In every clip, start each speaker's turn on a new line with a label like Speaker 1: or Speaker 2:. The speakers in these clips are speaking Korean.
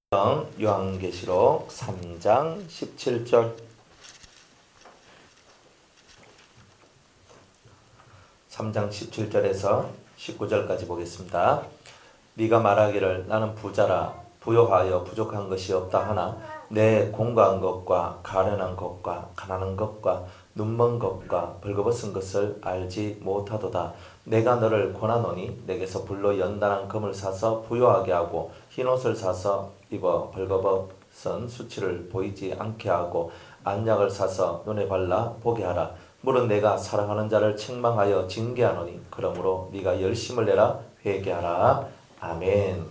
Speaker 1: 요한계시록 3장 17절 3장 17절에서 19절까지 보겠습니다. 네가 말하기를 나는 부자라 부요하여 부족한 것이 없다 하나 내 공고한 것과 가련한 것과 가난한 것과 눈먼 것과 벌거벗은 것을 알지 못하도다. 내가 너를 권하노니 내게서 불로 연단한 금을 사서 부요하게 하고 흰옷을 사서 입어 벌거벗은 수치를 보이지 않게 하고 안약을 사서 눈에 발라 보게 하라. 물은 내가 사랑하는 자를 책망하여 징계하노니 그러므로 네가 열심을 내라 회개하라. 아멘.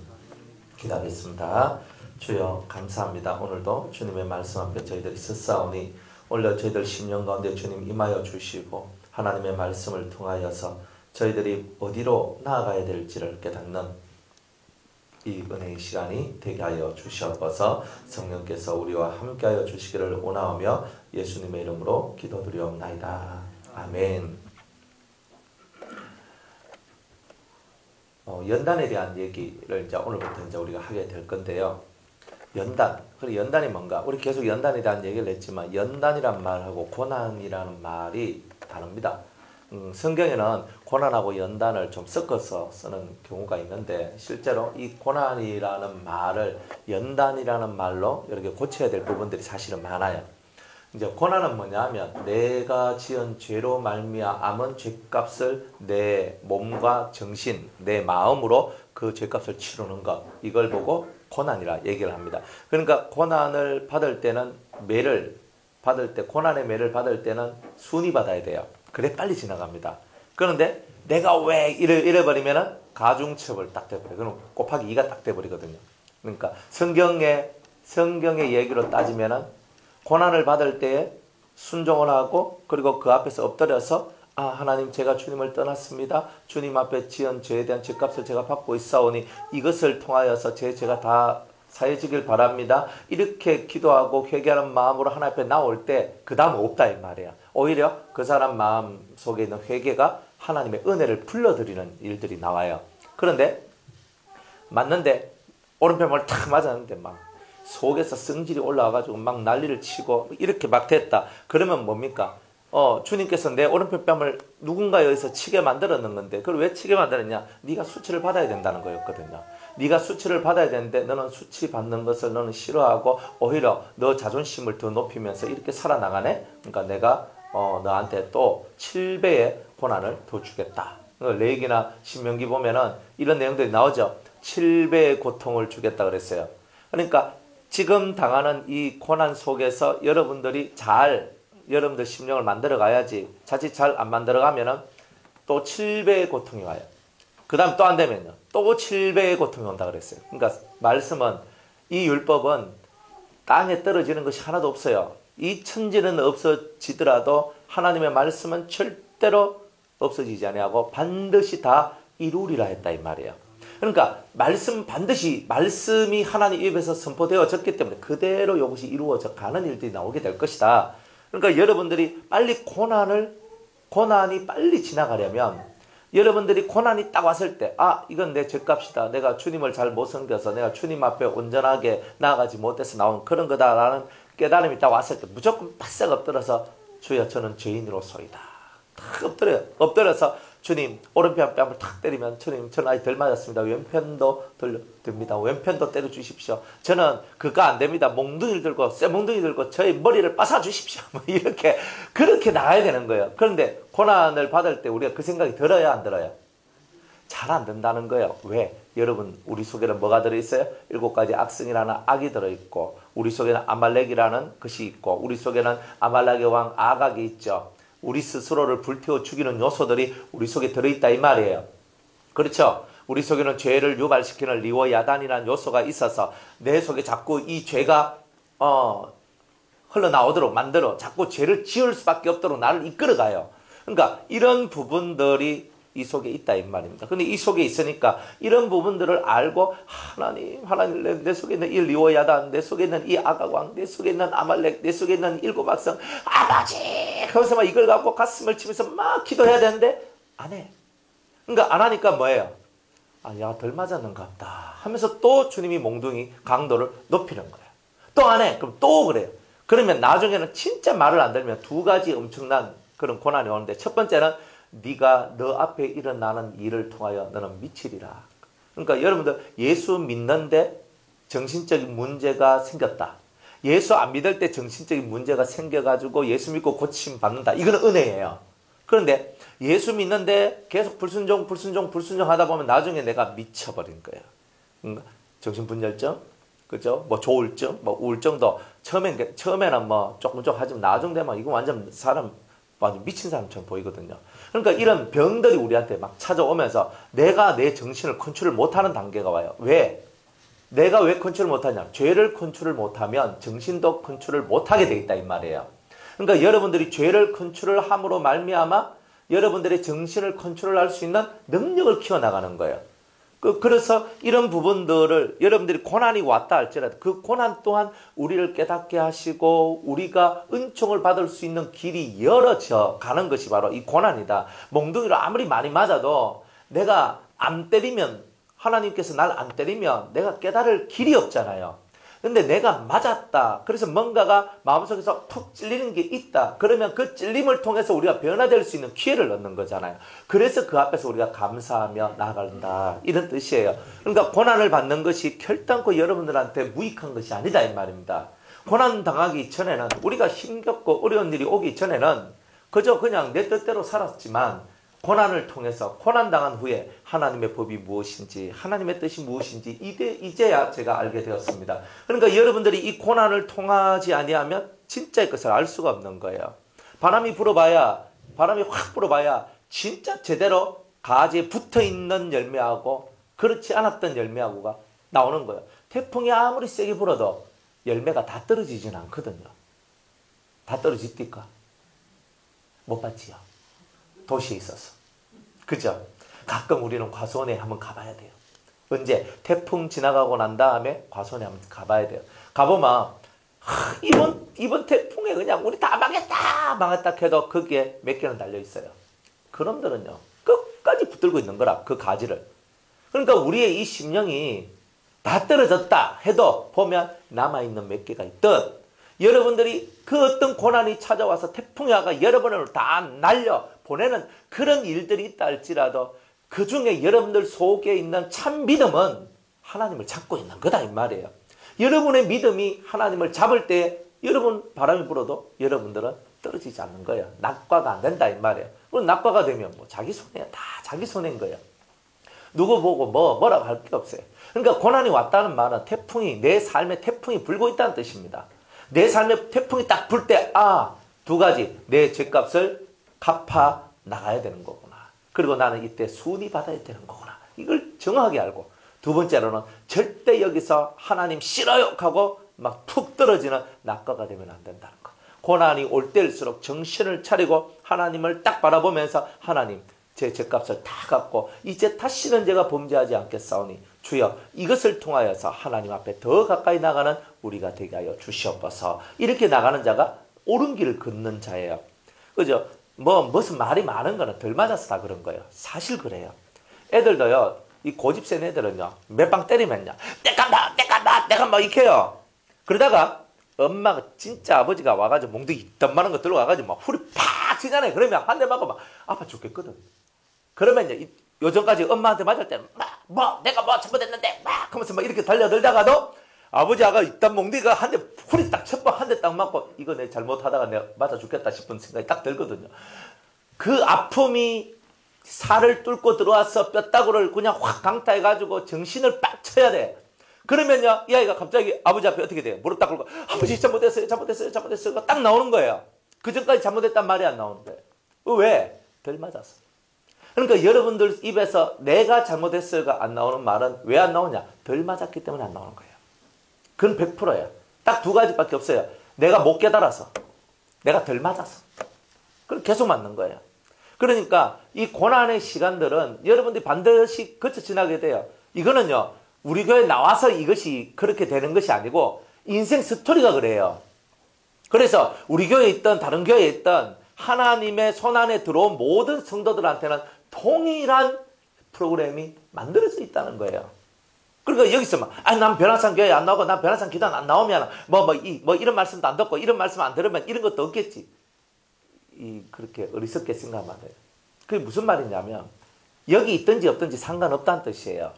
Speaker 1: 기도하겠습니다. 주여 감사합니다. 오늘도 주님의 말씀 앞에 저희들이 서싸우니 오늘 저희들 심령 가운데 주님 임하여 주시고 하나님의 말씀을 통하여서 저희들이 어디로 나아가야 될지를 깨닫는 이 은혜의 시간이 되게 하여 주시옵소서. 성령께서 우리와 함께하여 주시기를 원하오며 예수님의 이름으로 기도드리옵나이다. 아멘. 연단에 대한 얘기를 이제 오늘부터 이제 우리가 하게 될 건데요. 연단. 그리고 연단이 뭔가? 우리 계속 연단에 대한 얘기를 했지만 연단이란 말하고 고난이라는 말이 다릅니다. 성경에는 고난하고 연단을 좀 섞어서 쓰는 경우가 있는데 실제로 이 고난이라는 말을 연단이라는 말로 이렇게 고쳐야 될 부분들이 사실은 많아요. 이제 고난은 뭐냐면 내가 지은 죄로 말미암은 죄값을 내 몸과 정신, 내 마음으로 그 죄값을 치르는 것, 이걸 보고 고난이라 얘기를 합니다. 그러니까 고난을 받을 때는 매를 받을 때, 고난의 매를 받을 때는 순위 받아야 돼요. 그래 빨리 지나갑니다. 그런데 내가 왜 이래버리면은 가중첩을 딱 돼버려요. 그럼 곱하기 2가 딱 돼버리거든요. 그러니까 성경의 얘기로 따지면은 고난을 받을 때에 순종을 하고 그리고 그 앞에서 엎드려서 하나님 제가 주님을 떠났습니다. 주님 앞에 지은 죄에 대한 죄값을 제가 받고 있사오니 이것을 통하여서 제 죄가 다 사해지길 바랍니다. 이렇게 기도하고 회개하는 마음으로 하나님 앞에 나올 때 그 다음 없다 이 말이야. 오히려 그 사람 마음 속에 있는 회개가 하나님의 은혜를 불러들이는 일들이 나와요. 그런데 맞는데 오른편을 탁 맞았는데 막 속에서 성질이 올라와가지고 막 난리를 치고 이렇게 막 됐다. 그러면 뭡니까? 주님께서 내 오른편 뺨을 누군가에 의해서 치게 만들었는 건데 그걸 왜 치게 만들었냐? 네가 수치를 받아야 된다는 거였거든요. 네가 수치를 받아야 되는데 너는 수치 받는 것을 너는 싫어하고 오히려 너 자존심을 더 높이면서 이렇게 살아나가네? 그러니까 내가 너한테 또 7배의 고난을 더 주겠다. 레위기나 신명기 보면은 이런 내용들이 나오죠. 7배의 고통을 주겠다 그랬어요. 그러니까 지금 당하는 이 고난 속에서 여러분들이 여러분들 심령을 만들어 가야지. 자칫 잘 안 만들어 가면은 또 7배의 고통이 와요. 그 다음 또 안 되면요. 또 7배의 고통이 온다 그랬어요. 그러니까 말씀은 이 율법은 땅에 떨어지는 것이 하나도 없어요. 이 천지는 없어지더라도 하나님의 말씀은 절대로 없어지지 아니하고 반드시 다 이루리라 했다 이 말이에요. 그러니까 말씀이 하나님 입에서 선포되어졌기 때문에 그대로 이것이 이루어져 가는 일들이 나오게 될 것이다. 그러니까 여러분들이 빨리 고난이 빨리 지나가려면 여러분들이 고난이 딱 왔을 때 이건 내 죄값이다. 내가 주님을 잘 못 섬겨서 내가 주님 앞에 온전하게 나아가지 못해서 나온 그런 거다라는 깨달음이 딱 왔을 때 무조건 바싹 엎드려서 주여 저는 죄인으로소이다. 탁 엎드려서 주님 오른편 뺨을 탁 때리면 주님 저는 아직 덜 맞았습니다. 왼편도 됩니다. 왼편도 때려주십시오. 저는 그거 안 됩니다. 몽둥이를 들고 쇠몽둥이 들고 저의 머리를 빻아 주십시오. 이렇게 그렇게 나가야 되는 거예요. 그런데 고난을 받을 때 우리가 그 생각이 들어야 안 들어요? 잘 안 든다는 거예요. 왜? 여러분 우리 속에는 뭐가 들어있어요? 7가지 악성이라는 악이 들어있고 우리 속에는 아말렉이라는 것이 있고 우리 속에는 아말렉의 왕 아각이 있죠. 우리 스스로를 불태워 죽이는 요소들이 우리 속에 들어있다 이 말이에요. 그렇죠? 우리 속에는 죄를 유발시키는 리워야단이라는 요소가 있어서 내 속에 자꾸 이 죄가 흘러나오도록 만들어 자꾸 죄를 지을 수밖에 없도록 나를 이끌어가요. 그러니까 이런 부분들이 이 속에 있다 이 말입니다. 근데 이 속에 있으니까 이런 부분들을 알고 하나님 내 속에 있는 이 리워야단, 내 속에 있는 이 아가왕, 내 속에 있는 아말렉, 내 속에 있는 7악성 아버지 하면서 막 이걸 갖고 가슴을 치면서 막 기도해야 되는데 안 해. 그러니까 안 하니까 뭐예요? 아, 야, 덜 맞았는가 보다 하면서 또 주님이 몽둥이 강도를 높이는 거예요. 또 안 해. 그럼 또 그래요. 그러면 나중에는 진짜 말을 안 들으면 두 가지 엄청난 그런 고난이 오는데, 첫 번째는 네가 너 앞에 일어나는 일을 통하여 너는 미치리라. 그러니까 여러분들 예수 믿는데 정신적인 문제가 생겼다. 예수 안 믿을 때 정신적인 문제가 생겨가지고 예수 믿고 고침 받는다. 이거는 은혜예요. 그런데 예수 믿는데 계속 불순종 하다 보면 나중에 내가 미쳐버린 거예요. 정신분열증, 그죠? 뭐 조울증, 뭐 우울증도 처음에는 뭐 조금 하지만 나중 되면 이거 완전 사람 완전 미친 사람처럼 보이거든요. 그러니까 이런 병들이 우리한테 막 찾아오면서 내가 내 정신을 컨트롤 못하는 단계가 와요. 왜? 내가 왜 컨트롤 못하냐? 죄를 컨트롤 못하면 정신도 컨트롤 못하게 돼 있다 이 말이에요. 그러니까 여러분들이 죄를 컨트롤함으로 말미암아 여러분들의 정신을 컨트롤할 수 있는 능력을 키워나가는 거예요. 그래서 이런 부분들을 여러분들이 고난이 왔다 할지라도 그 고난 또한 우리를 깨닫게 하시고 우리가 은총을 받을 수 있는 길이 열어져 가는 것이 바로 이 고난이다. 몽둥이로 아무리 많이 맞아도 내가 안 때리면, 하나님께서 날 안 때리면 내가 깨달을 길이 없잖아요. 근데 내가 맞았다. 그래서 뭔가가 마음속에서 푹 찔리는 게 있다. 그러면 그 찔림을 통해서 우리가 변화될 수 있는 기회를 얻는 거잖아요. 그래서 그 앞에서 우리가 감사하며 나아간다. 이런 뜻이에요. 그러니까 고난을 받는 것이 결단코 여러분들한테 무익한 것이 아니다 이 말입니다. 고난 당하기 전에는, 우리가 힘겹고 어려운 일이 오기 전에는 그저 그냥 내 뜻대로 살았지만 고난을 통해서, 고난당한 후에 하나님의 법이 무엇인지, 하나님의 뜻이 무엇인지 이제야 제가 알게 되었습니다. 그러니까 여러분들이 이 고난을 통하지 아니하면 진짜의 것을 알 수가 없는 거예요. 바람이 확 불어봐야 진짜 제대로 가지에 붙어있는 열매하고 그렇지 않았던 열매하고가 나오는 거예요. 태풍이 아무리 세게 불어도 열매가 다 떨어지진 않거든요. 다 떨어집니까? 못 봤지요. 도시에 있어서. 그죠? 가끔 우리는 과수원에 한번 가봐야 돼요. 언제? 태풍 지나가고 난 다음에 과수원에 한번 가봐야 돼요. 가보면 이번 태풍에 그냥 우리 다 망했다 해도 거기에 몇 개는 달려있어요. 그놈들은요 끝까지 붙들고 있는 거라, 그 가지를. 그러니까 우리의 이 심령이 다 떨어졌다 해도 보면 남아있는 몇 개가 있든, 여러분들이 그 어떤 고난이 찾아와서 태풍이 와가 여러분을 다 날려 보내는 그런 일들이 있다 할지라도 그 중에 여러분들 속에 있는 참 믿음은 하나님을 잡고 있는 거다 이 말이에요. 여러분의 믿음이 하나님을 잡을 때 여러분 바람이 불어도 여러분들은 떨어지지 않는 거예요. 낙과가 안 된다 이 말이에요. 그럼 낙과가 되면 뭐 자기 손해야. 다 자기 손해인 거예요. 누구 보고 뭐라고 할 게 없어요. 그러니까 고난이 왔다는 말은 태풍이, 내 삶에 태풍이 불고 있다는 뜻입니다. 내 삶에 태풍이 딱 불 때, 두 가지, 내 죄값을 갚아 나가야 되는 거구나. 그리고 나는 이때 순위 받아야 되는 거구나. 이걸 정확하게 알고, 두 번째로는 절대 여기서 하나님 싫어요 하고 막 푹 떨어지는 낙과가 되면 안 된다는 거. 고난이 올 때일수록 정신을 차리고 하나님을 딱 바라보면서, 하나님 제 죄값을 다 갚고 이제 다시는 제가 범죄하지 않겠사오니 주여 이것을 통하여서 하나님 앞에 더 가까이 나가는 우리가 되게 하여 주시옵소서. 이렇게 나가는 자가 옳은 길을 걷는 자예요. 그죠? 무슨 말이 많은 거는 덜 맞아서 다 그런 거예요. 사실 그래요. 애들도요, 이 고집 센 애들은요, 몇 방 때리면요, 내가 이렇게 해요. 그러다가 엄마가, 진짜 아버지가 와가지고 몽둥이 덤마는 거 들고 와가지고 막 후리 팍 치잖아요. 그러면 한 대 맞고 막 아파 죽겠거든. 그러면 이제 요즘까지 엄마한테 맞을 때는 내가 잘못했는데 하면서 막 이렇게 달려들다가도 아버지가 이딴 몽둥이가 한 대 후리 딱 첫 번 한 대 딱 맞고 이거 내 잘못하다가 내가 맞아 죽겠다 싶은 생각이 딱 들거든요. 그 아픔이 살을 뚫고 들어와서 뼈다구를 그냥 확 강타해가지고 정신을 빡 쳐야 돼. 그러면요, 이 아이가 갑자기 아버지 앞에 어떻게 돼요? 무릎 딱 꿇고 아버지 잘못했어요 딱 나오는 거예요. 그 전까지 잘못했단 말이 안 나오는 거예요. 왜? 덜 맞았어. 그러니까 여러분들 입에서 내가 잘못했어요가 안 나오는 말은 왜 안 나오냐? 덜 맞았기 때문에 안 나오는 거예요. 그건 100%예요. 딱 두 가지밖에 없어요. 내가 못 깨달아서, 내가 덜 맞아서. 그럼 계속 맞는 거예요. 그러니까 이 고난의 시간들은 여러분들이 반드시 거쳐 지나게 돼요. 이거는요, 우리 교회 나와서 이것이 그렇게 되는 것이 아니고 인생 스토리가 그래요. 그래서 우리 교회에 있던 다른 교회에 있던 하나님의 손안에 들어온 모든 성도들한테는 동일한 프로그램이 만들어져 있다는 거예요. 그러니까 여기서 막, 난 변화산 교회 안 나오고, 난 변화산 기도 안 나오면, 이런 말씀도 안 듣고, 이런 말씀 안 들으면 이런 것도 없겠지. 그렇게 어리석게 생각하면 안 돼요. 그게 무슨 말이냐면, 여기 있든지 없든지 상관없다는 뜻이에요.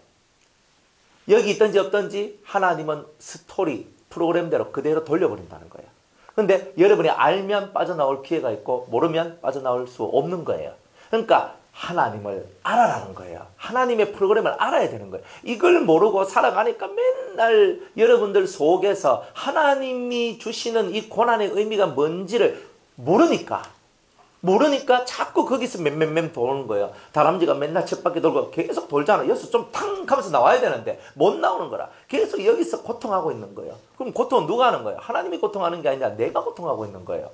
Speaker 1: 여기 있든지 없든지 하나님은 스토리, 프로그램대로 그대로 돌려버린다는 거예요. 근데 여러분이 알면 빠져나올 기회가 있고, 모르면 빠져나올 수 없는 거예요. 그러니까, 하나님을 알아라는 거예요. 하나님의 프로그램을 알아야 되는 거예요. 이걸 모르고 살아가니까 맨날 여러분들 속에서 하나님이 주시는 이 고난의 의미가 뭔지를 모르니까 자꾸 거기서 맴 도는 거예요. 다람쥐가 맨날 쳇바퀴 돌고 계속 돌잖아. 여기서 좀 탕 하면서 나와야 되는데 못 나오는 거라. 계속 여기서 고통하고 있는 거예요. 그럼 고통은 누가 하는 거예요? 하나님이 고통하는 게 아니라 내가 고통하고 있는 거예요.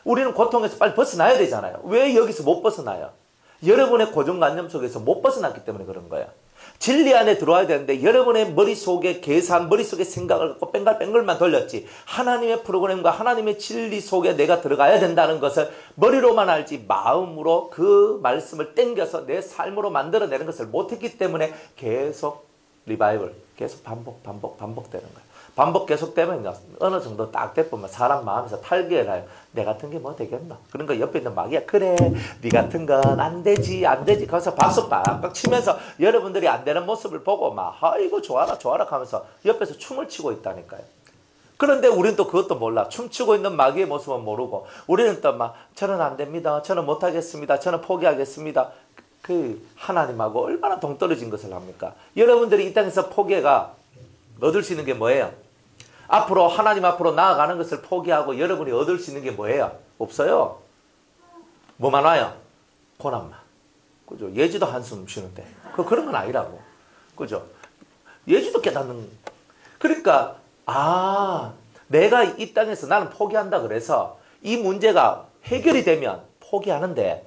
Speaker 1: 우리는 고통에서 빨리 벗어나야 되잖아요. 왜 여기서 못 벗어나요? 여러분의 고정관념 속에서 못 벗어났기 때문에 그런 거야. 진리 안에 들어와야 되는데 여러분의 머릿속에 계산, 머릿속에 생각을 갖고 뺑글뺑글만 돌렸지. 하나님의 프로그램과 하나님의 진리 속에 내가 들어가야 된다는 것을 머리로만 알지 마음으로 그 말씀을 땡겨서 내 삶으로 만들어내는 것을 못했기 때문에 계속 리바이벌, 계속 반복되는 거야. 반복 계속되면 어느 정도 딱 돼보면 사람 마음에서 탈기를 해요. 내 같은 게 뭐 되겠나? 그러니까 옆에 있는 마귀가 그래 네 같은 건 안 되지 거기서 박수 빡빡 치면서 여러분들이 안 되는 모습을 보고 막 아이고 좋아라 하면서 옆에서 춤을 추고 있다니까요. 그런데 우리는 또 그것도 몰라. 춤추고 있는 마귀의 모습은 모르고 우리는 또 막 저는 안 됩니다. 저는 못하겠습니다. 저는 포기하겠습니다. 그 하나님하고 얼마나 동떨어진 것을 합니까? 여러분들이 이 땅에서 포기가 얻을 수 있는 게 뭐예요? 앞으로 하나님 앞으로 나아가는 것을 포기하고 여러분이 얻을 수 있는 게 뭐예요? 없어요. 뭐만 와요? 고난만. 그죠? 예지도 한숨 쉬는데 그런 건 아니라고. 그죠? 예지도 깨닫는. 그러니까 내가 이 땅에서 나는 포기한다 그래서 이 문제가 해결이 되면 포기하는데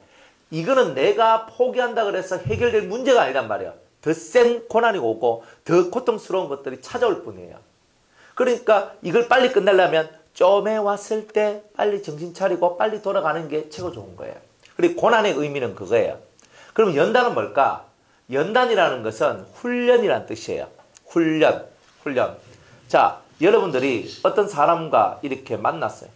Speaker 1: 이거는 내가 포기한다 그래서 해결될 문제가 아니란 말이에요. 더 센 고난이 오고 더 고통스러운 것들이 찾아올 뿐이에요. 그러니까 이걸 빨리 끝내려면 좀에 왔을 때 빨리 정신 차리고 빨리 돌아가는 게 최고 좋은 거예요. 그리고 고난의 의미는 그거예요. 그럼 연단은 뭘까? 연단이라는 것은 훈련이라는 뜻이에요. 훈련. 자, 여러분들이 어떤 사람과 이렇게 만났어요.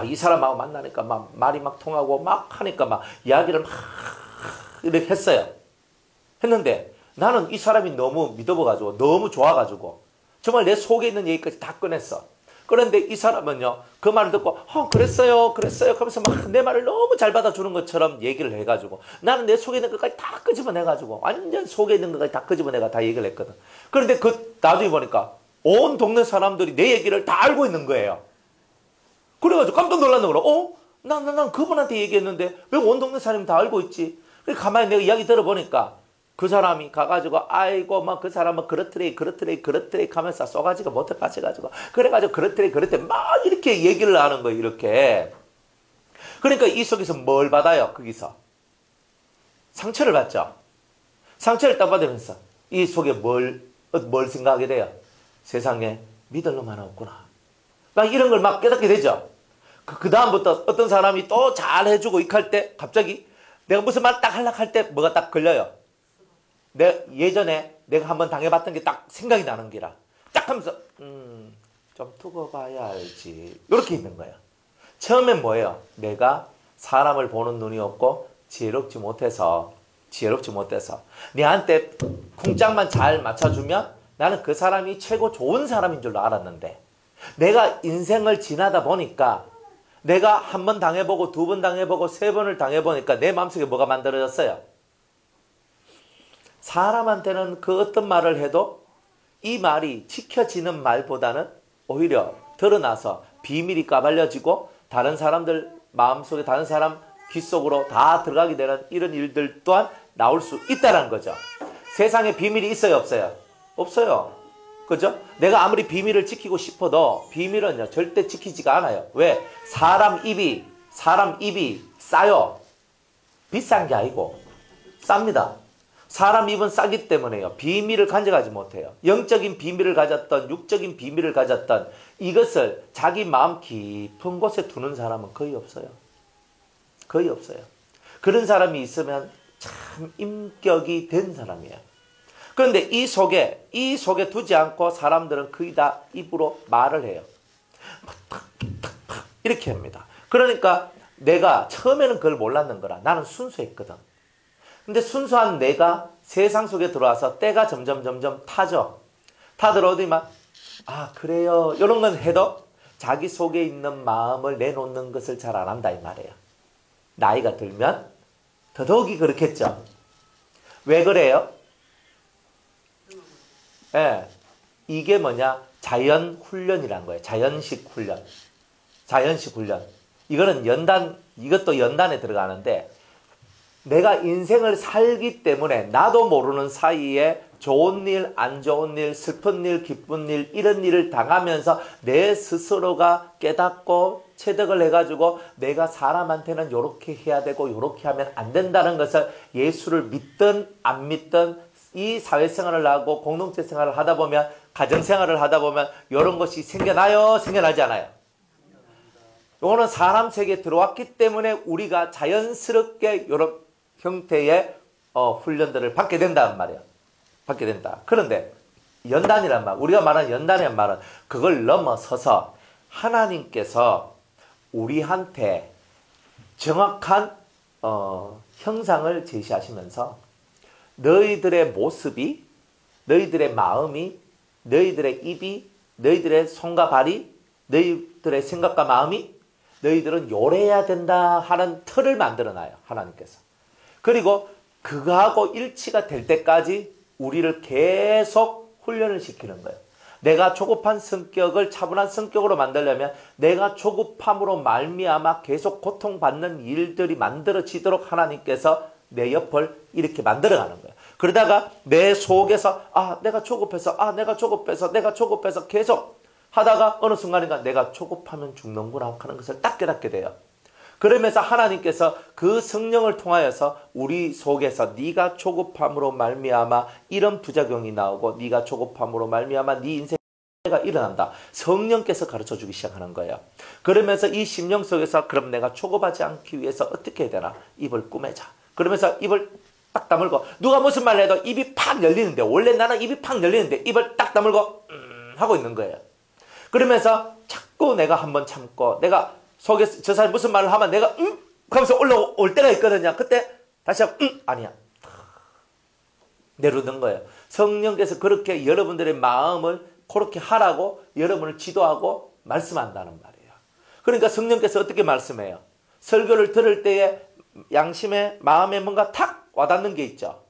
Speaker 1: 이 사람하고 만나니까 막 말이 막 통하고 막 하니까 막 이야기를 막 이렇게 했어요. 했는데 나는 이 사람이 너무 믿어봐가지고 너무 좋아가지고 정말 내 속에 있는 얘기까지 다 꺼냈어. 그런데 이 사람은요, 그 말을 듣고, 그랬어요. 하면서 막 내 말을 너무 잘 받아주는 것처럼 얘기를 해가지고, 나는 내 속에 있는 것까지 다 끄집어내가지고, 완전 속에 있는 것까지 다 끄집어내가 다 얘기를 했거든. 그런데 나중에 보니까, 온 동네 사람들이 내 얘기를 다 알고 있는 거예요. 그래가지고 깜짝 놀랐는 거라. 난 그분한테 얘기했는데, 왜 온 동네 사람이 다 알고 있지? 그래서 가만히 내가 이야기 들어보니까, 그 사람이 가가지고 아이고 막 그 사람은 그렇더래 하면서 쏘가지고 못해 빠져가지고 그래가지고 그렇더래 막 이렇게 얘기를 하는 거예요. 이렇게. 그러니까 이 속에서 뭘 받아요? 거기서 상처를 받죠. 상처를 딱 받으면서 이 속에 뭘 생각하게 돼요? 세상에 믿을 놈 하나 없구나. 막 이런 걸 막 깨닫게 되죠. 그 다음부터 어떤 사람이 또 잘해주고 이할 때 갑자기 내가 무슨 말 딱 하려고 할 때 뭐가 딱 걸려요. 예전에 내가 한번 당해봤던 게 딱 생각이 나는 기라. 딱 하면서 좀 두고 봐야 알지. 이렇게 있는 거야. 처음엔 뭐예요? 내가 사람을 보는 눈이 없고 지혜롭지 못해서 내한테 쿵짝만 잘 맞춰주면 나는 그 사람이 최고 좋은 사람인 줄로 알았는데 내가 인생을 지나다 보니까 내가 한 번 당해보고 두 번 당해보고 세 번을 당해보니까 내 마음속에 뭐가 만들어졌어요? 사람한테는 그 어떤 말을 해도 이 말이 지켜지는 말보다는 오히려 드러나서 비밀이 까발려지고 다른 사람들 마음속에 다른 사람 귀 속으로 다 들어가게 되는 이런 일들 또한 나올 수 있다는 거죠. 세상에 비밀이 있어요, 없어요? 없어요. 그죠? 내가 아무리 비밀을 지키고 싶어도 비밀은요 절대 지키지가 않아요. 왜? 사람 입이 싸요. 비싼 게 아니고 쌉니다. 사람 입은 싸기 때문에요. 비밀을 간직하지 못해요. 영적인 비밀을 가졌던 육적인 비밀을 가졌던 이것을 자기 마음 깊은 곳에 두는 사람은 거의 없어요. 거의 없어요. 그런 사람이 있으면 참 인격이 된 사람이에요. 그런데 이 속에 두지 않고 사람들은 거의 다 입으로 말을 해요. 이렇게 합니다. 그러니까 내가 처음에는 그걸 몰랐는 거라. 나는 순수했거든. 근데 순수한 내가 세상 속에 들어와서 때가 점점 타죠. 타 들어오더니만 그래요. 이런 건 해도 자기 속에 있는 마음을 내놓는 것을 잘 안 한다 이 말이에요. 나이가 들면 더더욱이 그렇겠죠. 왜 그래요? 예, 이게 뭐냐? 자연 훈련이란 거예요. 자연식 훈련. 자연식 훈련. 이거는 이것도 연단에 들어가는데, 내가 인생을 살기 때문에 나도 모르는 사이에 좋은 일, 안 좋은 일, 슬픈 일, 기쁜 일, 이런 일을 당하면서 내 스스로가 깨닫고 체득을 해가지고 내가 사람한테는 요렇게 해야 되고 요렇게 하면 안 된다는 것을 예수를 믿든 안 믿든 이 사회생활을 하고 공동체 생활을 하다 보면, 가정생활을 하다 보면 이런 것이 생겨나요? 생겨나지 않아요? 요거는 사람 세계에 들어왔기 때문에 우리가 자연스럽게 이런 형태의 훈련들을 받게 된다는 말이에요. 받게 된다. 그런데 연단이란 말, 우리가 말하는 연단이란 말은 그걸 넘어서서 하나님께서 우리한테 정확한 형상을 제시하시면서 너희들의 모습이, 너희들의 마음이, 너희들의 입이, 너희들의 손과 발이, 너희들의 생각과 마음이 너희들은 요래야 된다 하는 틀을 만들어놔요. 하나님께서. 그리고 그거하고 일치가 될 때까지 우리를 계속 훈련을 시키는 거예요. 내가 조급한 성격을 차분한 성격으로 만들려면 내가 조급함으로 말미암아 계속 고통받는 일들이 만들어지도록 하나님께서 내 옆을 이렇게 만들어가는 거예요. 그러다가 내 속에서 내가 조급해서 계속 하다가 어느 순간인가 내가 조급하면 죽는구나 하는 것을 딱 깨닫게 돼요. 그러면서 하나님께서 그 성령을 통하여서 우리 속에서 네가 조급함으로 말미암아 이런 부작용이 나오고 네가 조급함으로 말미암아 네 인생가 일어난다. 성령께서 가르쳐주기 시작하는 거예요. 그러면서 이 심령 속에서 그럼 내가 조급하지 않기 위해서 어떻게 해야 되나? 입을 꾸매자. 그러면서 입을 딱 다물고, 누가 무슨 말을 해도 입이 팍 열리는데, 원래 나는 입이 팍 열리는데 입을 딱 다물고 하고 있는 거예요. 그러면서 자꾸 내가 한번 참고, 내가 속에서 저 사람이 무슨 말을 하면 내가 하면서 올라올 때가 있거든요. 그때 다시 한번 아니야. 내려놓는 거예요. 성령께서 그렇게 여러분들의 마음을 그렇게 하라고 여러분을 지도하고 말씀한다는 말이에요. 그러니까 성령께서 어떻게 말씀해요? 설교를 들을 때에 양심에 마음에 뭔가 탁 와닿는 게 있죠.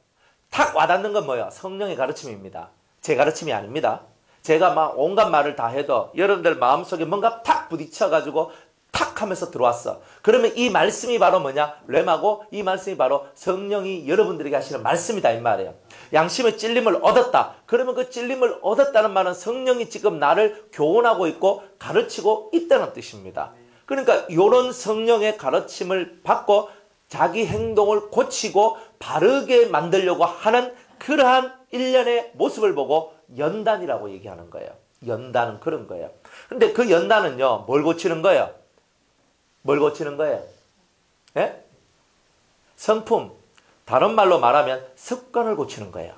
Speaker 1: 탁 와닿는 건 뭐예요? 성령의 가르침입니다. 제 가르침이 아닙니다. 제가 막 온갖 말을 다 해도 여러분들 마음속에 뭔가 탁 부딪혀가지고 탁 하면서 들어왔어. 그러면 이 말씀이 바로 뭐냐? 렘하고 이 말씀이 바로 성령이 여러분들에게 하시는 말씀이다 이 말이에요. 양심의 찔림을 얻었다. 그러면 그 찔림을 얻었다는 말은 성령이 지금 나를 교훈하고 있고 가르치고 있다는 뜻입니다. 그러니까 이런 성령의 가르침을 받고 자기 행동을 고치고 바르게 만들려고 하는 그러한 일련의 모습을 보고 연단이라고 얘기하는 거예요. 연단은 그런 거예요. 근데 그 연단은요, 뭘 고치는 거예요? 뭘 고치는 거예요? 예? 성품. 다른 말로 말하면 습관을 고치는 거예요.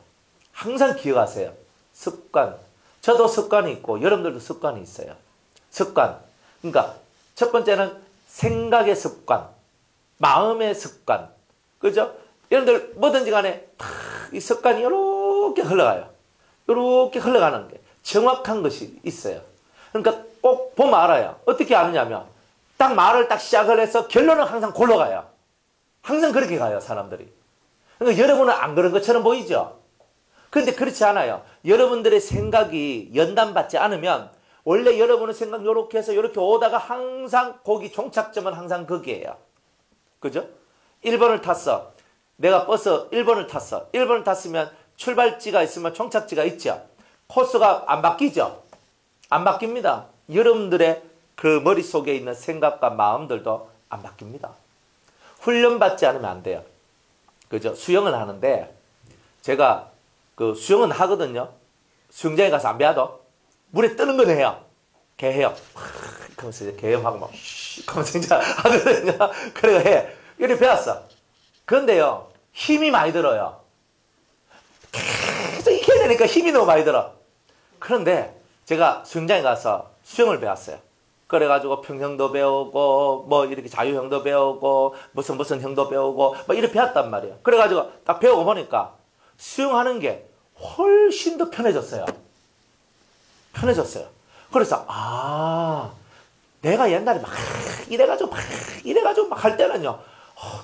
Speaker 1: 항상 기억하세요. 습관. 저도 습관이 있고 여러분들도 습관이 있어요. 습관. 그러니까 첫 번째는 생각의 습관, 마음의 습관. 그죠? 여러분들 뭐든지 간에 이 습관이 이렇게 흘러가요. 이렇게 흘러가는 게 정확한 것이 있어요. 그러니까 꼭 보면 알아요. 어떻게 아느냐면 딱 말을 딱 시작을 해서 결론은 항상 골로 가요. 항상 그렇게 가요, 사람들이. 그러니까 여러분은 안 그런 것처럼 보이죠? 그런데 그렇지 않아요. 여러분들의 생각이 연단받지 않으면 원래 여러분의 생각 요렇게 해서 요렇게 오다가 항상 거기 종착점은 항상 거기에요. 그죠? 1번을 탔어. 내가 버스 1번을 탔어. 1번을 탔으면 출발지가 있으면 종착지가 있죠. 코스가 안 바뀌죠? 안 바뀝니다. 여러분들의 그 머릿속에 있는 생각과 마음들도 안 바뀝니다. 훈련받지 않으면 안 돼요. 그죠? 수영을 하는데 제가 그 수영은 하거든요. 수영장에 가서 안 배워도 물에 뜨는 건 해요. 개 해요. 그러면서 이제 개염하고 막 하면서 이제 하거든요. 그래가 해. 이렇게 배웠어. 그런데요, 힘이 많이 들어요. 계속 되니까 힘이 너무 많이 들어. 그런데 제가 수영장에 가서 수영을 배웠어요. 그래가지고 평형도 배우고 뭐 이렇게 자유형도 배우고 무슨 형도 배우고 뭐 이렇게 배웠단 말이에요. 그래가지고 딱 배우고 보니까 수영하는 게 훨씬 더 편해졌어요. 편해졌어요. 그래서 내가 옛날에 막 이래가지고 막 할 때는요,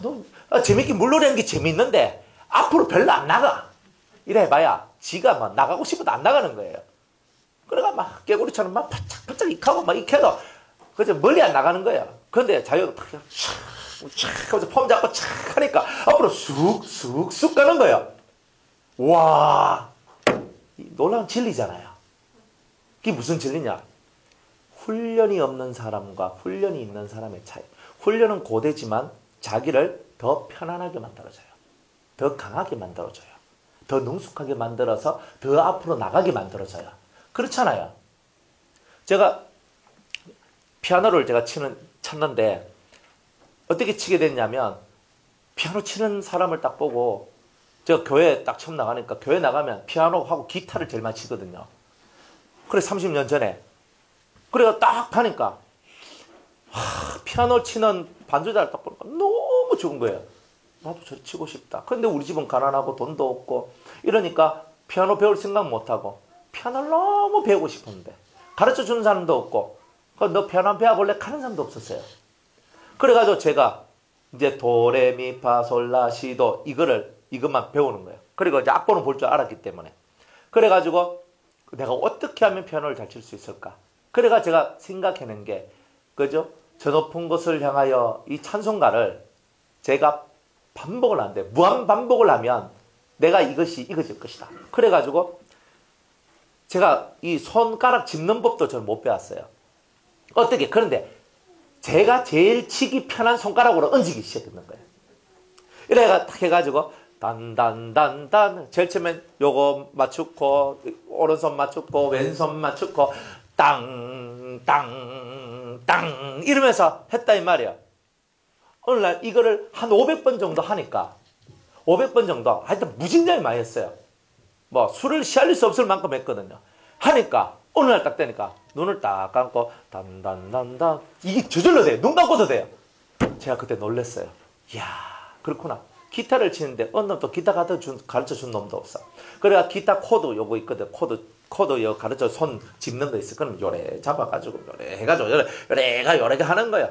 Speaker 1: 너무 재밌게 물놀이하는 게 재밌는데 앞으로 별로 안 나가. 이래 봐야 지가 막 나가고 싶어도 안 나가는 거예요. 그래가 막 개구리처럼 막 바짝바짝 익하고 막 익혀도 그저 멀리 안 나가는 거야. 근데 자유가 탁 하면서 폼 잡고 착 하니까 앞으로 쑥 가는 거야. 와, 놀라운 진리잖아요. 그게 무슨 진리냐? 훈련이 없는 사람과 훈련이 있는 사람의 차이. 훈련은 고되지만 자기를 더 편안하게 만들어줘요. 더 강하게 만들어줘요. 더 능숙하게 만들어서 더 앞으로 나가게 만들어줘요. 그렇잖아요. 제가 피아노를 제가 쳤는데 어떻게 치게 됐냐면 피아노 치는 사람을 딱 보고 제가 교회 딱 처음 나가니까 교회 나가면 피아노하고 기타를 제일 많이 치거든요. 그래 30년 전에 그래가 딱 하니까 피아노 치는 반주자를 딱 보니까 너무 좋은 거예요. 나도 저 치고 싶다. 그런데 우리 집은 가난하고 돈도 없고 이러니까 피아노 배울 생각 못하고 피아노를 너무 배우고 싶었는데 가르쳐 주는 사람도 없고 너 피아노 배워볼래? 하는 사람도 없었어요. 그래가지고 제가 이제 도레미파솔라시도 이것만 배우는 거예요. 그리고 이제 악보는 볼 줄 알았기 때문에 그래가지고 내가 어떻게 하면 피아노를 잘 칠 수 있을까? 그래가 제가 생각해낸 게 그죠? 저 높은 곳을 향하여 이 찬송가를 제가 반복을 하는데 무한 반복을 하면 내가 이것이 이거질 것이다. 그래가지고 제가 이 손가락 짚는 법도 저는 못 배웠어요. 어떻게? 그런데 제가 제일 치기 편한 손가락으로 얹기 시작했는 거예요. 이래가 딱 해가지고 단단단단 제일 처음엔 요거 맞추고 오른손 맞추고 왼손 맞추고 땅땅땅 이러면서 했다 이 말이야. 어느 날 이거를 한 500번 정도 하니까 500번 정도 하여튼 무진장이 많이 했어요. 뭐 술을 쉬할 수 없을 만큼 했거든요. 하니까 어느 날 딱 되니까 눈을 딱 감고 단단단단 이게 저절로 돼요. 눈 감고도 돼요. 제가 그때 놀랐어요. 이야 그렇구나. 기타를 치는데 어느 놈도 기타 가르쳐 준 놈도 없어. 그래가 기타 코드 요거 있거든. 코드 요 가르쳐 손 짚는 거 있어. 그럼 요래 잡아가지고 요래 해가지고 요래가 하는 거야.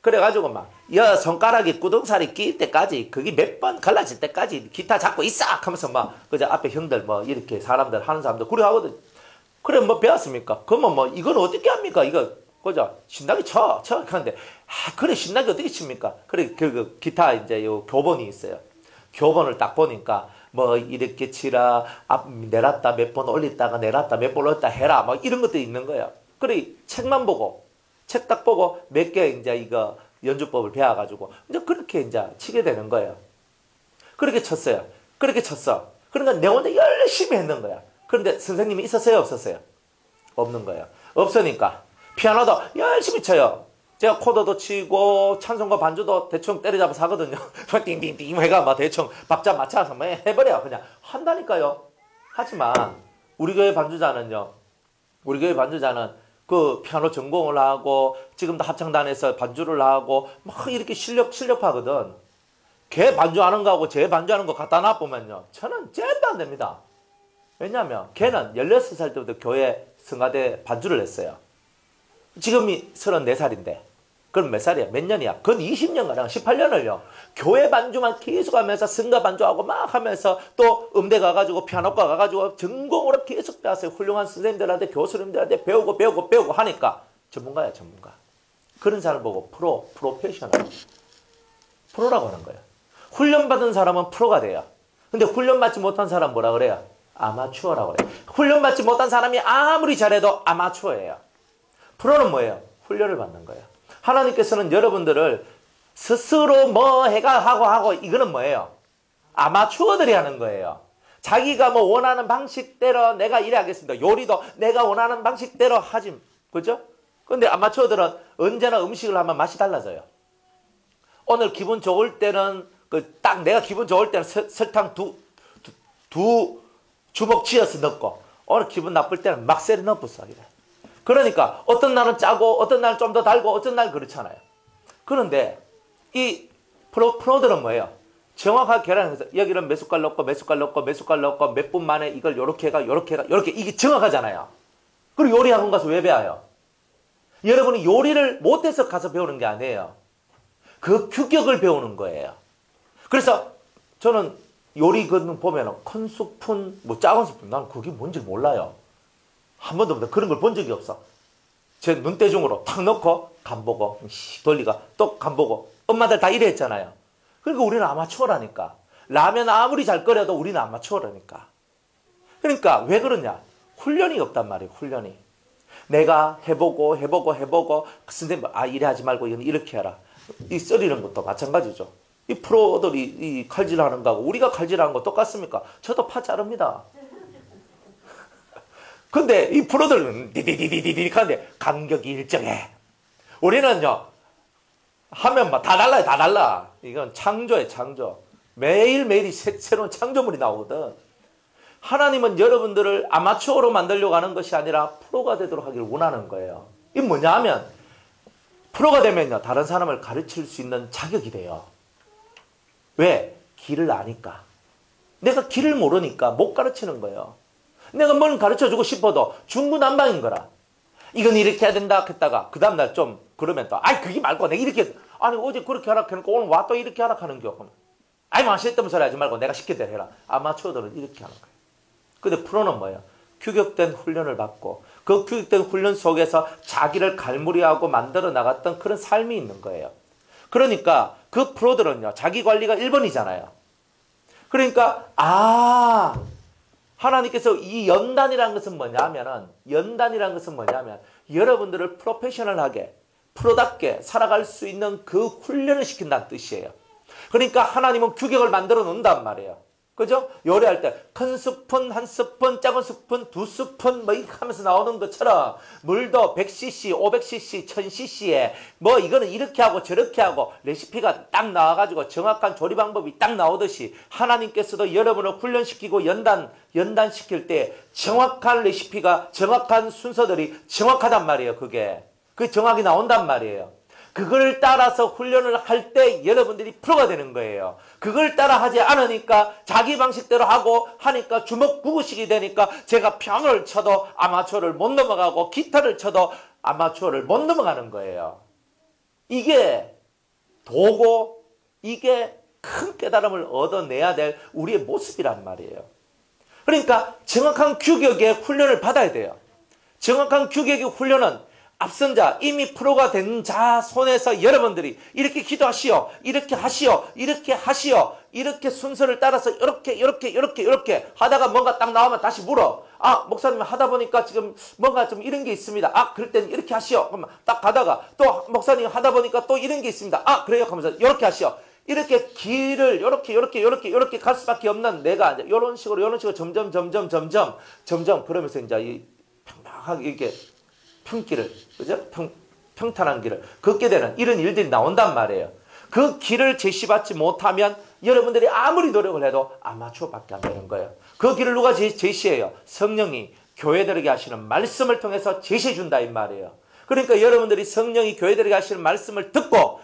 Speaker 1: 그래가지고 막 여 손가락이 구덩살이 끼일 때까지 그게 몇 번 갈라질 때까지 기타 잡고 있어 하면서 막 그저 앞에 형들 뭐 이렇게 사람들 하는 사람들 그래 하거든. 그래 뭐 배웠습니까? 그러면 뭐 이건 어떻게 합니까? 이거 그죠? 신나게 쳐 하는데 그래 신나게 어떻게 칩니까? 그래 그 기타 이제 요 교본이 있어요. 교본을 딱 보니까 뭐 이렇게 치라 앞 내렸다 몇 번 올렸다가 내렸다 몇 번 올렸다 해라 막 이런 것도 있는 거야. 그래 책만 보고 책 딱 보고 몇 개 이제 이거 연주법을 배워가지고 이제 그렇게 이제 치게 되는 거예요. 그렇게 쳤어요. 그렇게 쳤어. 그러니까 내 혼자 열심히 했는 거야. 그런데 선생님이 있었어요? 없었어요? 없는 거예요. 없으니까 피아노도 열심히 쳐요. 제가 코드도 치고 찬송가 반주도 대충 때려잡아서 하거든요. 띵띵띵 해가 막 대충 박자 맞춰서 막 해버려. 그냥 한다니까요. 하지만 우리 교회 반주자는 그 피아노 전공을 하고 지금도 합창단에서 반주를 하고 막 이렇게 실력파거든. 걔 반주하는 거하고 제 반주하는 거 갖다 놔보면요. 저는 잽도 안 됩니다. 왜냐하면 걔는 16살 때부터 교회 성가대 반주를 했어요. 지금이 34살인데 그럼 몇 살이야? 몇 년이야? 건 20년가량 18년을요. 교회 반주만 계속 하면서 성가 반주하고 막 하면서 또 음대 가가지고 피아노과 가가지고 전공으로 계속 배웠어요. 훌륭한 선생님들한테 교수님들한테 배우고 하니까 전문가야 전문가. 그런 사람을 보고 프로페셔널 프로라고 하는 거예요. 훈련받은 사람은 프로가 돼요. 근데 훈련받지 못한 사람 뭐라 그래요? 아마추어라고 그래요. 훈련받지 못한 사람이 아무리 잘해도 아마추어예요. 프로는 뭐예요? 훈련을 받는 거예요. 하나님께서는 여러분들을 스스로 뭐 해가 하고 이거는 뭐예요? 아마추어들이 하는 거예요. 자기가 뭐 원하는 방식대로 내가 이래 하겠습니다. 요리도 내가 원하는 방식대로 하지. 그죠? 근데 아마추어들은 언제나 음식을 하면 맛이 달라져요. 오늘 기분 좋을 때는 딱 내가 기분 좋을 때는 설탕 두 주먹 쥐어서 넣고 오늘 기분 나쁠 때는 막 세리 넣어부숴. 이래. 그러니까 어떤 날은 짜고 어떤 날은 좀 더 달고 어떤 날 그렇잖아요. 그런데 이 프로들은 뭐예요? 정확하게 계산해서 여기는 몇 숟갈 넣고 몇 숟갈 넣고 몇 숟갈 넣고 몇 분 만에 이걸 요렇게 해가 요렇게 해가 요렇게 이게 정확하잖아요. 그리고 요리 학원 가서 왜 배워요? 여러분이 요리를 못해서 가서 배우는 게 아니에요. 그 규격을 배우는 거예요. 그래서 저는 요리 보면은 큰 스푼, 뭐 작은 스푼, 나는 그게 뭔지 몰라요. 한 번도 그런 걸 본 적이 없어. 제 눈대중으로 탁 넣고 간 보고 돌리가 또 간 보고 엄마들 다 이래 했잖아요. 그러니까 우리는 아마추어라니까. 라면 아무리 잘 끓여도 우리는 아마추어라니까. 그러니까 왜 그러냐? 훈련이 없단 말이에요. 훈련이. 내가 해보고 선생님 이래 하지 말고 이건 이렇게 해라. 이 썰이는 것도 마찬가지죠. 이 프로들이 이 칼질하는 거하고 우리가 칼질하는 거 똑같습니까? 저도 파 자릅니다. 근데 이 프로들은 디디디디디 하는데 간격이 일정해. 우리는요 하면 막 다 달라요. 다 달라. 이건 창조예요. 창조. 매일매일이 새로운 창조물이 나오거든. 하나님은 여러분들을 아마추어로 만들려고 하는 것이 아니라 프로가 되도록 하기를 원하는 거예요. 이게 뭐냐 하면 프로가 되면요 다른 사람을 가르칠 수 있는 자격이 돼요. 왜? 길을 아니까. 내가 길을 모르니까 못 가르치는 거예요. 내가 뭘 가르쳐주고 싶어도 중구난방인 거라. 이건 이렇게 해야 된다 했다가 그 다음날 좀 그러면 또 그게 말고 내가 이렇게 어제 그렇게 하라 하니까 오늘 와 또 이렇게 하라 하는 겨. 맛있다면 소리 하지 말고 내가 시킨 대로 해라. 아마추어들은 이렇게 하는 거예요. 근데 프로는 뭐예요? 규격된 훈련을 받고 그 규격된 훈련 속에서 자기를 갈무리하고 만들어 나갔던 그런 삶이 있는 거예요. 그러니까 그 프로들은요 자기 관리가 1번이잖아요. 그러니까 하나님께서 이 연단이라는 것은 뭐냐면 여러분들을 프로페셔널하게 프로답게 살아갈 수 있는 그 훈련을 시킨다는 뜻이에요. 그러니까 하나님은 규격을 만들어 놓는단 말이에요. 그죠? 요리할 때 큰 스푼, 한 스푼, 작은 스푼, 두 스푼 뭐 이렇게 하면서 나오는 것처럼 물도 100cc, 500cc, 1000cc에 뭐 이거는 이렇게 하고 저렇게 하고 레시피가 딱 나와가지고 정확한 조리 방법이 딱 나오듯이 하나님께서도 여러분을 훈련시키고 연단시킬 때 정확한 레시피가 정확한 순서들이 정확하단 말이에요. 그게 정확히 나온단 말이에요. 그걸 따라서 훈련을 할 때 여러분들이 프로가 되는 거예요. 그걸 따라 하지 않으니까 자기 방식대로 하고 하니까 주먹구구식이 되니까 제가 피아노를 쳐도 아마추어를 못 넘어가고 기타를 쳐도 아마추어를 못 넘어가는 거예요. 이게 도고 이게 큰 깨달음을 얻어내야 될 우리의 모습이란 말이에요. 그러니까 정확한 규격의 훈련을 받아야 돼요. 정확한 규격의 훈련은 앞선 자, 이미 프로가 된 자 손에서 여러분들이 이렇게 기도하시오, 이렇게 하시오, 이렇게 하시오, 이렇게 순서를 따라서 이렇게 하다가 뭔가 딱 나오면 다시 물어. 목사님 하다 보니까 지금 뭔가 좀 이런 게 있습니다. 그럴 때는 이렇게 하시오. 그러면 딱 가다가 또 목사님 하다 보니까 또 이런 게 있습니다. 그래요. 하면서 이렇게 하시오. 이렇게 길을 이렇게 갈 수밖에 없는 내가 이런 식으로 점점 그러면서 이제 이 평평하게 이렇게 평길을, 그죠? 평탄한 길을 걷게 되는 이런 일들이 나온단 말이에요. 그 길을 제시받지 못하면 여러분들이 아무리 노력을 해도 아마추어밖에 안 되는 거예요. 그 길을 누가 제시해요? 성령이 교회들에게 하시는 말씀을 통해서 제시해 준다 이 말이에요. 그러니까 여러분들이 성령이 교회들에게 하시는 말씀을 듣고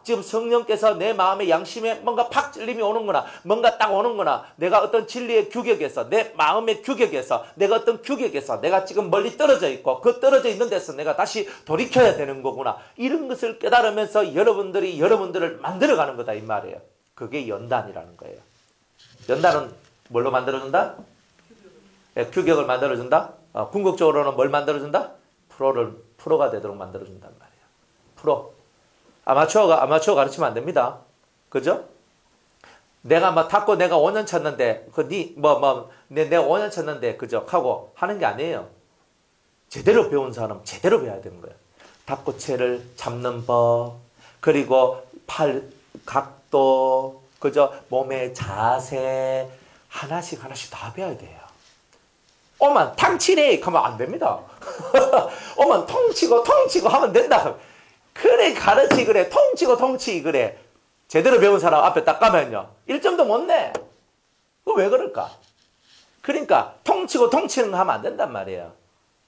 Speaker 1: 지금 성령께서 내 마음의 양심에 뭔가 팍 찔림이 오는구나, 뭔가 딱 오는구나, 내가 어떤 진리의 규격에서, 내 마음의 규격에서, 내가 어떤 규격에서 내가 지금 멀리 떨어져 있고 그 떨어져 있는 데서 내가 다시 돌이켜야 되는 거구나, 이런 것을 깨달으면서 여러분들이 여러분들을 만들어가는 거다 이 말이에요. 그게 연단이라는 거예요. 연단은 뭘로 만들어준다? 규격을 만들어준다. 궁극적으로는 뭘 만들어준다? 프로가 되도록 만들어준단 말이에요. 프로. 아마추어 가르치면 안 됩니다. 그죠? 내가 탁구 내가 5년 쳤는데, 내가 5년 쳤는데, 그죠? 하고 하는 게 아니에요. 제대로 배운 사람, 제대로 배워야 되는 거예요. 탁구채를 잡는 법, 그리고 팔 각도, 그죠? 몸의 자세, 하나씩 다 배워야 돼요. 오만 탕치네 하면 안 됩니다. 오만 통치고 하면 된다. 그래 가르치 그래 통치 그래. 제대로 배운 사람 앞에 딱 가면요 1점도 못 내. 그거 왜 그럴까? 그러니까 통치고 통치는 하면 안 된단 말이에요.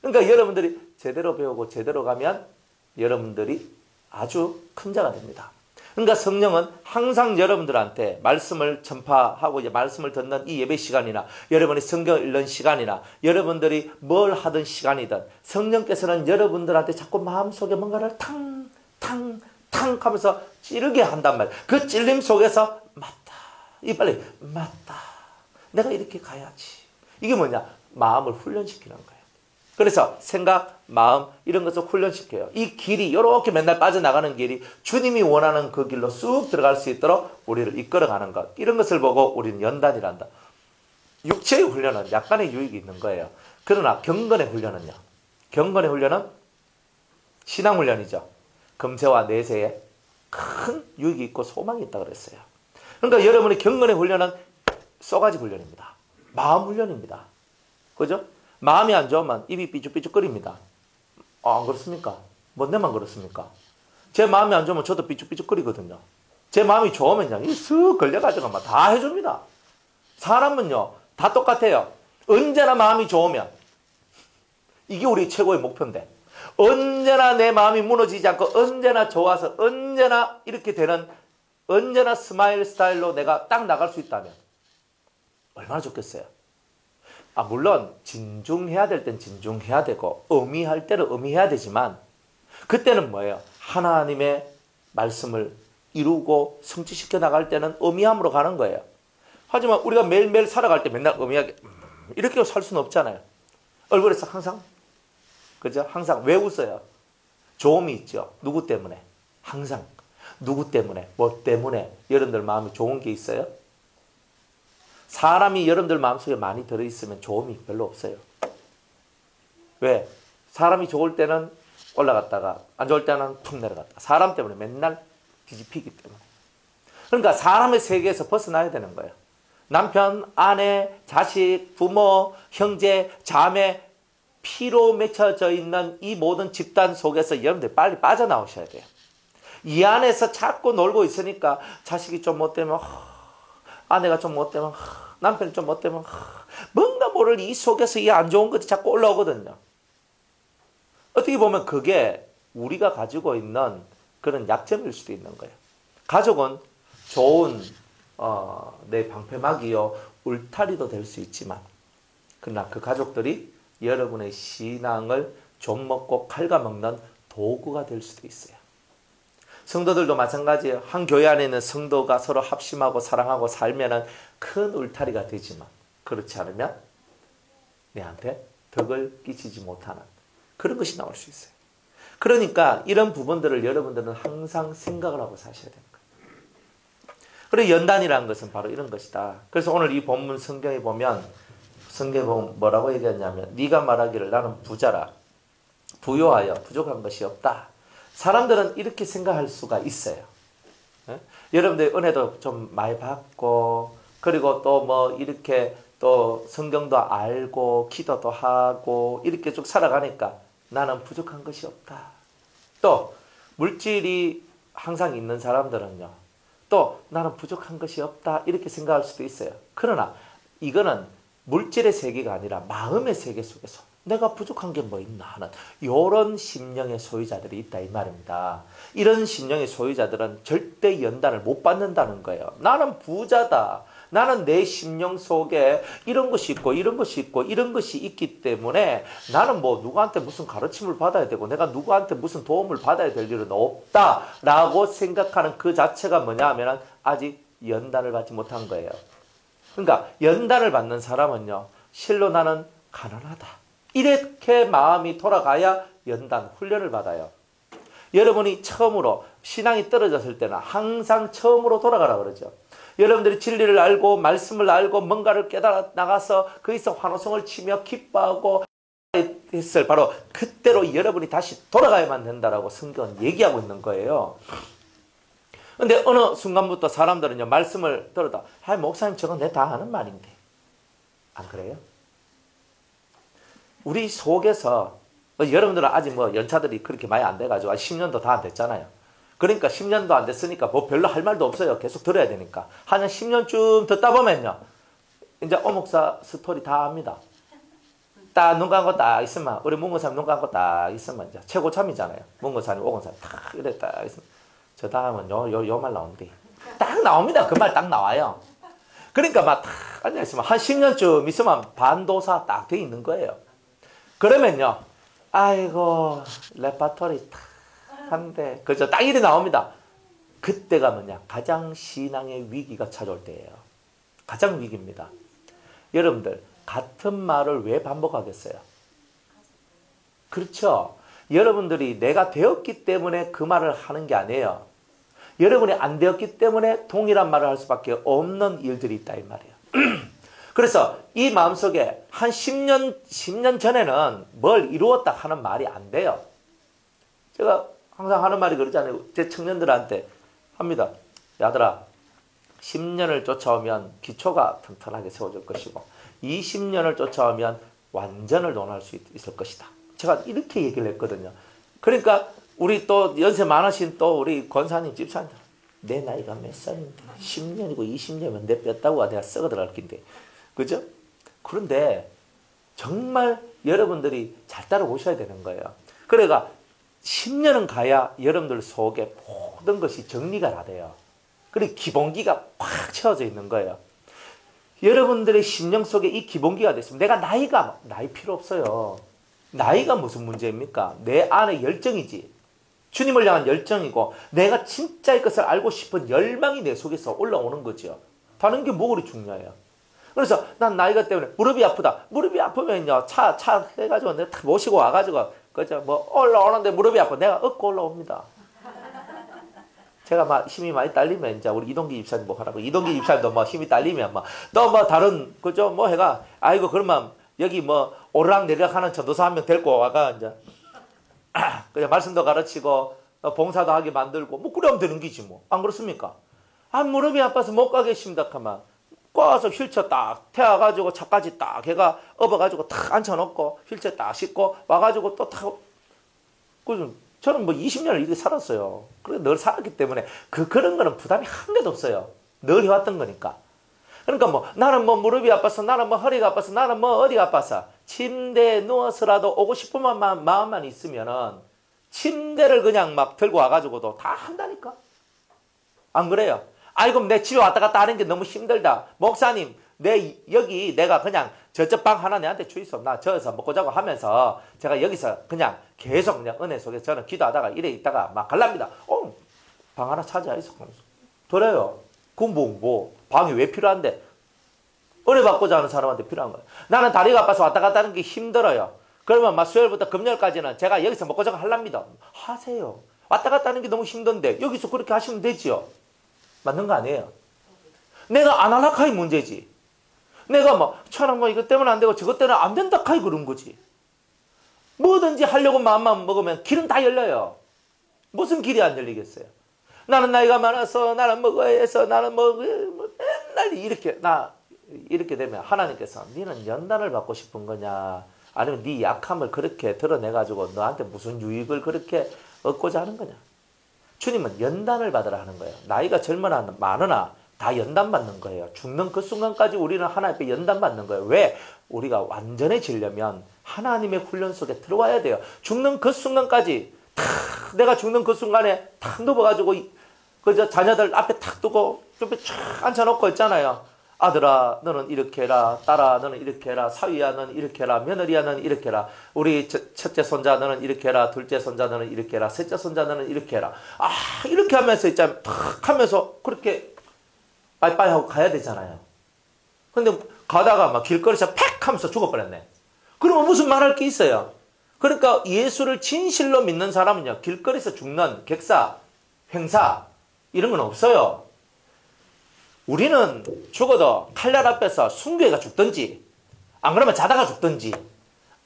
Speaker 1: 그러니까 여러분들이 제대로 배우고 제대로 가면 여러분들이 아주 큰 자가 됩니다. 그러니까 성령은 항상 여러분들한테 말씀을 전파하고 이제 말씀을 듣는 이 예배 시간이나 여러분이 성경을 읽는 시간이나 여러분들이 뭘 하든 시간이든 성령께서는 여러분들한테 자꾸 마음속에 뭔가를 탕 하면서 찌르게 한단 말이에요. 그 찔림 속에서 맞다. 이 빨리 맞다. 내가 이렇게 가야지. 이게 뭐냐? 마음을 훈련시키는 거예요. 그래서 생각, 마음 이런 것을 훈련시켜요. 이 길이 이렇게 맨날 빠져나가는 길이 주님이 원하는 그 길로 쑥 들어갈 수 있도록 우리를 이끌어가는 것. 이런 것을 보고 우리는 연단이란다. 육체의 훈련은 약간의 유익이 있는 거예요. 그러나 경건의 훈련은요. 경건의 훈련은 신앙훈련이죠. 금세와 내세에 큰 유익이 있고 소망이 있다고 그랬어요. 그러니까 여러분의 경건의 훈련은 쏘가지 훈련입니다. 마음 훈련입니다. 그죠? 마음이 안 좋으면 입이 삐죽삐죽거립니다. 안 그렇습니까? 뭐 내만 그렇습니까? 제 마음이 안 좋으면 저도 삐죽삐죽거리거든요. 제 마음이 좋으면요, 쓱 걸려가지고 막 다 해줍니다. 사람은요, 다 똑같아요. 언제나 마음이 좋으면 이게 우리 최고의 목표인데 언제나 내 마음이 무너지지 않고 언제나 좋아서 언제나 이렇게 되는 언제나 스마일 스타일로 내가 딱 나갈 수 있다면 얼마나 좋겠어요. 물론 진중해야 될 땐 진중해야 되고 의미할 때는 의미해야 되지만 그때는 뭐예요? 하나님의 말씀을 이루고 성취시켜 나갈 때는 의미함으로 가는 거예요. 하지만 우리가 매일매일 살아갈 때 맨날 의미하게 이렇게 살 수는 없잖아요. 얼굴에서 항상 그죠? 항상 왜 웃어요? 좋음이 있죠. 누구 때문에? 항상 누구 때문에? 뭐 때문에? 여러분들 마음이 좋은 게 있어요? 사람이 여러분들 마음속에 많이 들어있으면 좋음이 별로 없어요. 왜? 사람이 좋을 때는 올라갔다가 안 좋을 때는 툭 내려갔다. 사람 때문에 맨날 뒤집히기 때문에. 그러니까 사람의 세계에서 벗어나야 되는 거예요. 남편, 아내, 자식, 부모, 형제, 자매 피로 맺혀져 있는 이 모든 집단 속에서 여러분들 빨리 빠져나오셔야 돼요. 이 안에서 자꾸 놀고 있으니까 자식이 좀 못되면 아내가 좀 못되면 남편이 좀 못되면 뭔가 모를 이 속에서 이 안 좋은 것이 자꾸 올라오거든요. 어떻게 보면 그게 우리가 가지고 있는 그런 약점일 수도 있는 거예요. 가족은 좋은 내 방패막이요 울타리도 될 수 있지만 그러나 그 가족들이 여러분의 신앙을 좀먹고 갉아먹는 도구가 될 수도 있어요. 성도들도 마찬가지예요. 한 교회 안에 있는 성도가 서로 합심하고 사랑하고 살면은 큰 울타리가 되지만 그렇지 않으면 내한테 덕을 끼치지 못하는 그런 것이 나올 수 있어요. 그러니까 이런 부분들을 여러분들은 항상 생각을 하고 사셔야 되는 거예요. 그리고 연단이라는 것은 바로 이런 것이다. 그래서 오늘 이 본문 성경에 보면 성경에 보면 뭐라고 얘기했냐면 네가 말하기를 나는 부자라 부요하여 부족한 것이 없다. 사람들은 이렇게 생각할 수가 있어요. 여러분들 은혜도 좀 많이 받고 그리고 또 뭐 이렇게 또 성경도 알고 기도도 하고 이렇게 쭉 살아가니까 나는 부족한 것이 없다. 또 물질이 항상 있는 사람들은요. 또 나는 부족한 것이 없다 이렇게 생각할 수도 있어요. 그러나 이거는 물질의 세계가 아니라 마음의 세계 속에서 내가 부족한 게 뭐 있나 하는 이런 심령의 소유자들이 있다 이 말입니다. 이런 심령의 소유자들은 절대 연단을 못 받는다는 거예요. 나는 부자다. 나는 내 심령 속에 이런 것이 있고 이런 것이 있고 이런 것이 있기 때문에 나는 뭐 누구한테 무슨 가르침을 받아야 되고 내가 누구한테 무슨 도움을 받아야 될 일은 없다라고 생각하는 그 자체가 뭐냐 하면 아직 연단을 받지 못한 거예요. 그러니까 연단을 받는 사람은요. 실로 나는 가난하다. 이렇게 마음이 돌아가야 연단, 훈련을 받아요. 여러분이 처음으로 신앙이 떨어졌을 때는 항상 처음으로 돌아가라 그러죠. 여러분들이 진리를 알고 말씀을 알고 뭔가를 깨달아 나가서 거기서 환호성을 치며 기뻐하고 했을 바로 그때로 여러분이 다시 돌아가야만 된다라고 성경은 얘기하고 있는 거예요. 근데 어느 순간부터 사람들은요 말씀을 들어다 목사님 저건 내 다 아는 말인데 안 그래요? 우리 속에서 여러분들은 아직 뭐 연차들이 그렇게 많이 안 돼가지고 10년도 다 안 됐잖아요. 그러니까 10년도 안 됐으니까 뭐 별로 할 말도 없어요. 계속 들어야 되니까. 한 10년쯤 듣다 보면요. 이제 오목사 스토리 다 압니다. 딱 눈 감고 딱 있으면, 우리 문고사님 눈 감고 딱 있으면 이제 최고참이잖아요. 문고사님, 오건사님 딱 이래 딱 있으면, 저 다음은 요 말 나오는데. 딱 나옵니다. 그 말 딱 나와요. 그러니까 막 딱 앉아있으면 한 10년쯤 있으면 반도사 딱 돼 있는 거예요. 그러면요, 아이고, 레파토리 딱 한데, 그죠? 딱 이래 나옵니다. 그때가 뭐냐? 가장 신앙의 위기가 찾아올 때예요. 가장 위기입니다. 여러분들, 같은 말을 왜 반복하겠어요? 그렇죠? 여러분들이 내가 되었기 때문에 그 말을 하는 게 아니에요. 여러분이 안 되었기 때문에 동일한 말을 할 수밖에 없는 일들이 있다 이 말이에요. 그래서 이 마음속에 한 10년 전에는 뭘 이루었다 하는 말이 안 돼요. 제가 항상 하는 말이 그러잖아요. 제 청년들한테 합니다. 야들아, 10년을 쫓아오면 기초가 튼튼하게 세워질 것이고 20년을 쫓아오면 완전을 논할 수 있을 것이다. 제가 이렇게 얘기를 했거든요. 그러니까 우리 또 연세 많으신 또 우리 권사님, 집사님, 내 나이가 몇 살인데 10년이고 20년이면 내 뺐다고 내가 썩어 들어갈 긴데, 그죠? 그런데 정말 여러분들이 잘 따라오셔야 되는 거예요. 그러니까 10년은 가야 여러분들 속에 모든 것이 정리가 다 돼요. 그리고 기본기가 꽉 채워져 있는 거예요. 여러분들의 심령 속에 이 기본기가 됐으면 내가 나이 필요 없어요. 나이가 무슨 문제입니까? 내 안에 열정이지. 주님을 향한 열정이고 내가 진짜의 것을 알고 싶은 열망이 내 속에서 올라오는 거죠. 다른 게 뭐가 그리 중요해요. 그래서 난 나이가 때문에 무릎이 아프다. 무릎이 아프면요, 차 해가지고 내가 탁 모시고 와가지고 그죠? 뭐 올라오는데 무릎이 아파. 내가 업고 올라옵니다. 제가 막 힘이 많이 딸리면 이제 우리 이동기 집사님 뭐 하라고. 이동기 집사님도 뭐 힘이 딸리면 너 뭐 다른 그죠? 뭐 해가 아이고 그러면 여기 뭐 오르락 내리락 하는 전도사 한 명 데리고 와가 이제 그냥 말씀도 가르치고 봉사도 하게 만들고 뭐 그러면 되는 기지 뭐. 안 그렇습니까? 아 무릎이 아파서 못 가겠습니다 하면 꼬아서 휠체어 딱 태워가지고 차까지 딱 걔가 업어가지고 탁 앉혀놓고 휠체어 딱 싣고 와가지고 또 타고. 저는 뭐 20년을 이렇게 살았어요. 그래 늘 살았기 때문에 그런 거는 부담이 한 개도 없어요. 늘 해왔던 거니까. 그러니까 뭐 나는 뭐 무릎이 아파서, 나는 뭐 허리가 아파서, 나는 뭐 어디가 아파서 침대에 누워서라도 오고 싶은 마음만 있으면은 침대를 그냥 막 들고 와가지고도 다 한다니까. 안 그래요? 아이고 내 집에 왔다 갔다 하는 게 너무 힘들다. 목사님, 내가 그냥 저쪽 방 하나 내한테 주이소. 나 저기서 먹고 자고 하면서 제가 여기서 그냥 계속 그냥 은혜 속에서 저는 기도하다가 이래 있다가 막 갈랍니다. 방 하나 찾아 있어. 그래요. 뭐 방이 왜 필요한데? 은혜 받고자 하는 사람한테 필요한 거예요. 나는 다리가 아파서 왔다 갔다 하는 게 힘들어요. 그러면 막 수요일부터 금요일까지는 제가 여기서 먹고 자고 하랍니다. 하세요. 왔다 갔다 하는 게 너무 힘든데 여기서 그렇게 하시면 되지요. 맞는 거 아니에요? 내가 안 할라 카이 문제지. 내가 뭐 차는 뭐 이것 때문에 안 되고 저것 때문에 안 된다 카이 그런 거지. 뭐든지 하려고 마음만 먹으면 길은 다 열려요. 무슨 길이 안 열리겠어요? 나는 나이가 많아서, 나는 먹어야 해서, 나는 뭐 맨날 이렇게 되면 하나님께서 너는 연단을 받고 싶은 거냐, 아니면 네 약함을 그렇게 드러내가지고 너한테 무슨 유익을 그렇게 얻고자 하는 거냐. 주님은 연단을 받으라 하는 거예요. 나이가 젊으나 많으나 다 연단받는 거예요. 죽는 그 순간까지 우리는 하나님 앞에 연단받는 거예요. 왜? 우리가 완전해지려면 하나님의 훈련 속에 들어와야 돼요. 죽는 그 순간까지 내가 죽는 그 순간에 탁 누워가지고 그저 자녀들 앞에 탁 두고 옆에 쫙 앉혀놓고 있잖아요. 아들아 너는 이렇게 해라, 딸아 너는 이렇게 해라, 사위야 너는 이렇게 해라, 며느리야 너는 이렇게 해라, 우리 첫째 손자 너는 이렇게 해라, 둘째 손자 너는 이렇게 해라, 셋째 손자 너는 이렇게 해라. 이렇게 하면서 있잖아요. 탁 하면서 그렇게 빠이빠이 하고 가야 되잖아요. 근데 가다가 막 길거리에서 팩 하면서 죽어버렸네. 그러면 무슨 말할 게 있어요? 그러니까 예수를 진실로 믿는 사람은요, 길거리에서 죽는 객사, 횡사 이런 건 없어요. 우리는 죽어도 칼날 앞에서 순교해가 죽든지, 안 그러면 자다가 죽든지,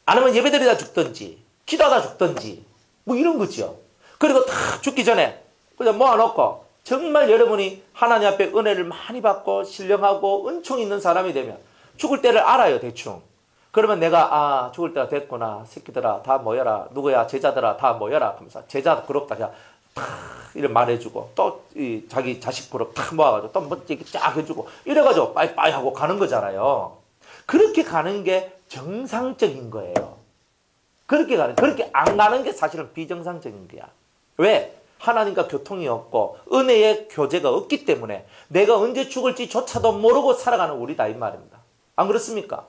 Speaker 1: 아니면 예배드리다 죽든지, 기도하다 죽든지, 뭐 이런 거죠. 그리고 다 죽기 전에 그냥 모아놓고 정말 여러분이 하나님 앞에 은혜를 많이 받고 신령하고 은총 있는 사람이 되면 죽을 때를 알아요, 대충. 그러면 내가 죽을 때가 됐구나. 새끼들아 다 모여라. 누구야? 제자들아 다 모여라. 하면서 제자 그룹다. 이래 말해주고 또 자기 자식 보러 탁 모아가지고 또 멋지게 쫙 해주고 이래가지고 빠이빠이 하고 가는 거잖아요. 그렇게 가는 게 정상적인 거예요. 그렇게 안 가는 게 사실은 비정상적인 거야. 왜? 하나님과 교통이 없고 은혜의 교제가 없기 때문에 내가 언제 죽을지조차도 모르고 살아가는 우리다 이 말입니다. 안 그렇습니까?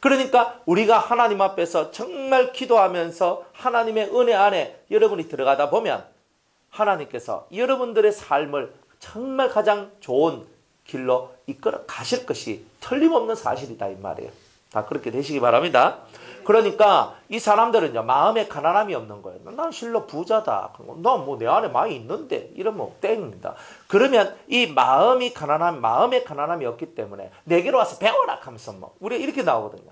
Speaker 1: 그러니까 우리가 하나님 앞에서 정말 기도하면서 하나님의 은혜 안에 여러분이 들어가다 보면 하나님께서 여러분들의 삶을 정말 가장 좋은 길로 이끌어 가실 것이 틀림없는 사실이다 이 말이에요. 다 그렇게 되시기 바랍니다. 그러니까 이 사람들은요, 마음에 가난함이 없는 거예요. 난 실로 부자다. 난 뭐 내 안에 많이 있는데 이러면 땡입니다. 그러면 이 마음에 가난함이 없기 때문에 내게로 와서 배워라 하면서 뭐 우리 이렇게 나오거든요.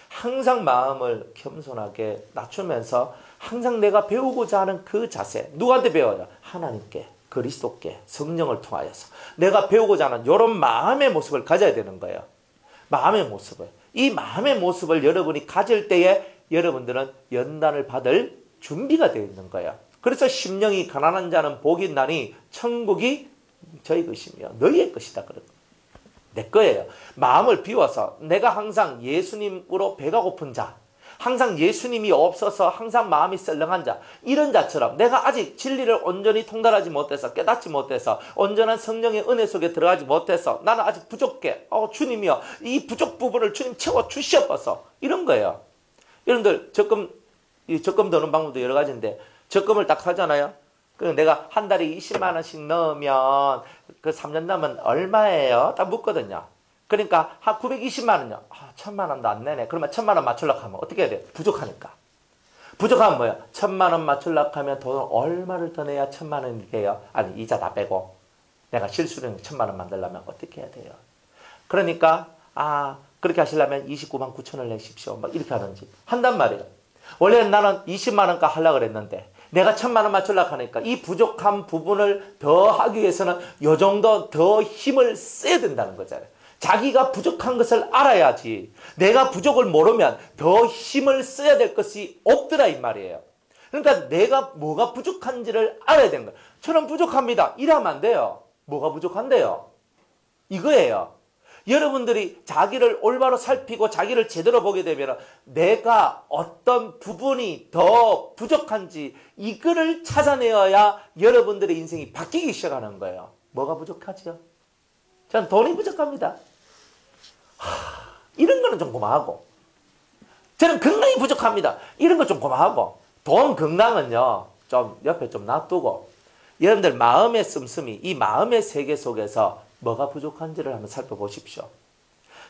Speaker 1: 항상 마음을 겸손하게 낮추면서 항상 내가 배우고자 하는 그 자세, 누구한테 배워요? 하나님께, 그리스도께, 성령을 통하여서 내가 배우고자 하는 이런 마음의 모습을 가져야 되는 거예요. 마음의 모습을. 이 마음의 모습을 여러분이 가질 때에 여러분들은 연단을 받을 준비가 되어 있는 거예요. 그래서 심령이 가난한 자는 복이 있나니 천국이 저희 것이며 너희의 것이다. 내 거예요. 마음을 비워서 내가 항상 예수님으로 배가 고픈 자, 항상 예수님이 없어서 항상 마음이 썰렁한 자, 이런 자처럼 내가 아직 진리를 온전히 통달하지 못해서 깨닫지 못해서 온전한 성령의 은혜 속에 들어가지 못해서 나는 아직 부족해. 주님이여 이 부족 부분을 주님 채워주시옵소서. 이런 거예요. 여러분들 적금 드는 방법도 여러 가지인데 적금을 딱 하잖아요. 그 내가 한 달에 20만 원씩 넣으면 그 3년 남은 얼마예요? 딱 묻거든요. 그러니까 한 920만 원요. 1000만 원도 안 내네. 그러면 1000만 원 맞추려고 하면 어떻게 해야 돼요? 부족하니까. 부족하면 뭐예요? 1000만 원 맞추려고 하면 돈을 얼마를 더 내야 1000만 원이 돼요? 아니 이자 다 빼고 내가 실수령 1000만 원 만들려면 어떻게 해야 돼요? 그러니까 그렇게 하시려면 29만 9천을 내십시오. 막 이렇게 하든지 한단 말이에요. 원래 나는 20만 원가 하려고 그랬는데 내가 1000만 원 맞추려고 하니까 이 부족한 부분을 더 하기 위해서는 요 정도 더 힘을 써야 된다는 거잖아요. 자기가 부족한 것을 알아야지. 내가 부족을 모르면 더 힘을 써야 될 것이 없더라 이 말이에요. 그러니까 내가 뭐가 부족한지를 알아야 되는 거예요. 저는 부족합니다. 이러면 안 돼요. 뭐가 부족한데요? 이거예요. 여러분들이 자기를 올바로 살피고 자기를 제대로 보게 되면 내가 어떤 부분이 더 부족한지 이거를 찾아내어야 여러분들의 인생이 바뀌기 시작하는 거예요. 뭐가 부족하죠? 저는 돈이 부족합니다. 이런 거는 좀 고마하고 저는 건강이 부족합니다. 이런 거 좀 고마하고 돈 건강은요 좀 옆에 좀 놔두고 여러분들 마음의 씀씀이 이 마음의 세계 속에서 뭐가 부족한지를 한번 살펴보십시오.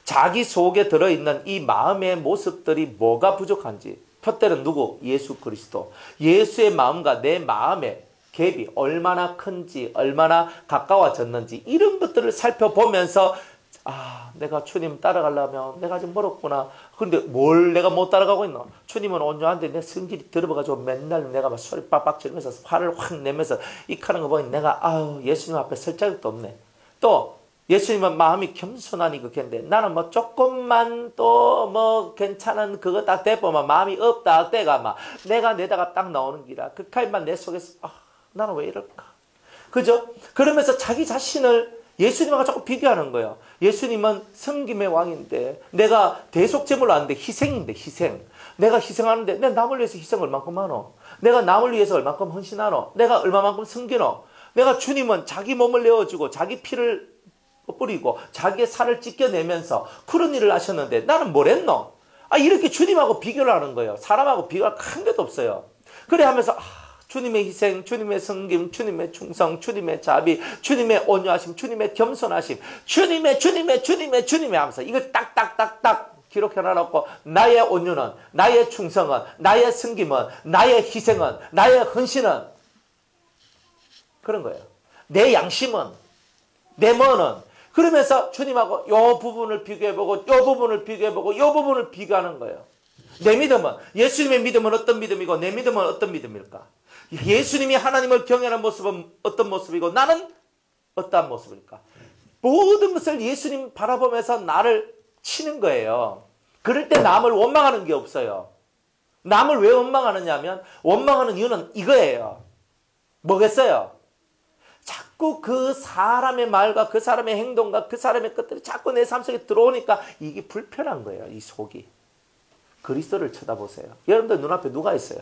Speaker 1: 자기 속에 들어있는 이 마음의 모습들이 뭐가 부족한지 표대는 누구? 예수 그리스도. 예수의 마음과 내 마음의 갭이 얼마나 큰지 얼마나 가까워졌는지 이런 것들을 살펴보면서 내가 주님 따라가려면 내가 좀 멀었구나. 근데 뭘 내가 못 따라가고 있나? 주님은 온전한데 내 성질이 들어가지고 맨날 내가 막 소리 빡빡 지르면서 화를 확 내면서 이카는 거 보니 내가 예수님 앞에 설 자격도 없네. 또 예수님은 마음이 겸손하니 그렇겠는데 나는 뭐 조금만 또 뭐 괜찮은 그거 딱 대보면 마음이 없다 때가 막 내가 내다가 딱 나오는 기라 그 칼만 내 속에서 나는 왜 이럴까? 그죠? 그러면서 자기 자신을 예수님과 자꾸 비교하는 거예요. 예수님은 섬김의 왕인데 내가 대속제물로 하는데 희생인데 희생. 내가 희생하는데 내가 남을 위해서 희생 얼만큼 하노? 내가 남을 위해서 얼만큼 헌신하노? 내가 얼마만큼 섬기노? 내가 주님은 자기 몸을 내어주고 자기 피를 뿌리고 자기의 살을 찢겨내면서 그런 일을 하셨는데 나는 뭘 했노? 이렇게 주님하고 비교를 하는 거예요. 사람하고 비교할 한 개도 없어요. 그래 하면서 주님의 희생, 주님의 섬김, 주님의 충성, 주님의 자비, 주님의 온유하심, 주님의 겸손하심, 주님의 하면서 이걸 딱딱딱딱 기록해놔놓고 나의 온유는, 나의 충성은, 나의 섬김은, 나의 희생은, 나의 헌신은 그런 거예요. 내 양심은, 내 뭐는 그러면서 주님하고 요 부분을 비교해보고 요 부분을 비교해보고 요 부분을 비교하는 거예요. 내 믿음은 예수님의 믿음은 어떤 믿음이고 내 믿음은 어떤 믿음일까? 예수님이 하나님을 경외하는 모습은 어떤 모습이고 나는 어떠한 모습일까? 모든 것을 예수님 바라보면서 나를 치는 거예요. 그럴 때 남을 원망하는 게 없어요. 남을 왜 원망하느냐 하면 원망하는 이유는 이거예요. 뭐겠어요? 자꾸 그 사람의 말과 그 사람의 행동과 그 사람의 것들이 자꾸 내 삶 속에 들어오니까 이게 불편한 거예요. 이 속이. 그리스도를 쳐다보세요. 여러분들 눈앞에 누가 있어요?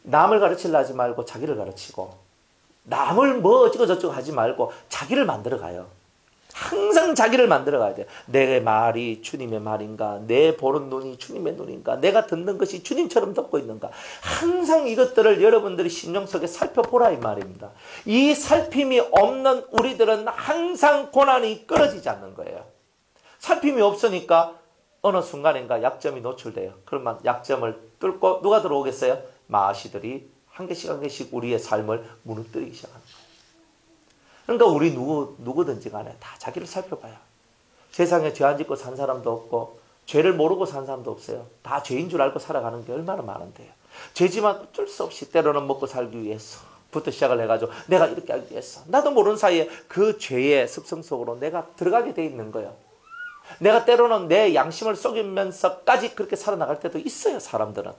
Speaker 1: 남을 가르치려 하지 말고 자기를 가르치고, 남을 뭐 어쩌고 저쩌고 하지 말고 자기를 만들어 가요. 항상 자기를 만들어 가야 돼요. 내 말이 주님의 말인가? 내 보는 눈이 주님의 눈인가? 내가 듣는 것이 주님처럼 듣고 있는가? 항상 이것들을 여러분들이 심령 속에 살펴보라 이 말입니다. 이 살핌이 없는 우리들은 항상 고난이 끊어지지 않는 거예요. 살핌이 없으니까 어느 순간인가 약점이 노출돼요. 그러면 약점을 뚫고 누가 들어오겠어요? 마시들이 한 개씩 우리의 삶을 무너뜨리기 시작합니다. 그러니까 우리 누구든지 간에 다 자기를 살펴봐요. 세상에 죄 안 짓고 산 사람도 없고 죄를 모르고 산 사람도 없어요. 다 죄인 줄 알고 살아가는 게 얼마나 많은데요. 죄지만 어쩔 수 없이 때로는 먹고 살기 위해서 부터 시작을 해가지고 내가 이렇게 하기 위해서 나도 모르는 사이에 그 죄의 습성 속으로 내가 들어가게 돼 있는 거예요. 내가 때로는 내 양심을 속이면서까지 그렇게 살아나갈 때도 있어요. 사람들은.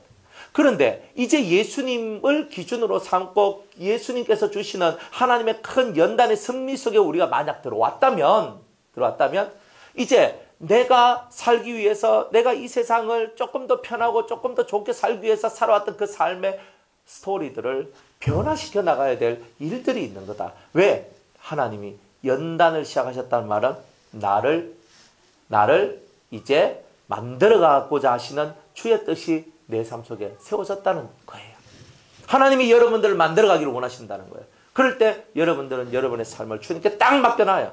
Speaker 1: 그런데 이제 예수님을 기준으로 삼고 예수님께서 주시는 하나님의 큰 연단의 승리 속에 우리가 만약 들어왔다면 이제 내가 살기 위해서 내가 이 세상을 조금 더 편하고 조금 더 좋게 살기 위해서 살아왔던 그 삶의 스토리들을 변화시켜 나가야 될 일들이 있는 거다. 왜? 하나님이 연단을 시작하셨다는 말은 나를 이제 만들어가고자 하시는 주의 뜻이 내 삶 속에 세워졌다는 거예요. 하나님이 여러분들을 만들어가기를 원하신다는 거예요. 그럴 때 여러분들은 여러분의 삶을 주님께 딱 맡겨놔요.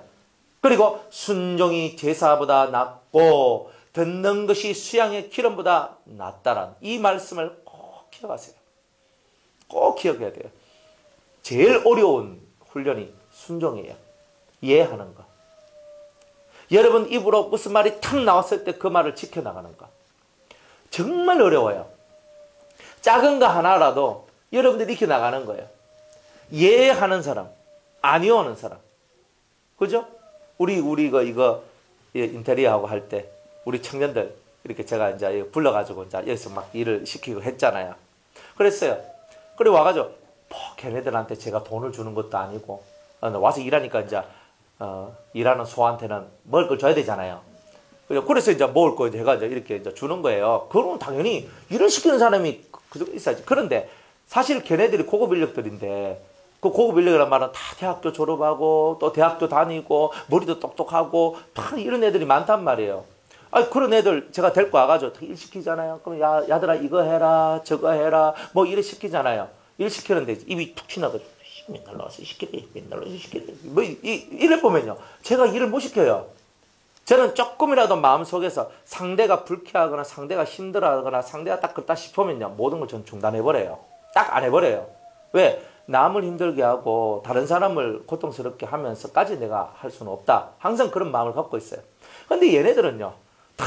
Speaker 1: 그리고 순종이 제사보다 낫고 듣는 것이 수양의 기름보다 낫다란 이 말씀을 꼭 기억하세요. 꼭 기억해야 돼요. 제일 어려운 훈련이 순종이에요. 이해하는 거. 여러분 입으로 무슨 말이 탁 나왔을 때 그 말을 지켜나가는 거. 정말 어려워요. 작은 거 하나라도 여러분들이 익혀나가는 거예요. 예하는 사람, 아니오는 사람. 그죠? 우리 이거 인테리어하고 할 때 우리 청년들 이렇게 제가 이제 불러가지고 이제 여기서 막 일을 시키고 했잖아요. 그랬어요. 그래 와가지고 걔네들한테 제가 돈을 주는 것도 아니고 와서 일하니까 이제 일하는 소한테는 먹을 걸 줘야 되잖아요. 그래서 이제 먹을 거 해가지고 이렇게 이제 주는 거예요. 그러면 당연히 일을 시키는 사람이 그정도 있어야지. 그런데 사실 걔네들이 고급 인력들인데 그 고급 인력이란 말은 다 대학교 졸업하고 또 대학교 다니고 머리도 똑똑하고 다 이런 애들이 많단 말이에요. 그런 애들 제가 데리고 와가지고 일 시키잖아요. 그럼 야들아 이거 해라 저거 해라 뭐 일 시키잖아요. 일 시키는데 입이 툭 튀나가지고 맨날 나와서 시키래 맨날 나와서 시키래 뭐 이래 보면요. 제가 일을 못 시켜요. 저는 조금이라도 마음속에서 상대가 불쾌하거나 상대가 힘들어하거나 상대가 딱 그렇다 싶으면요. 모든 걸 저는 중단해버려요. 딱 안 해버려요. 왜? 남을 힘들게 하고 다른 사람을 고통스럽게 하면서까지 내가 할 수는 없다. 항상 그런 마음을 갖고 있어요. 근데 얘네들은요. 다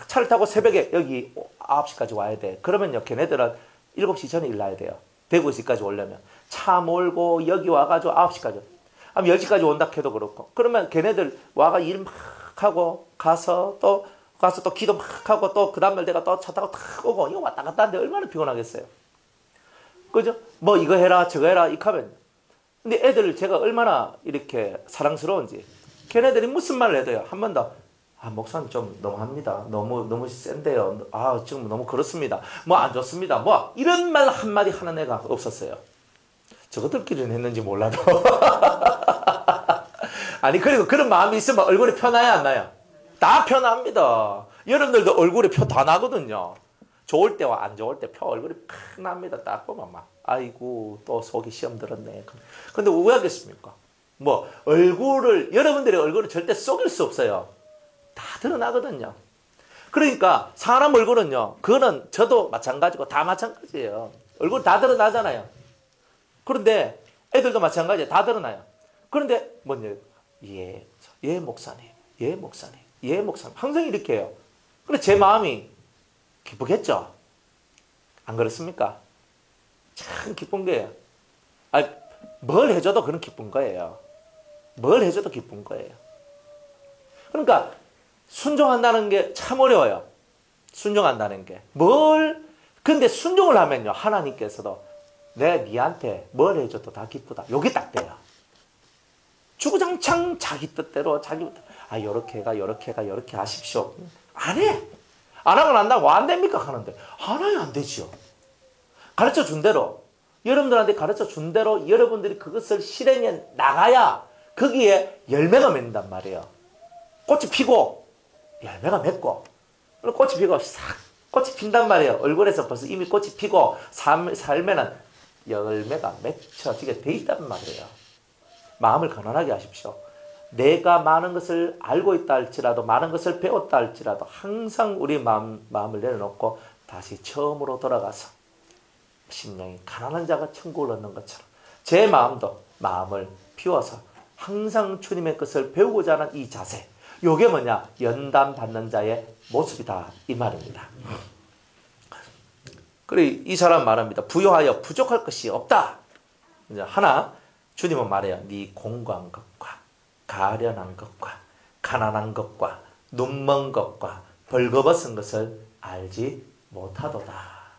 Speaker 1: 차를 타고 새벽에 여기 9시까지 와야 돼. 그러면요. 걔네들은 7시 전에 일나야 돼요. 대구시까지 오려면. 차 몰고 여기 와가지고 9시까지. 아니면 10시까지 온다 해도 그렇고. 그러면 걔네들 와가 일 막 하고 가서 또 기도 막 하고 또 그 다음날 내가 또 차 타고 탁 오고 이거 왔다 갔다 하는데 얼마나 피곤하겠어요. 그죠? 뭐 이거 해라 저거 해라 이렇게 하면. 근데 애들 제가 얼마나 이렇게 사랑스러운지 걔네들이 무슨 말을 해도요. 한 번 더 목사님 좀 너무합니다. 너무 센데요. 지금 너무 그렇습니다. 뭐 안 좋습니다. 뭐 이런 말 한마디 하는 애가 없었어요. 저것들끼리는 했는지 몰라도 아니 그리고 그런 마음이 있으면 얼굴이 펴나요 안 나요? 다 펴납니다. 여러분들도 얼굴에 표 다 나거든요. 좋을 때와 안 좋을 때 표 얼굴이 팍 납니다. 딱 보면 막 아이고 또 속이 시험 들었네. 근데 왜 하겠습니까? 뭐 여러분들의 얼굴을 절대 속일 수 없어요. 다 드러나거든요. 그러니까 사람 얼굴은요. 그거는 저도 마찬가지고 다 마찬가지예요. 얼굴 다 드러나잖아요. 그런데 애들도 마찬가지예요. 다 드러나요. 그런데 뭐냐? 예 목사님 항상 이렇게 해요. 근데 제 마음이 기쁘겠죠? 안 그렇습니까? 참 기쁜 거예요. 뭘 해줘도 그런 기쁜 거예요. 뭘 해줘도 기쁜 거예요. 그러니까 순종한다는 게 참 어려워요. 순종한다는 게. 근데 순종을 하면요. 하나님께서도 내가 니한테 뭘 해줘도 다 기쁘다. 요게 딱 돼요. 주구장창 자기 뜻대로 요렇게 해가 요렇게 해가 요렇게 하십시오. 안 해. 안 하면 안다고 안 됩니까? 하는데 하나야 안 되지요. 가르쳐 준 대로 여러분들한테 가르쳐 준 대로 여러분들이 그것을 실행해 나가야 거기에 열매가 맺는단 말이에요. 꽃이 피고 열매가 맺고 꽃이 피고 싹 꽃이 핀단 말이에요. 얼굴에서 벌써 이미 꽃이 피고 삶에는 열매가 맺혀지게 돼 있단 말이에요. 마음을 가난하게 하십시오. 내가 많은 것을 알고 있다 할지라도 많은 것을 배웠다 할지라도 항상 우리 마음을 내려놓고 다시 처음으로 돌아가서 심령이 가난한 자가 천국을 얻는 것처럼 제 마음도 마음을 비워서 항상 주님의 것을 배우고자 하는 이 자세, 요게 뭐냐? 연단 받는 자의 모습이다 이 말입니다. 그래 이 사람 말합니다. 부요하여 부족할 것이 없다. 이제 하나 주님은 말해요. 네 공고한 것과 가련한 것과 가난한 것과 눈먼 것과 벌거벗은 것을 알지 못하도다.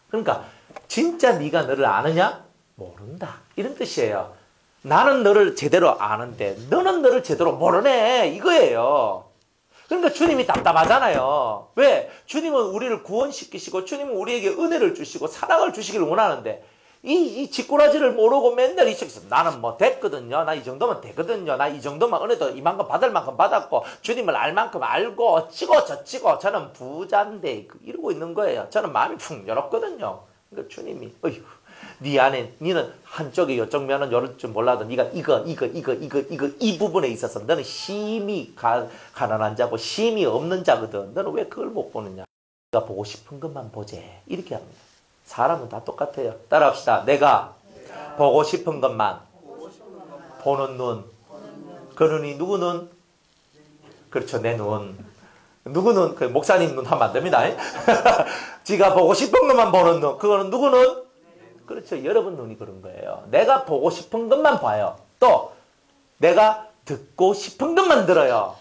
Speaker 1: 그러니까 진짜 네가 너를 아느냐? 모른다. 이런 뜻이에요. 나는 너를 제대로 아는데 너는 너를 제대로 모르네. 이거예요. 그러니까 주님이 답답하잖아요. 왜? 주님은 우리를 구원시키시고 주님은 우리에게 은혜를 주시고 사랑을 주시기를 원하는데 이 쥐꼬라지를 모르고 맨날 이 속에서 나는 뭐 됐거든요. 나 이 정도면 되거든요. 나 이 정도면 은혜도 이만큼 받을 만큼 받았고 주님을 알 만큼 알고 어찌고 저찌고 저는 부자인데 이러고 있는 거예요. 저는 마음이 풍요롭거든요. 그러니까 주님이 어휴 네 안에 니는 한쪽에 이쪽 면은 요럴 줄 몰라도 네가 이거 이 부분에 있어서 너는 심히 가난한 자고 심히 없는 자거든. 너는 왜 그걸 못 보느냐? 네가 보고 싶은 것만 보재. 이렇게 합니다. 사람은 다 똑같아요. 따라합시다. 내가 보고 싶은 것만 보는 눈. 그 눈이 누구 눈? 그렇죠. 내 눈. 누구 눈? 그 목사님 눈 하면 안 됩니다. 지가 보고 싶은 것만 보는 눈. 그거는 누구 눈? 그렇죠. 여러분 눈이 그런 거예요. 내가 보고 싶은 것만 봐요. 또 내가 듣고 싶은 것만 들어요.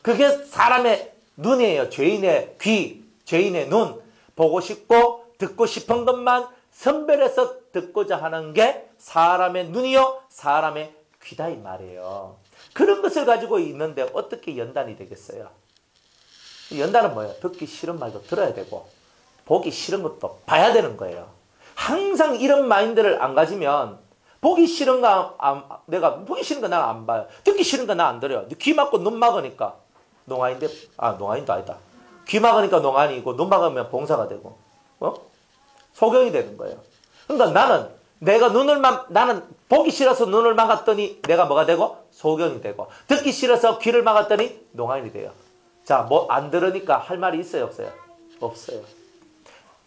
Speaker 1: 그게 사람의 눈이에요. 죄인의 귀, 죄인의 눈. 보고 싶고 듣고 싶은 것만 선별해서 듣고자 하는 게 사람의 눈이요 사람의 귀다 이 말이에요. 그런 것을 가지고 있는데 어떻게 연단이 되겠어요? 연단은 뭐예요? 듣기 싫은 말도 들어야 되고 보기 싫은 것도 봐야 되는 거예요. 항상 이런 마인드를 안 가지면 보기 싫은 거 내가 보기 싫은 거 난 안 봐요. 듣기 싫은 거 난 안 들어요. 귀 막고 눈 막으니까 농아인데 농아인도 아니다. 귀 막으니까 농아인이고 눈 막으면 봉사가 되고 소경이 되는 거예요. 그러니까 나는 보기 싫어서 눈을 막았더니 내가 뭐가 되고 소경이 되고 듣기 싫어서 귀를 막았더니 농아인이 돼요. 자, 뭐 안 들으니까 할 말이 있어요, 없어요? 없어요.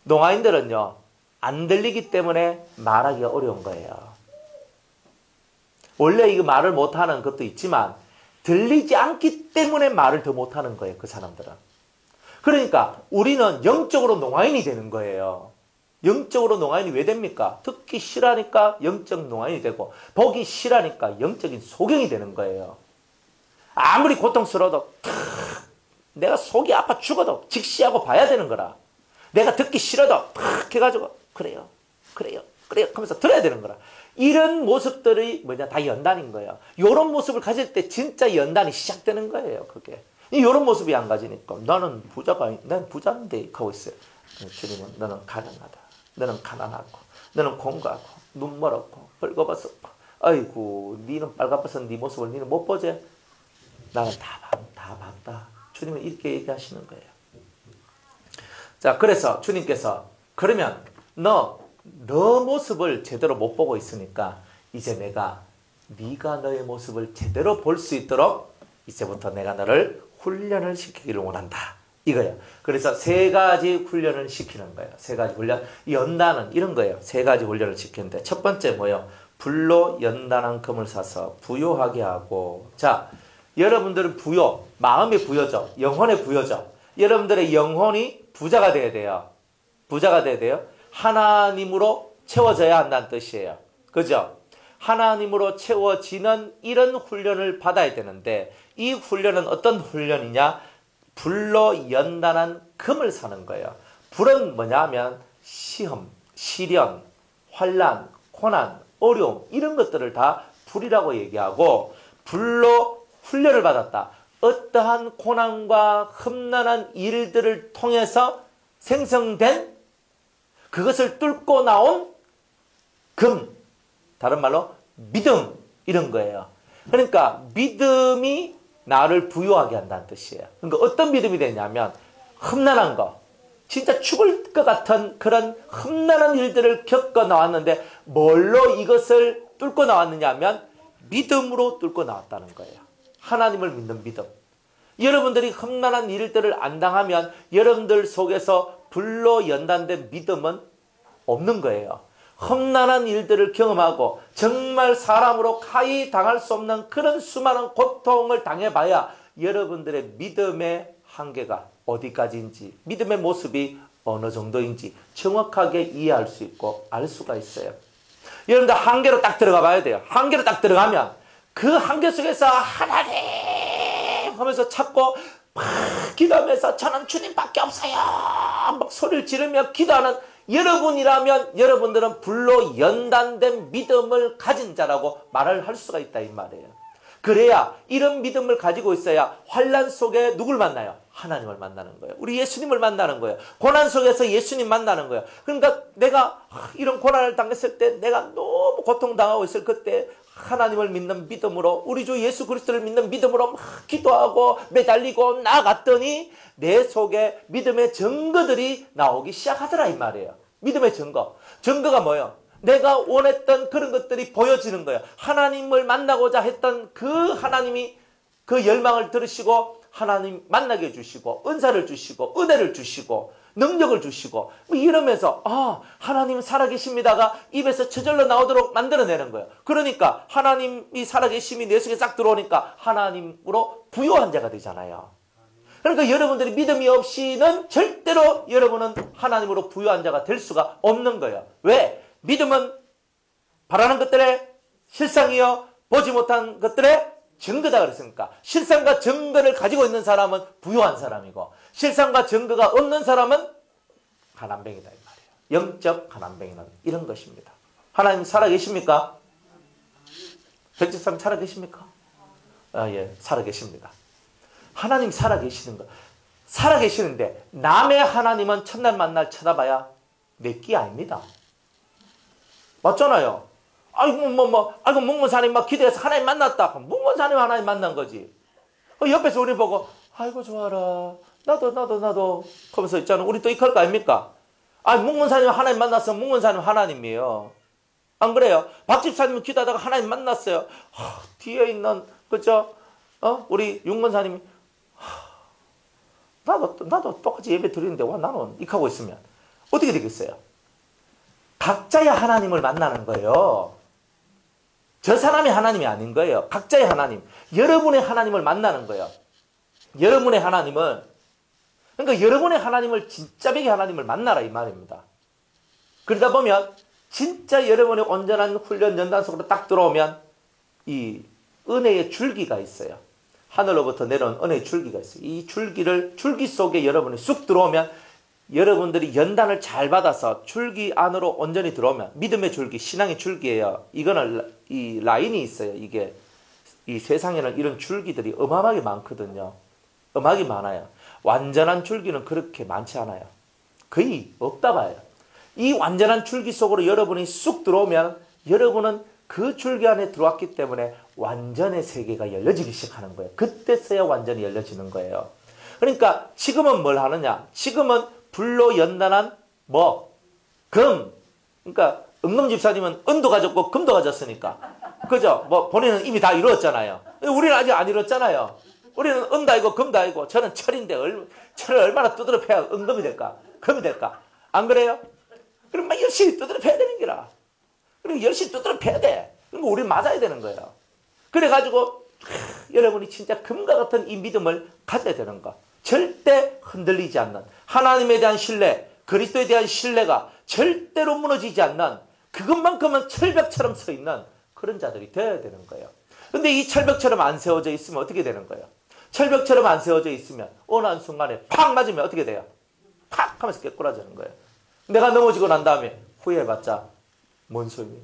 Speaker 1: 농아인들은요. 안 들리기 때문에 말하기가 어려운 거예요. 원래 이거 말을 못하는 것도 있지만 들리지 않기 때문에 말을 더 못하는 거예요. 그 사람들은. 그러니까 우리는 영적으로 농아인이 되는 거예요. 영적으로 농아인이 왜 됩니까? 듣기 싫으니까 영적 농아인이 되고 보기 싫으니까 영적인 소경이 되는 거예요. 아무리 고통스러워도 내가 속이 아파 죽어도 직시하고 봐야 되는 거라. 내가 듣기 싫어도 탁 해가지고 그래요 하면서 들어야 되는 거라. 이런 모습들이 뭐냐 다 연단인 거예요. 이런 모습을 가질 때 진짜 연단이 시작되는 거예요. 그게 이런 모습이 안 가지니까 난 부자인데 하고 있어요. 주님은 너는 가난하다. 너는 가난하고 너는 공고하고 눈멀었고 벌거벗었고 아이고 니는 빨가벗은 네 모습을 니는 못 보지? 나는 다 봤다. 주님은 이렇게 얘기하시는 거예요. 자, 그래서 주님께서 그러면 너 모습을 제대로 못 보고 있으니까 이제 내가 네가 너의 모습을 제대로 볼 수 있도록 이제부터 내가 너를 훈련을 시키기를 원한다. 이거예요. 그래서 세 가지 훈련을 시키는 거예요. 세 가지 훈련. 연단은 이런 거예요. 세 가지 훈련을 시키는데 첫 번째 뭐예요? 불로 연단한 금을 사서 부요하게 하고. 자, 여러분들은 부요, 마음의 부요죠. 영혼의 부요죠. 여러분들의 영혼이 부자가 돼야 돼요. 부자가 돼야 돼요. 하나님으로 채워져야 한다는 뜻이에요. 그죠? 하나님으로 채워지는 이런 훈련을 받아야 되는데 이 훈련은 어떤 훈련이냐? 불로 연단한 금을 사는 거예요. 불은 뭐냐 하면 시험, 시련, 환란, 고난, 어려움 이런 것들을 다 불이라고 얘기하고 불로 훈련을 받았다. 어떠한 고난과 험난한 일들을 통해서 생성된 그것을 뚫고 나온 금, 다른 말로 믿음 이런 거예요. 그러니까 믿음이 나를 부유하게 한다는 뜻이에요. 그러니까 어떤 믿음이 되냐면 험난한 거, 진짜 죽을 것 같은 그런 험난한 일들을 겪어 나왔는데 뭘로 이것을 뚫고 나왔느냐 하면 믿음으로 뚫고 나왔다는 거예요. 하나님을 믿는 믿음. 여러분들이 험난한 일들을 안 당하면 여러분들 속에서 불로 연단된 믿음은 없는 거예요. 험난한 일들을 경험하고 정말 사람으로 가히 당할 수 없는 그런 수많은 고통을 당해봐야 여러분들의 믿음의 한계가 어디까지인지, 믿음의 모습이 어느 정도인지 정확하게 이해할 수 있고 알 수가 있어요. 여러분들 한계로 딱 들어가 봐야 돼요. 한계로 딱 들어가면 그 한계 속에서 하나님 하면서 찾고 막 기도하면서 저는 주님밖에 없어요 막 소리를 지르며 기도하는 여러분이라면 여러분들은 불로 연단된 믿음을 가진 자라고 말을 할 수가 있다 이 말이에요. 그래야 이런 믿음을 가지고 있어야 환난 속에 누굴 만나요? 하나님을 만나는 거예요. 우리 예수님을 만나는 거예요. 고난 속에서 예수님 만나는 거예요. 그러니까 내가 이런 고난을 당했을 때 내가 너무 고통당하고 있을 그때 하나님을 믿는 믿음으로 우리 주 예수 그리스도를 믿는 믿음으로 막 기도하고 매달리고 나아갔더니 내 속에 믿음의 증거들이 나오기 시작하더라 이 말이에요. 믿음의 증거. 증거가 뭐예요? 내가 원했던 그런 것들이 보여지는 거예요. 하나님을 만나고자 했던 그 하나님이 그 열망을 들으시고 하나님 만나게 해주시고 은사를 주시고 은혜를 주시고 능력을 주시고 이러면서 하나님 살아계십니다가 입에서 저절로 나오도록 만들어내는 거예요. 그러니까 하나님이 살아계심이 내 속에 싹 들어오니까 하나님으로 부요한 자가 되잖아요. 그러니까 여러분들이 믿음이 없이는 절대로 여러분은 하나님으로 부요한 자가 될 수가 없는 거예요. 왜? 믿음은 바라는 것들의 실상이요 보지 못한 것들의 증거다 그랬으니까 실상과 증거를 가지고 있는 사람은 부유한 사람이고 실상과 증거가 없는 사람은 가난뱅이다 이 말이에요. 영적 가난뱅이는 이런 것입니다. 하나님 살아계십니까? 백지사님 살아계십니까? 예, 살아계십니다. 하나님 살아계시는 거 살아계시는데 남의 하나님은 첫날 만날 쳐다봐야 내 끼 아닙니다. 맞잖아요. 아이고 묵문사님 막 기도해서 하나님 만났다. 묵문사님 하나님 만난 거지. 옆에서 우리 보고 아이고 좋아라. 나도 하면서 있잖아. 우리 또 이럴 거 아닙니까? 묵문사님 하나님 만났으면 묵문사님 하나님이에요. 안 그래요? 박집사님 기도하다가 하나님 만났어요. 뒤에 있는 그죠? 우리 윤건사님이 나도 똑같이 예배 드리는데 와 나는 이하고 있으면 어떻게 되겠어요? 각자의 하나님을 만나는 거예요. 저 사람이 하나님이 아닌 거예요. 각자의 하나님, 여러분의 하나님을 만나는 거예요. 여러분의 하나님을 그러니까 여러분의 하나님을 진짜 백의 하나님을 만나라 이 말입니다. 그러다 보면 진짜 여러분의 온전한 훈련 연단 속으로 딱 들어오면 이 은혜의 줄기가 있어요. 하늘로부터 내려온 은혜의 줄기가 있어요. 이 줄기 속에 여러분이 쑥 들어오면 여러분들이 연단을 잘 받아서 줄기 안으로 온전히 들어오면 믿음의 줄기, 신앙의 줄기예요. 이거는 이 라인이 있어요. 이게 이 세상에는 이런 줄기들이 어마어마하게 많거든요. 어마어마하게 많아요. 완전한 줄기는 그렇게 많지 않아요. 거의 없다 봐요. 이 완전한 줄기 속으로 여러분이 쑥 들어오면 여러분은 그 줄기 안에 들어왔기 때문에 완전의 세계가 열려지기 시작하는 거예요. 그때서야 완전히 열려지는 거예요. 그러니까 지금은 뭘 하느냐? 지금은 불로 연단한 금. 그러니까 은금 집사님은 은도 가졌고 금도 가졌으니까. 그죠? 본인은 이미 다 이루었잖아요. 우리는 아직 안 이뤘잖아요. 우리는 은도 아니고 금도 아니고 저는 철인데 철을 얼마나 두드려 패야 은금이 될까? 금이 될까? 안 그래요? 그럼 막 열심히 두드려 패야 되는 기라. 그리고 열심히 두드려 패야 돼. 그러니까 우리는 맞아야 되는 거예요. 그래가지고 여러분이 진짜 금과 같은 이 믿음을 가져야 되는 거. 절대 흔들리지 않는 하나님에 대한 신뢰, 그리스도에 대한 신뢰가 절대로 무너지지 않는 그것만큼은 철벽처럼 서 있는 그런 자들이 되어야 되는 거예요. 근데 이 철벽처럼 안 세워져 있으면 어떻게 되는 거예요? 철벽처럼 안 세워져 있으면 어느 한순간에 팍 맞으면 어떻게 돼요? 팍 하면서 깨꾸라지는 거예요. 내가 넘어지고 난 다음에 후회해봤자 뭔 소용이에요?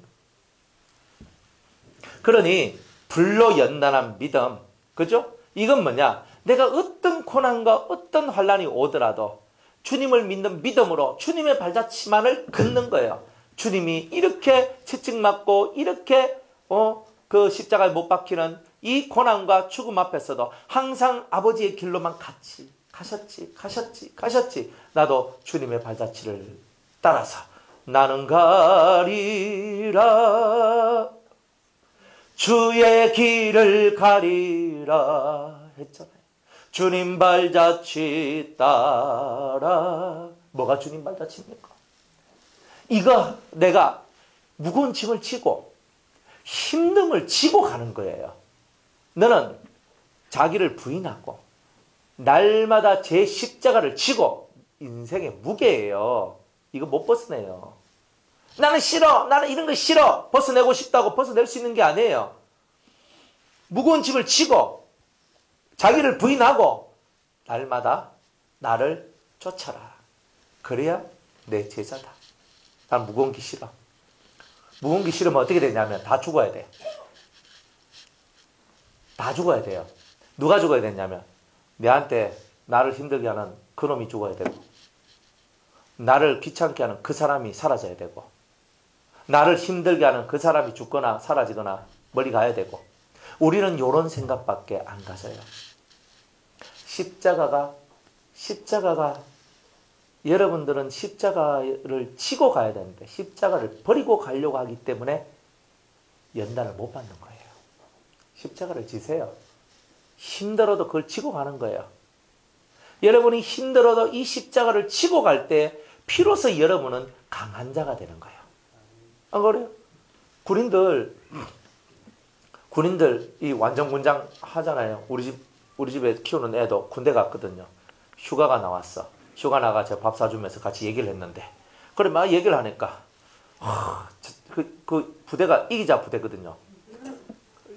Speaker 1: 그러니 불로 연단한 믿음, 그죠? 이건 뭐냐? 내가 어떤 고난과 어떤 환난이 오더라도 주님을 믿는 믿음으로 주님의 발자취만을 걷는 거예요. 주님이 이렇게 채찍 맞고 이렇게 그 십자가에 못 박히는 이 고난과 죽음 앞에서도 항상 아버지의 길로만 가셨지. 나도 주님의 발자취를 따라서 나는 가리라, 주의 길을 가리라 했잖아요. 주님 발자취 따라. 뭐가 주님 발자취입니까? 이거 내가 무거운 짐을 지고 힘듦을 지고 가는 거예요. 너는 자기를 부인하고 날마다 제 십자가를 지고 인생의 무게예요. 이거 못 벗어내요. 나는 싫어. 나는 이런 거 싫어. 벗어내고 싶다고 벗어낼 수 있는 게 아니에요. 무거운 짐을 지고 자기를 부인하고 날마다 나를 쫓아라. 그래야 내 제자다. 난 무거운 게 싫어. 무거운 게 싫으면 어떻게 되냐면 다 죽어야 돼. 다 죽어야 돼요. 누가 죽어야 되냐면 내한테 나를 힘들게 하는 그놈이 죽어야 되고, 나를 귀찮게 하는 그 사람이 사라져야 되고, 나를 힘들게 하는 그 사람이 죽거나 사라지거나 멀리 가야 되고. 우리는 이런 생각밖에 안 가져요. 십자가가 여러분들은 십자가를 치고 가야 되는데 십자가를 버리고 가려고 하기 때문에 연단을 못 받는 거예요. 십자가를 지세요. 힘들어도 그걸 치고 가는 거예요. 여러분이 힘들어도 이 십자가를 치고 갈 때 비로소 여러분은 강한 자가 되는 거예요. 안 그래요? 군인들 이 완전군장 하잖아요. 우리 집에 키우는 애도 군대 갔거든요. 휴가가 나왔어. 휴가 나가 저 밥 사주면서 같이 얘기를 했는데, 그래 막 얘기를 하니까 그 부대가 이기자 부대거든요.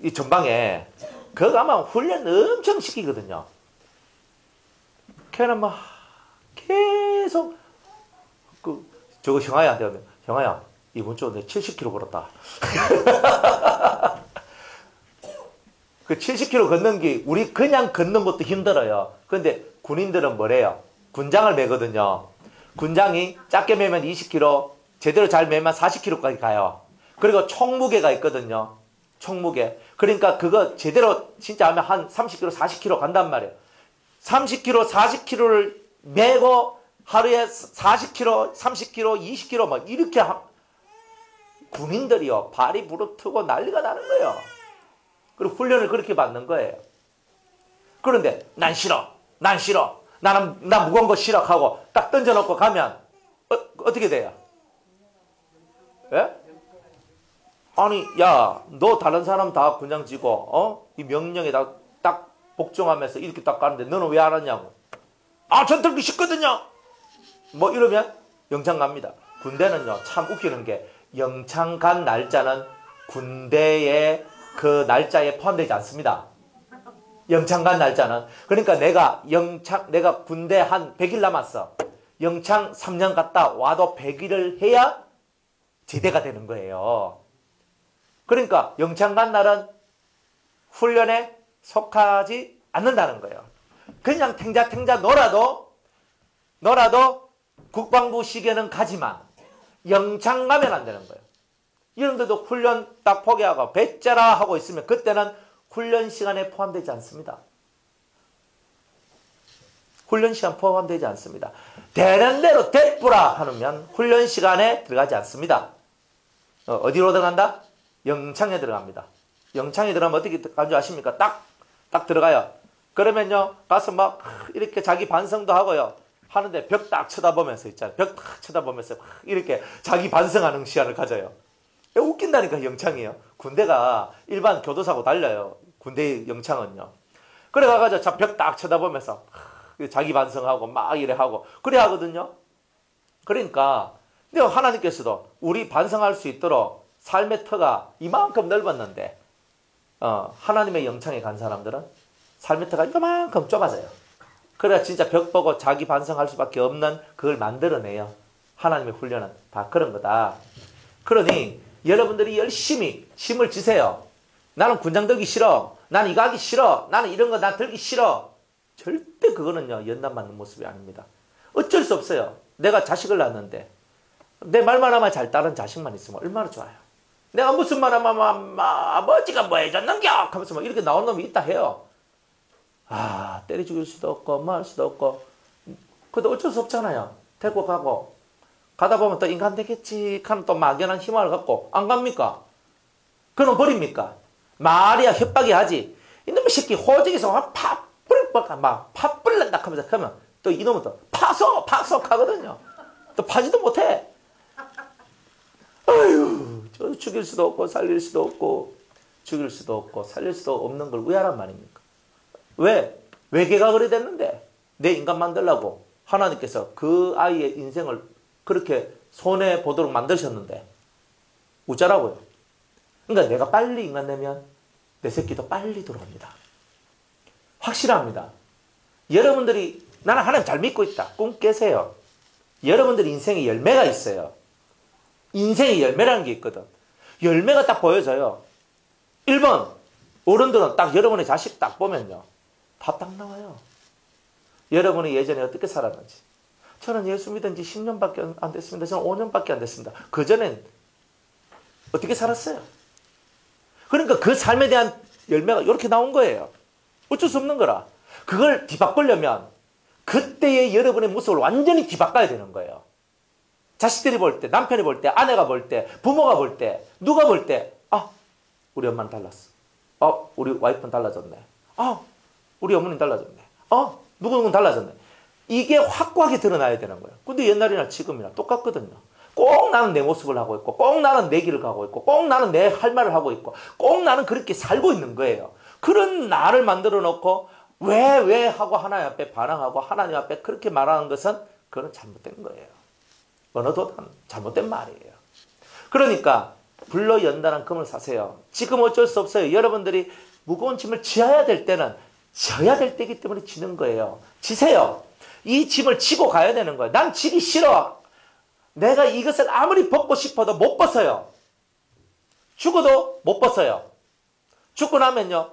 Speaker 1: 이 전방에 그거 아마 훈련 엄청 시키거든요. 걔는 막 계속 저거 형아야한테 하면, 형아야 이번 주 내 70km 걸었다. 그 70km 걷는 게 우리 그냥 걷는 것도 힘들어요. 그런데 군인들은 뭐래요? 군장을 매거든요. 군장이 작게 매면 20km, 제대로 잘 매면 40km까지 가요. 그리고 총무게가 있거든요. 총무게. 그러니까 그거 제대로 진짜 하면 한 30km, 40km 간단 말이에요. 30km, 40km를 매고 하루에 40km, 30km, 20km 막 이렇게 군인들이요. 발이 부르트고 난리가 나는 거예요. 그리고 훈련을 그렇게 받는 거예요. 그런데 난 싫어. 나 무거운 거 싫어 하고 딱 던져놓고 가면 어떻게 돼요? 예? 아니 야, 너 다른 사람 다 군장 지고 이 명령에 딱 복종하면서 이렇게 딱 가는데 너는 왜 안 왔냐고. 아, 전 들기 싫거든요. 뭐 이러면 영창 갑니다. 군대는요 참 웃기는 게 영창 간 날짜는 군대의 그 날짜에 포함되지 않습니다. 영창 간 날짜는. 그러니까 내가 군대 한 100일 남았어. 영창 3년 갔다 와도 100일을 해야 제대가 되는 거예요. 그러니까 영창 간 날은 훈련에 속하지 않는다는 거예요. 그냥 탱자 놀아도 국방부 시계는 가지만 영창 가면 안 되는 거예요. 이런데도 훈련 딱 포기하고 배째라 하고 있으면 그때는 훈련 시간에 포함되지 않습니다. 훈련 시간 포함되지 않습니다. 되는 대로 대뿌라 하면 훈련 시간에 들어가지 않습니다. 어디로 들어간다? 영창에 들어갑니다. 영창에 들어가면 어떻게 가는 줄 아십니까? 딱 들어가요. 그러면요 가서 막 이렇게 자기 반성도 하고요. 하는데 벽 딱 쳐다보면서 있잖아요. 벽 딱 쳐다보면서 이렇게 자기 반성하는 시간을 가져요. 웃긴다니까. 영창이요. 군대가 일반 교도사고 달라요. 군대 영창은요. 그래 가지고 벽 딱 쳐다보면서 자기 반성하고 막 이래 하고 그래 하거든요. 그러니까 하나님께서도 우리 반성할 수 있도록 삶의 터가 이만큼 넓었는데 하나님의 영창에 간 사람들은 삶의 터가 이만큼 좁아져요. 그래야 진짜 벽 보고 자기 반성할 수밖에 없는 그걸 만들어내요. 하나님의 훈련은 다 그런 거다. 그러니 여러분들이 열심히 힘을 지세요. 나는 군장 들기 싫어. 나는 이거 하기 싫어. 나는 이런 거 나 들기 싫어. 절대 그거는요, 연단 맞는 모습이 아닙니다. 어쩔 수 없어요. 내가 자식을 낳았는데 내 말만 하면 잘 따른 자식만 있으면 얼마나 좋아요. 내가 무슨 말 하면 아버지가 뭐 해줬는겨 하면서 막 이렇게 나온 놈이 있다 해요. 아, 때려 죽일 수도 없고 뭐 할 수도 없고. 근데 어쩔 수 없잖아요. 데리고 가고 가다 보면 또 인간 되겠지 하는 또 막연한 희망을 갖고 안 갑니까? 그럼 버립니까? 말이야 협박이 하지. 이놈의 새끼 호적에서 막 팥불 난다 하면서 그러면 또 이놈은 또 파속 하거든요. 또 파지도 못해. 아유, 저 죽일 수도 없고 살릴 수도 없고 죽일 수도 없고 살릴 수도 없는 걸 왜 하란 말입니까? 왜? 외계가 그래 됐는데 내 인간 만들라고 하나님께서 그 아이의 인생을 그렇게 손해보도록 만드셨는데 우짜라고요. 그러니까 내가 빨리 인간 되면 내 새끼도 빨리 돌아옵니다. 확실합니다. 여러분들이 나는 하나님 잘 믿고 있다. 꿈 깨세요. 여러분들이 인생에 열매가 있어요. 인생의 열매라는 게 있거든. 열매가 딱 보여져요. 1번 어른들은 딱 여러분의 자식 딱 보면요. 다 딱 나와요. 여러분이 예전에 어떻게 살았는지. 저는 예수 믿은 지 10년밖에 안 됐습니다. 저는 5년밖에 안 됐습니다. 그전엔 어떻게 살았어요? 그러니까 그 삶에 대한 열매가 이렇게 나온 거예요. 어쩔 수 없는 거라. 그걸 뒤바꾸려면 그때의 여러분의 모습을 완전히 뒤바꿔야 되는 거예요. 자식들이 볼 때, 남편이 볼 때, 아내가 볼 때, 부모가 볼 때, 누가 볼 때, 아, 우리 엄마는 달랐어. 우리 와이프는 달라졌네. 우리 어머니는 달라졌네. 누구는 달라졌네. 이게 확고하게 드러나야 되는 거예요. 근데 옛날이나 지금이나 똑같거든요. 꼭 나는 내 모습을 하고 있고, 꼭 나는 내 길을 가고 있고, 꼭 나는 내 할 말을 하고 있고, 꼭 나는 그렇게 살고 있는 거예요. 그런 나를 만들어 놓고, 왜 하고 하나님 앞에 반항하고 하나님 앞에 그렇게 말하는 것은 그건 잘못된 거예요. 어느 도단 잘못된 말이에요. 그러니까 불로 연단한 금을 사세요. 지금 어쩔 수 없어요. 여러분들이 무거운 짐을 지어야 될 때는 져야 될 때이기 때문에 지는 거예요. 지세요. 이 짐을 지고 가야 되는 거예요. 난 지기 싫어. 내가 이것을 아무리 벗고 싶어도 못 벗어요. 죽어도 못 벗어요. 죽고 나면요.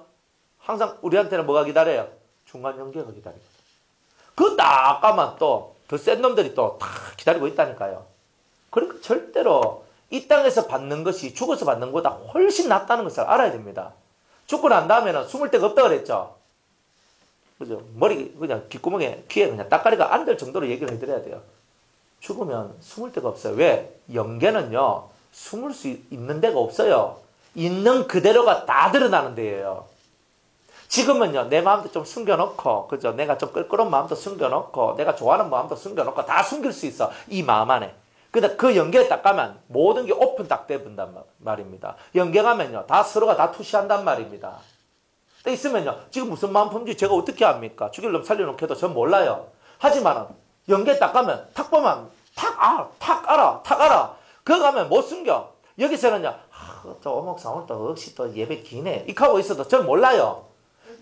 Speaker 1: 항상 우리한테는 뭐가 기다려요? 중간 연계가 기다려요. 그 딱 가면 또 더 센 놈들이 또 다 기다리고 있다니까요. 그러니까 절대로 이 땅에서 받는 것이 죽어서 받는 것보다 훨씬 낫다는 것을 알아야 됩니다. 죽고 난 다음에는 숨을 데가 없다 그랬죠. 그죠? 머리 그냥 귓구멍에 귀에 그냥 따까리가 안 될 정도로 얘기를 해드려야 돼요. 죽으면 숨을 데가 없어요. 왜? 영계는요. 숨을 수 있는 데가 없어요. 있는 그대로가 다 드러나는 데예요. 지금은요, 내 마음도 좀 숨겨놓고, 그죠? 내가 좀 껄끄러운 마음도 숨겨놓고, 내가 좋아하는 마음도 숨겨놓고, 다 숨길 수 있어. 이 마음 안에. 근데 그 연계에 딱 가면 모든 게 오픈 딱 돼본단 말입니다. 연계 가면요, 다 서로가 다 투시한단 말입니다. 근데 있으면요, 지금 무슨 마음 품지 제가 어떻게 합니까? 죽일놈 살려놓게도 전 몰라요. 하지만, 연계에 딱 가면, 탁 보면, 탁 알아. 그거 가면 못 숨겨. 여기서는요, 저 어목사 오늘 또 역시 또 예배 기네. 이렇게 하고 있어도 전 몰라요.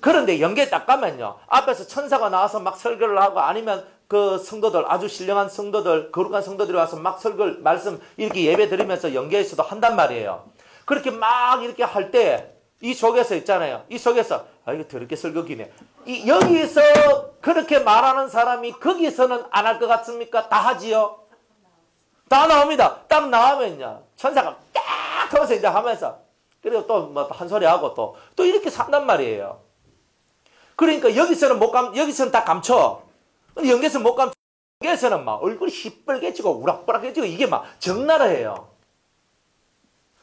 Speaker 1: 그런데 연계에 딱 가면요. 앞에서 천사가 나와서 막 설교를 하고 아니면 그 성도들, 아주 신령한 성도들, 거룩한 성도들이 와서 막 설교, 말씀 이렇게 예배 드리면서 연계에서도 한단 말이에요. 그렇게 막 이렇게 할 때 이 속에서 있잖아요. 이 속에서 이거 더럽게 설교기네. 여기서 그렇게 말하는 사람이 거기서는 안 할 것 같습니까? 다 하지요. 다 나옵니다. 딱 나오면요. 천사가 딱 하면서 이제 하면서 그리고 또 뭐 한 소리 하고 또 이렇게 산단 말이에요. 그러니까 여기서는 다 감춰. 연계에서는 못 감춰. 연계에서는 막 얼굴이 시뻘개지고 우락부락해지고 이게 막 적나라해요.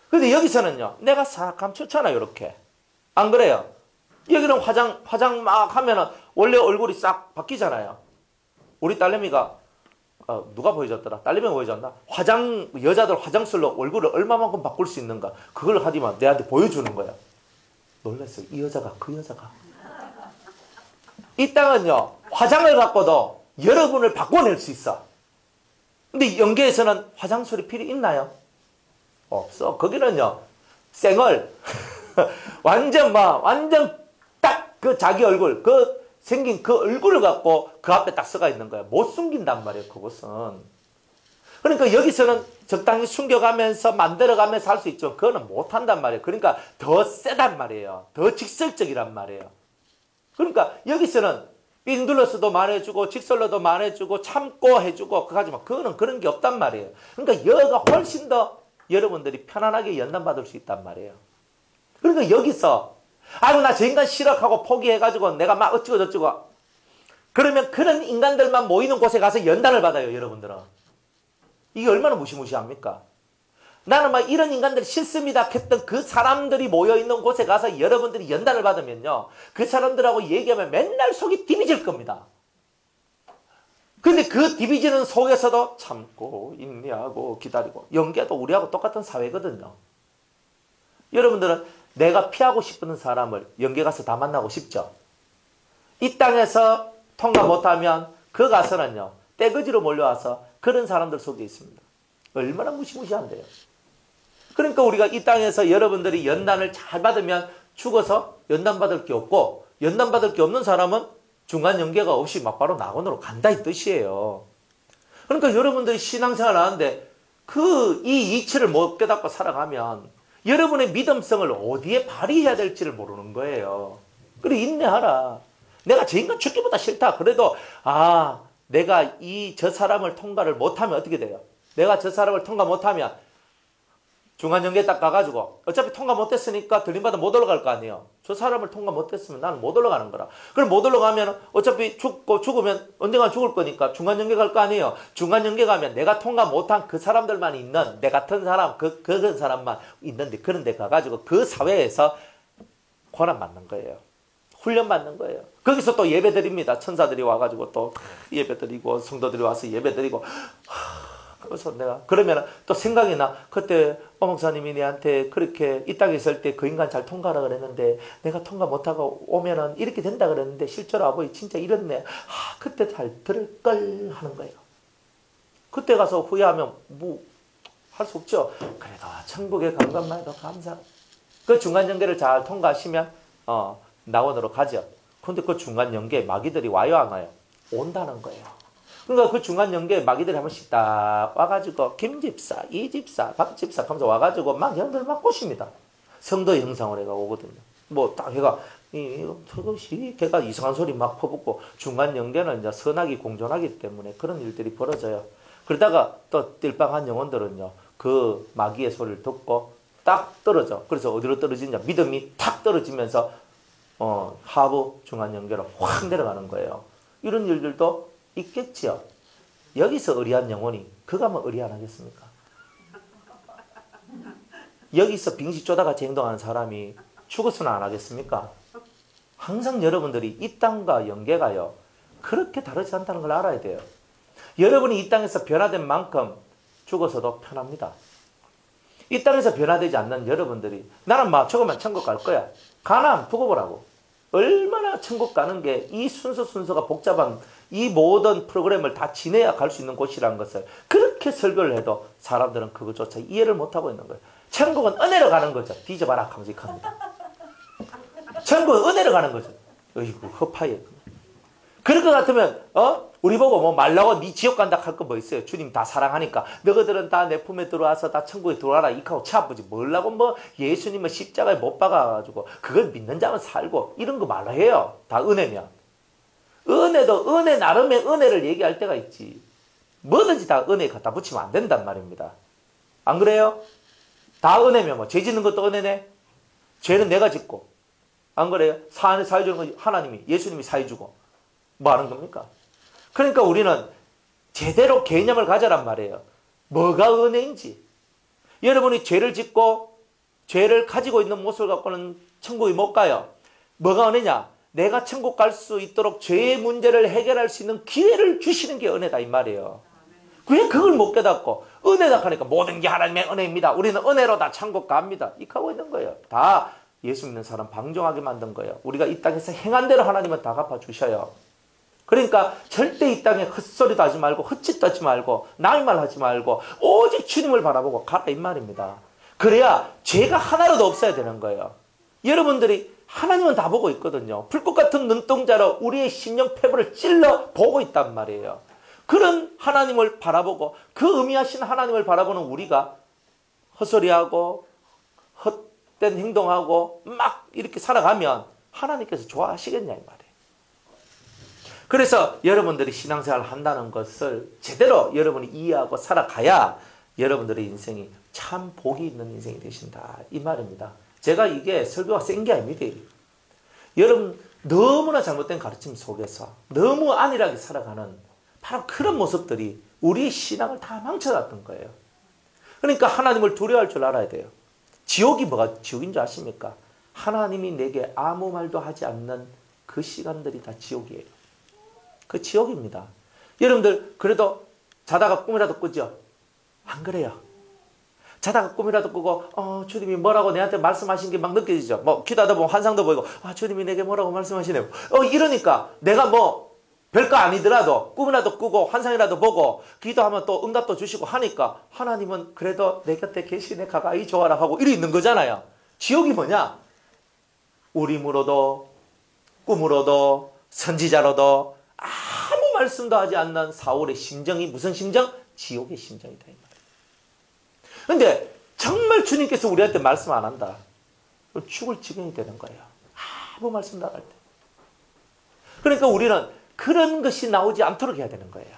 Speaker 1: 근데 여기서는요, 내가 싹 감췄잖아요, 이렇게. 안 그래요? 여기는 화장 막 하면은 원래 얼굴이 싹 바뀌잖아요. 우리 딸내미가, 누가 보여줬더라? 딸내미가 보여줬나? 여자들 화장술로 얼굴을 얼마만큼 바꿀 수 있는가? 그걸 하지만 내한테 보여주는 거야. 놀랐어요. 이 여자가, 그 여자가. 이 땅은요, 화장을 갖고도 여러분을 바꿔낼 수 있어. 근데 연계에서는 화장술이 필요 있나요? 없어. 거기는요, 생얼. 완전 딱 그 자기 얼굴, 생긴 그 얼굴을 갖고 그 앞에 딱 서가 있는 거야. 못 숨긴단 말이에요, 그것은. 그러니까 여기서는 적당히 숨겨가면서 만들어가면서 할 수 있죠. 그거는 못한단 말이에요. 그러니까 더 세단 말이에요. 더 직설적이란 말이에요. 그러니까 여기서는 삥 둘러서도 말해주고 직설로도 말해주고 참고 해주고 하지만 그거는 그런 게 없단 말이에요. 그러니까 여가 훨씬 더 여러분들이 편안하게 연단받을 수 있단 말이에요. 그러니까 여기서 아이고 나 저 인간 싫어하고 포기해가지고 내가 막 어쩌고 저쩌고 그러면 그런 인간들만 모이는 곳에 가서 연단을 받아요. 여러분들은. 이게 얼마나 무시무시합니까? 나는 막 이런 인간들이 싫습니다 했던 그 사람들이 모여있는 곳에 가서 여러분들이 연단을 받으면요. 그 사람들하고 얘기하면 맨날 속이 디비질 겁니다. 근데 그 디비지는 속에서도 참고 인내하고 기다리고 연계도 우리하고 똑같은 사회거든요. 여러분들은 내가 피하고 싶은 사람을 연계 가서 다 만나고 싶죠. 이 땅에서 통과 못하면 그 가서는요. 떼거지로 몰려와서 그런 사람들 속에 있습니다. 얼마나 무시무시한데요. 그러니까 우리가 이 땅에서 여러분들이 연단을 잘 받으면 죽어서 연단받을 게 없고 연단받을 게 없는 사람은 중간 연계가 없이 막바로 낙원으로 간다 이 뜻이에요. 그러니까 여러분들이 신앙생활을 하는데 이 이치를 못 깨닫고 살아가면 여러분의 믿음성을 어디에 발휘해야 될지를 모르는 거예요. 그래 인내하라. 내가 저 인간 죽기보다 싫다. 그래도 내가 저 사람을 통과를 못하면 어떻게 돼요? 내가 저 사람을 통과 못하면 중간연계에 딱 가가지고 어차피 통과 못했으니까 들림받아 못 올라갈 거 아니에요. 저 사람을 통과 못했으면 나는 못 올라가는 거라. 그럼 못 올라가면 어차피 죽으면 언젠가 죽을 거니까 중간연계 갈 거 아니에요. 중간연계 가면 내가 통과 못한 그 사람들만 있는 내 같은 사람 그런 사람만 있는데 그런 데 가가지고 그 사회에서 고난 받는 거예요. 훈련 받는 거예요. 거기서 또 예배 드립니다. 천사들이 와가지고 또 예배 드리고 성도들이 와서 예배 드리고 그래서 내가 그러면 또 생각이 나. 그때 목사님이 내한테 그렇게 이 땅에 있을 때 그 인간 잘 통과하라 그랬는데 내가 통과 못하고 오면은 이렇게 된다 그랬는데 실제로 아버지 진짜 이랬네. 그때 잘 들을 걸 하는 거예요. 그때 가서 후회하면 할 수 없죠. 그래도 천국에 간 것만 해도 감사. 그 중간 연계를 잘 통과하시면 낙원으로 가죠. 근데 그 중간 연계에 마귀들이 와요 안 와요? 온다는 거예요. 그러니까 그 중간 연계에 마귀들이 한 번씩 딱 와가지고 김집사, 이집사, 박집사 하면서 와가지고 막 연들 막 꼬십니다. 성도 형상으로 해가 오거든요. 뭐 딱 해가 저것이 걔가 이상한 소리 막 퍼붓고 중간 연계는 이제 선악이 공존하기 때문에 그런 일들이 벌어져요. 그러다가 또 띨빵한 영혼들은요. 그 마귀의 소리를 듣고 딱 떨어져. 그래서 어디로 떨어지냐? 믿음이 탁 떨어지면서 하부 중간 연계로 확 내려가는 거예요. 이런 일들도 있겠지요. 여기서 의리한 영혼이 그가 뭐 의리 안 하겠습니까? 여기서 빙시 쪼다같이 행동하는 사람이 죽어서는 안 하겠습니까? 항상 여러분들이 이 땅과 연계가요. 그렇게 다르지 않다는 걸 알아야 돼요. 여러분이 이 땅에서 변화된 만큼 죽어서도 편합니다. 이 땅에서 변화되지 않는 여러분들이 나는 막 저거만 천국 갈 거야. 가나 두고 보라고. 얼마나 천국 가는 게 이 순서가 복잡한 이 모든 프로그램을 다 지내야 갈 수 있는 곳이라는 것을 그렇게 설교를 해도 사람들은 그것조차 이해를 못하고 있는 거예요. 천국은 은혜로 가는 거죠. 뒤져봐라 하면서 합니다. 천국은 은혜로 가는 거죠. 어이구 허파에. 그럴 것 같으면 우리 보고 뭐 말라고 네 지옥 간다 할 거 뭐 있어요. 주님 다 사랑하니까 너희들은 다 내 품에 들어와서 다 천국에 들어와라 이카고 치아프지 뭘라고 뭐 예수님을 십자가에 못 박아가지고 그걸 믿는 자만 살고 이런 거 말라 해요. 다 은혜면. 은혜도 은혜 나름의 은혜를 얘기할 때가 있지. 뭐든지 다 은혜에 갖다 붙이면 안 된단 말입니다. 안 그래요? 다 은혜면 뭐 죄 짓는 것도 은혜네. 죄는 내가 짓고. 안 그래요? 사안에 사해 주는 거 하나님이 예수님이 사해 주고. 뭐 하는 겁니까? 그러니까 우리는 제대로 개념을 가져란 말이에요. 뭐가 은혜인지. 여러분이 죄를 짓고 죄를 가지고 있는 모습을 갖고는 천국에 못 가요. 뭐가 은혜냐? 내가 천국 갈 수 있도록 죄의 문제를 해결할 수 있는 기회를 주시는 게 은혜다 이 말이에요. 왜 그걸 못 깨닫고 은혜다 하니까 모든 게 하나님의 은혜입니다. 우리는 은혜로 다 천국 갑니다. 이렇게 하고 있는 거예요. 다 예수 믿는 사람 방종하게 만든 거예요. 우리가 이 땅에서 행한 대로 하나님은 다 갚아주셔요. 그러니까 절대 이 땅에 헛소리도 하지 말고 헛짓도 하지 말고 남의 말 하지 말고 오직 주님을 바라보고 가라 이 말입니다. 그래야 죄가 하나라도 없어야 되는 거예요. 여러분들이 하나님은 다 보고 있거든요. 불꽃 같은 눈동자로 우리의 심령 폐부를 찔러 보고 있단 말이에요. 그런 하나님을 바라보고 그 의미하신 하나님을 바라보는 우리가 헛소리하고 헛된 행동하고 막 이렇게 살아가면 하나님께서 좋아하시겠냐 이 말이에요. 그래서 여러분들이 신앙생활을 한다는 것을 제대로 여러분이 이해하고 살아가야 여러분들의 인생이 참 복이 있는 인생이 되신다 이 말입니다. 제가 이게 설교가 센 게 아닙니다. 여러분 너무나 잘못된 가르침 속에서 너무 안일하게 살아가는 바로 그런 모습들이 우리의 신앙을 다 망쳐놨던 거예요. 그러니까 하나님을 두려워할 줄 알아야 돼요. 지옥이 뭐가 지옥인 줄 아십니까? 하나님이 내게 아무 말도 하지 않는 그 시간들이 다 지옥이에요. 그 지옥입니다. 여러분들 그래도 자다가 꿈이라도 꾸죠? 안 그래요? 자다가 꿈이라도 꾸고 주님이 뭐라고 내한테 말씀하신 게 막 느껴지죠? 뭐 기도하다 보면 환상도 보이고 주님이 내게 뭐라고 말씀하시네요. 이러니까 내가 뭐 별거 아니더라도 꿈이라도 꾸고 환상이라도 보고 기도하면 또 응답도 주시고 하니까 하나님은 그래도 내 곁에 계시네 가까이 좋아라 하고 이래 있는 거잖아요. 지옥이 뭐냐? 우림으로도 꿈으로도 선지자로도 아무 말씀도 하지 않는 사울의 심정이 무슨 심정? 지옥의 심정이다 이 말이에요. 근데 정말 주님께서 우리한테 말씀 안 한다. 죽을 지경이 되는 거예요. 아무 말씀도 안 할 때. 그러니까 우리는 그런 것이 나오지 않도록 해야 되는 거예요.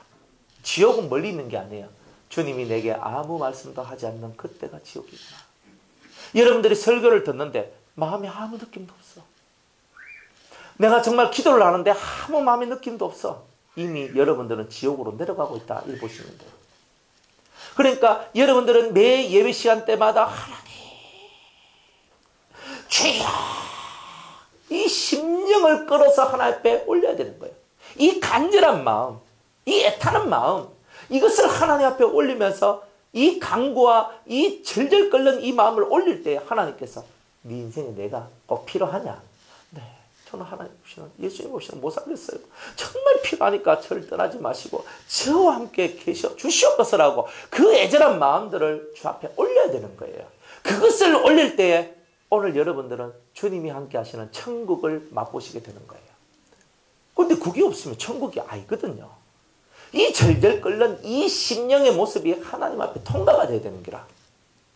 Speaker 1: 지옥은 멀리 있는 게 아니에요. 주님이 내게 아무 말씀도 하지 않는 그때가 지옥이구나. 여러분들이 설교를 듣는데 마음에 아무 느낌도 없어. 내가 정말 기도를 하는데 아무 마음의 느낌도 없어. 이미 여러분들은 지옥으로 내려가고 있다. 이 보시면 돼요. 그러니까 여러분들은 매 예배 시간 때마다 하나님 주여 이 심령을 끌어서 하나님 앞에 올려야 되는 거예요. 이 간절한 마음, 이 애타는 마음, 이것을 하나님 앞에 올리면서 이 간구와 이 절절 끓는 이 마음을 올릴 때 하나님께서 네 인생에 내가 꼭 필요하냐? 네, 저는 하나님 없이는 예수님 없이는 못 살겠어요. 정말 필요하니까 저를 떠나지 마시고 저와 함께 계셔 주시옵소서라고 그 애절한 마음들을 주 앞에 올려야 되는 거예요. 그것을 올릴 때에 오늘 여러분들은 주님이 함께 하시는 천국을 맛보시게 되는 거예요. 근데 그게 없으면 천국이 아니거든요. 이 절절 끓는 이 심령의 모습이 하나님 앞에 통과가 돼야 되는 기라.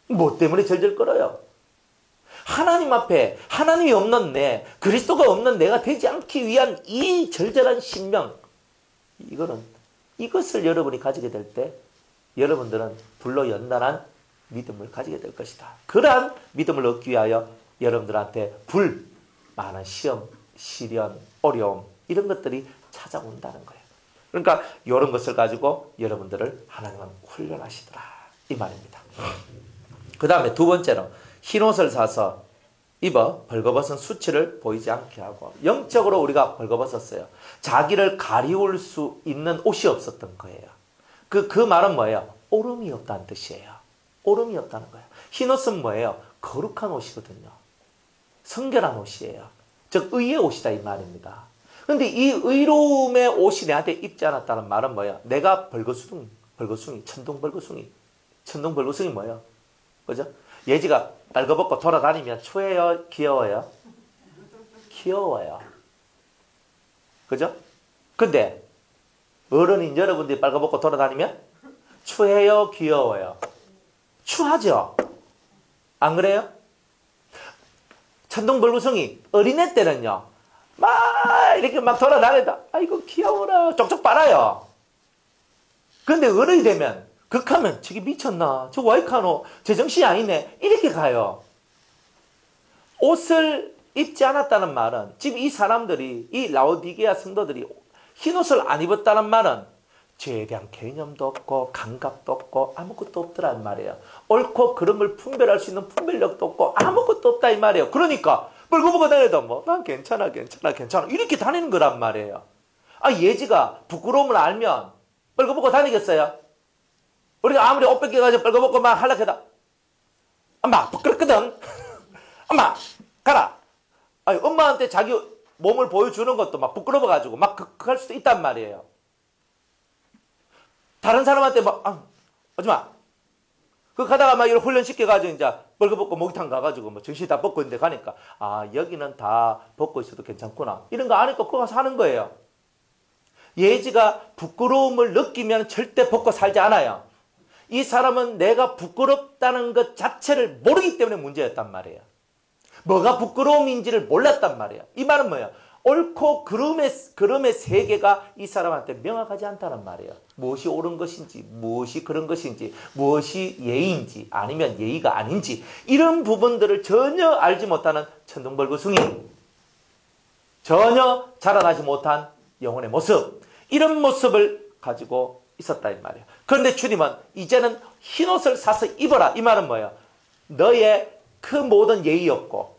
Speaker 1: 뭐 때문에 절절 끓어요? 하나님 앞에 하나님이 없는 내, 그리스도가 없는 내가 되지 않기 위한 이 절절한 심령, 이것을 여러분이 가지게 될 때 여러분들은 불로 연단한 믿음을 가지게 될 것이다. 그러한 믿음을 얻기 위하여 여러분들한테 많은 시험, 시련, 어려움 이런 것들이 찾아온다는 거예요. 그러니까 이런 것을 가지고 여러분들을 하나님은 훈련하시더라 이 말입니다. 그 다음에 두 번째로 흰옷을 사서 입어 벌거벗은 수치를 보이지 않게 하고, 영적으로 우리가 벌거벗었어요. 자기를 가리울 수 있는 옷이 없었던 거예요. 그 말은 뭐예요? 오름이 없다는 뜻이에요. 오름이 없다는 거예요. 흰옷은 뭐예요? 거룩한 옷이거든요. 성결한 옷이에요. 즉 의의 옷이다 이 말입니다. 근데 이 의로움의 옷이 내한테 입지 않았다는 말은 뭐예요? 내가 벌거숭이, 천둥벌거숭이 뭐예요? 그죠? 예지가 빨거벗고 돌아다니면 추해요? 귀여워요? 귀여워요. 그죠? 근데 어른인 여러분들이 빨거벗고 돌아다니면 추해요? 귀여워요? 추하죠? 안 그래요? 천둥벌거숭이 어린애 때는요 막 이렇게 막 돌아다니다 아이고 귀여워라 쪽쪽 빨아요. 근데 어른이 되면 극하면 저기 미쳤나? 저 와이카노 제정신이 아니네. 이렇게 가요. 옷을 입지 않았다는 말은 지금 이 사람들이, 이 라오디게아 성도들이 흰옷을 안 입었다는 말은 죄에 대한 개념도 없고 감각도 없고 아무것도 없더란 말이에요. 옳고 그런 걸 분별할 수 있는 분별력도 없고 아무것도 없다 이 말이에요. 그러니까 뻘거벗고 다녀도 뭐 난 괜찮아 이렇게 다니는 거란 말이에요. 예지가 부끄러움을 알면 뻘거벗고 다니겠어요? 우리가 아무리 옷 뺏겨가지고 뻘거벗고 막 하려해도 엄마 부끄럽거든. 엄마 가라. 엄마한테 자기 몸을 보여주는 것도 막 부끄러워가지고 막 극할 수도 있단 말이에요. 다른 사람한테 막 오지마. 가다가 막 이런 훈련 시켜가지고 이제 뻘거벗고 목욕탕 가가지고 뭐 정신 다 벗고 있는데 가니까 여기는 다 벗고 있어도 괜찮구나. 이런 거 아니까 그거 가서 하는 거예요. 예지가 부끄러움을 느끼면 절대 벗고 살지 않아요. 이 사람은 내가 부끄럽다는 것 자체를 모르기 때문에 문제였단 말이에요. 뭐가 부끄러움인지를 몰랐단 말이에요. 이 말은 뭐예요? 옳고 그름의 세계가 이 사람한테 명확하지 않다는 말이에요. 무엇이 옳은 것인지, 무엇이 그런 것인지, 무엇이 예의인지, 아니면 예의가 아닌지, 이런 부분들을 전혀 알지 못하는 천둥벌거숭이, 전혀 자라나지 못한 영혼의 모습, 이런 모습을 가지고 있었다 이 말이에요. 그런데 주님은 이제는 흰옷을 사서 입어라. 이 말은 뭐예요? 너의 그 모든 예의 없고,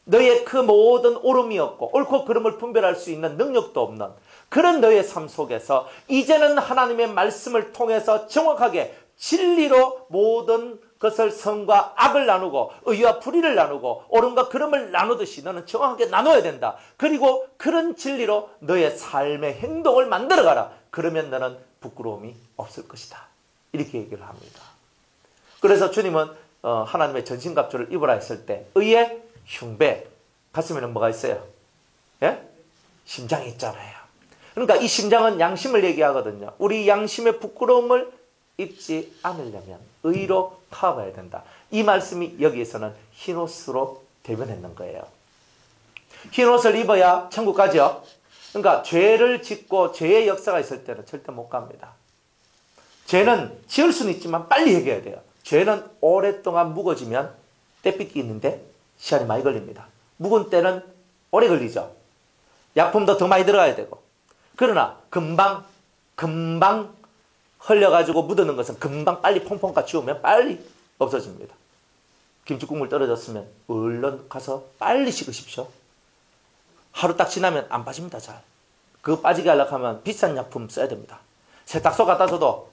Speaker 1: 너의 그 모든 옳음이 없고, 옳고 그름을 분별할 수 있는 능력도 없는 그런 너의 삶 속에서 이제는 하나님의 말씀을 통해서 정확하게 진리로 모든 것을 선과 악을 나누고 의와 불의를 나누고 옳음과 그름을 나누듯이 너는 정확하게 나눠야 된다. 그리고 그런 진리로 너의 삶의 행동을 만들어가라. 그러면 너는 부끄러움이 없을 것이다. 이렇게 얘기를 합니다. 그래서 주님은 하나님의 전신갑주를 입으라 했을 때 의의 흉배, 가슴에는 뭐가 있어요? 예? 심장이 있잖아요. 그러니까 이 심장은 양심을 얘기하거든요. 우리 양심의 부끄러움을 입지 않으려면 의로 커봐야 된다. 이 말씀이 여기에서는 흰옷으로 대변했는 거예요. 흰옷을 입어야 천국 가죠. 그러니까 죄를 짓고 죄의 역사가 있을 때는 절대 못 갑니다. 죄는 지을 수는 있지만 빨리 해결해야 돼요. 죄는 오랫동안 묵어지면 때삐기 있는데 시간이 많이 걸립니다. 묵은 때는 오래 걸리죠. 약품도 더 많이 들어가야 되고. 그러나 금방 흘려가지고 묻어는 것은 금방 빨리 퐁퐁 지우면 빨리 없어집니다. 김치국물 떨어졌으면 얼른 가서 빨리 씻으십시오. 하루 딱 지나면 안 빠집니다. 잘. 그거 빠지게 하려고 하면 비싼 약품 써야 됩니다. 세탁소 갖다 줘도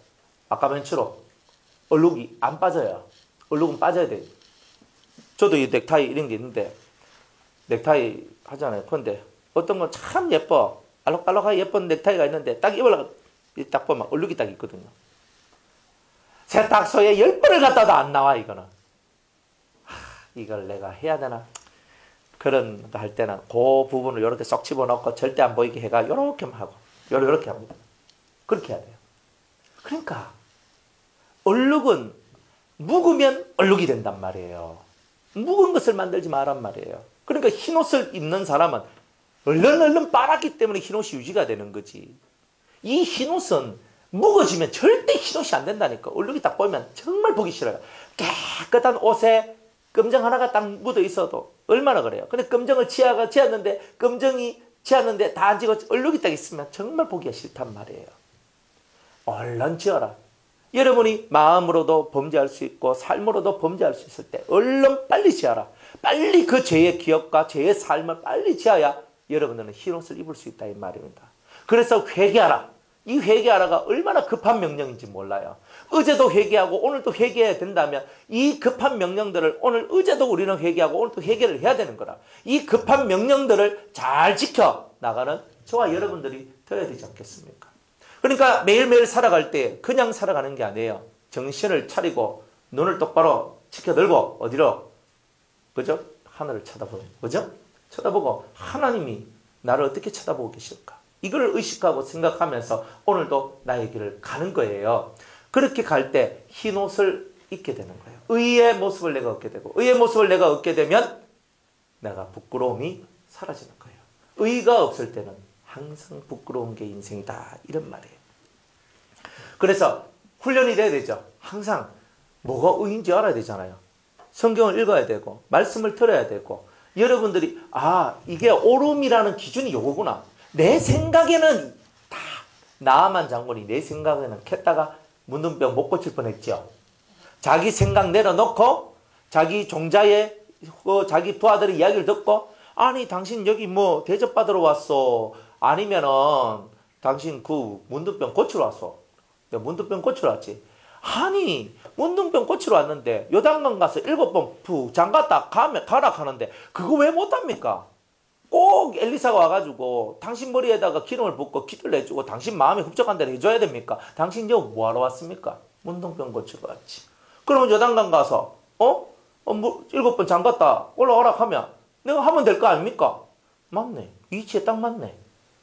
Speaker 1: 아까 벤치로 얼룩이 안 빠져요. 얼룩은 빠져야 돼요. 저도 이 넥타이 이런 게 있는데 넥타이 하잖아요. 그런데 어떤 건 참 예뻐. 알록알록하게 예쁜 넥타이가 있는데 딱 입으려고 딱 보면 얼룩이 딱 있거든요. 세탁소에 10번을 갖다도 안 나와 이거는. 이걸 내가 해야 되나? 그런 거 할 때는 그 부분을 이렇게 쏙 집어넣고 절대 안 보이게 해가 이렇게만 하고 이렇게 합니다. 그렇게 해야 돼요. 그러니까 얼룩은 묵으면 얼룩이 된단 말이에요. 묵은 것을 만들지 말란 말이에요. 그러니까 흰옷을 입는 사람은 얼른 빨았기 때문에 흰옷이 유지가 되는 거지. 이 흰옷은 묵어지면 절대 흰옷이 안 된다니까. 얼룩이 딱 보이면 정말 보기 싫어요. 깨끗한 옷에 검정 하나가 딱 묻어 있어도 얼마나 그래요. 근데 검정을 지었는데 검정이 지었는데 다 안 지고 얼룩이 딱 있으면 정말 보기가 싫단 말이에요. 얼른 지어라. 여러분이 마음으로도 범죄할 수 있고 삶으로도 범죄할 수 있을 때 얼른 빨리 지어라. 빨리 그 죄의 기억과 죄의 삶을 빨리 지어야 여러분들은 흰옷을 입을 수 있다 이 말입니다. 그래서 회개하라. 이 회개하라가 얼마나 급한 명령인지 몰라요. 어제도 회개하고 오늘도 회개해야 된다면 이 급한 명령들을 오늘 어제도 우리는 회개하고 오늘도 회개를 해야 되는 거라. 이 급한 명령들을 잘 지켜 나가는 저와 여러분들이 되어야 되지 않겠습니까? 그러니까 매일매일 살아갈 때 그냥 살아가는 게 아니에요. 정신을 차리고 눈을 똑바로 치켜들고 어디로? 그죠? 하늘을 쳐다보는 그죠? 쳐다보고 하나님이 나를 어떻게 쳐다보고 계실까? 이걸 의식하고 생각하면서 오늘도 나의 길을 가는 거예요. 그렇게 갈 때 흰옷을 입게 되는 거예요. 의의 모습을 내가 얻게 되고 의의 모습을 내가 얻게 되면 내가 부끄러움이 사라지는 거예요. 의가 없을 때는 항상 부끄러운 게 인생이다 이런 말이에요. 그래서 훈련이 돼야 되죠. 항상 뭐가 의인지 알아야 되잖아요. 성경을 읽어야 되고 말씀을 들어야 되고 여러분들이 이게 옳음이라는 기준이 요거구나. 내 생각에는 다 나아만 장군이 내 생각에는 캤다가 문둥병 못 고칠 뻔했죠. 자기 생각 내려놓고 자기 종자의 자기 부하들의 이야기를 듣고 아니 당신 여기 뭐 대접받으러 왔어. 아니면은 당신 그 문둥병 고치러 왔어. 내가 문둥병 고치러 왔지. 아니 문둥병 고치러 왔는데 요단강 가서 7번 푹 장갔다 가라 하는데 그거 왜 못합니까? 꼭 엘리사가 와가지고 당신 머리에다가 기름을 붓고 기도를 해주고 당신 마음이 흡족한 대로 해줘야 됩니까? 당신 여기 뭐하러 왔습니까? 문둥병 고치러 왔지. 그러면 요단강 가서 7번 장갔다 올라오라 하면 내가 하면 될 거 아닙니까? 맞네. 이치에 딱 맞네.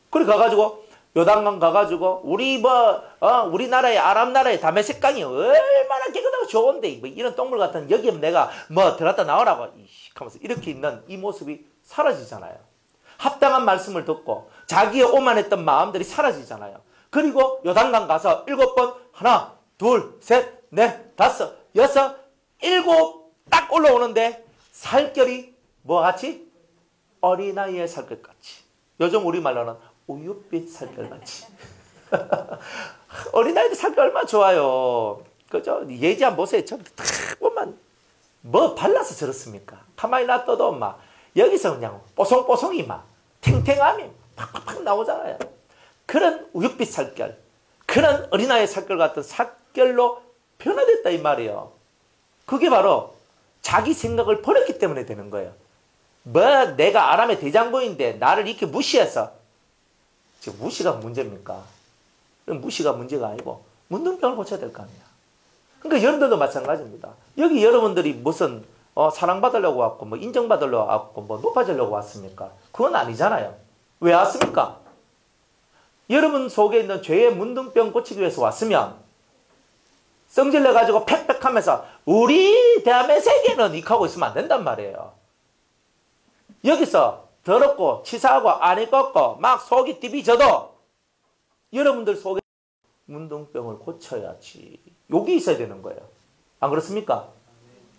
Speaker 1: 그래 가가지고 요단강 가가지고 우리나라의 아랍 나라의 다메섹강이 얼마나 깨끗하고 좋은데 뭐 이런 똥물 같은 여기 내가 뭐 들었다 나오라고 하면서 이렇게 있는 이 모습이 사라지잖아요. 합당한 말씀을 듣고 자기의 오만했던 마음들이 사라지잖아요. 그리고 요단강 가서 7번 하나 둘 셋 넷 다섯 여섯 일곱 딱 올라오는데 살결이 뭐같이? 어린아이의 살결같이. 요즘 우리말로는 우윳빛 살결같이. 어린아이들 살결 얼마나 좋아요. 그죠? 예지 한번 보세요. 딱 보면 뭐 발라서 저렇습니까? 가만히 놔둬도 막 여기서 그냥 뽀송뽀송이 막 탱탱함이 팍팍팍 나오잖아요. 그런 우윳빛 살결, 그런 어린아이의 살결 같은 살결로 변화됐다 이 말이에요. 그게 바로 자기 생각을 버렸기 때문에 되는 거예요. 뭐 내가 아람의 대장부인데 나를 이렇게 무시해서, 지금 무시가 문제입니까? 무시가 문제가 아니고 문둥병을 고쳐야 될 거 아니야. 그러니까 여러분들도 마찬가지입니다. 여기 여러분들이 무슨 사랑받으려고 왔고 뭐 인정받으려고 왔고 뭐 높아지려고 왔습니까? 그건 아니잖아요. 왜 왔습니까? 여러분 속에 있는 죄의 문둥병 고치기 위해서 왔으면 성질내가지고 팩팩하면서 우리 대한민국 세계는 이렇게 있으면 안 된단 말이에요. 여기서 더럽고 치사하고 안 익었고 막 속이 뒤비져도 여러분들 속에 문둥병을 고쳐야지. 여기 있어야 되는 거예요. 안 그렇습니까?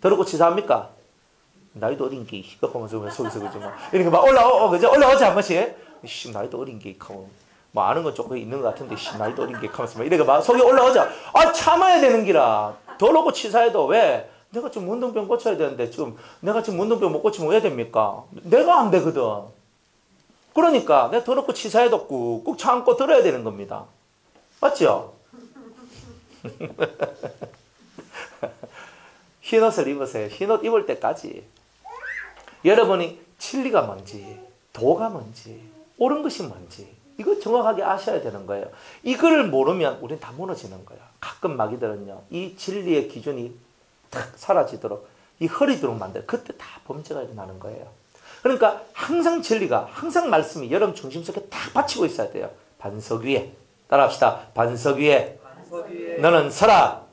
Speaker 1: 더럽고 치사합니까? 나이도 어린 게 희극하면서 속에서 그죠? 이렇게 막 그죠? 올라오지 한 번씩. 나이도 어린 게 하고 뭐 아는 건 조금 있는 것 같은데 나이도 어린 게 하면서 막 이렇게 막 속에 올라오죠. 참아야 되는 기라. 더럽고 치사해도 왜? 내가 지금 문둥병 고쳐야 되는데 지금 내가 지금 문둥병 못 고치면 왜 됩니까? 내가 안 되거든. 그러니까 내가 더럽고 치사해도 꾹꾹 참고 들어야 되는 겁니다. 맞죠? 흰옷을 입으세요. 흰옷 입을 때까지 여러분이 진리가 뭔지 도가 뭔지 옳은 것이 뭔지 이거 정확하게 아셔야 되는 거예요. 이걸 모르면 우리는 다 무너지는 거예요. 가끔 마귀들은요. 이 진리의 기준이 탁 사라지도록 이 흐리도록 만들어. 그때 다 범죄가 일어나는 거예요. 그러니까 항상 진리가 항상 말씀이 여러분 중심 속에 딱 받치고 있어야 돼요. 반석 위에. 따라합시다. 반석 위에 너는 서라.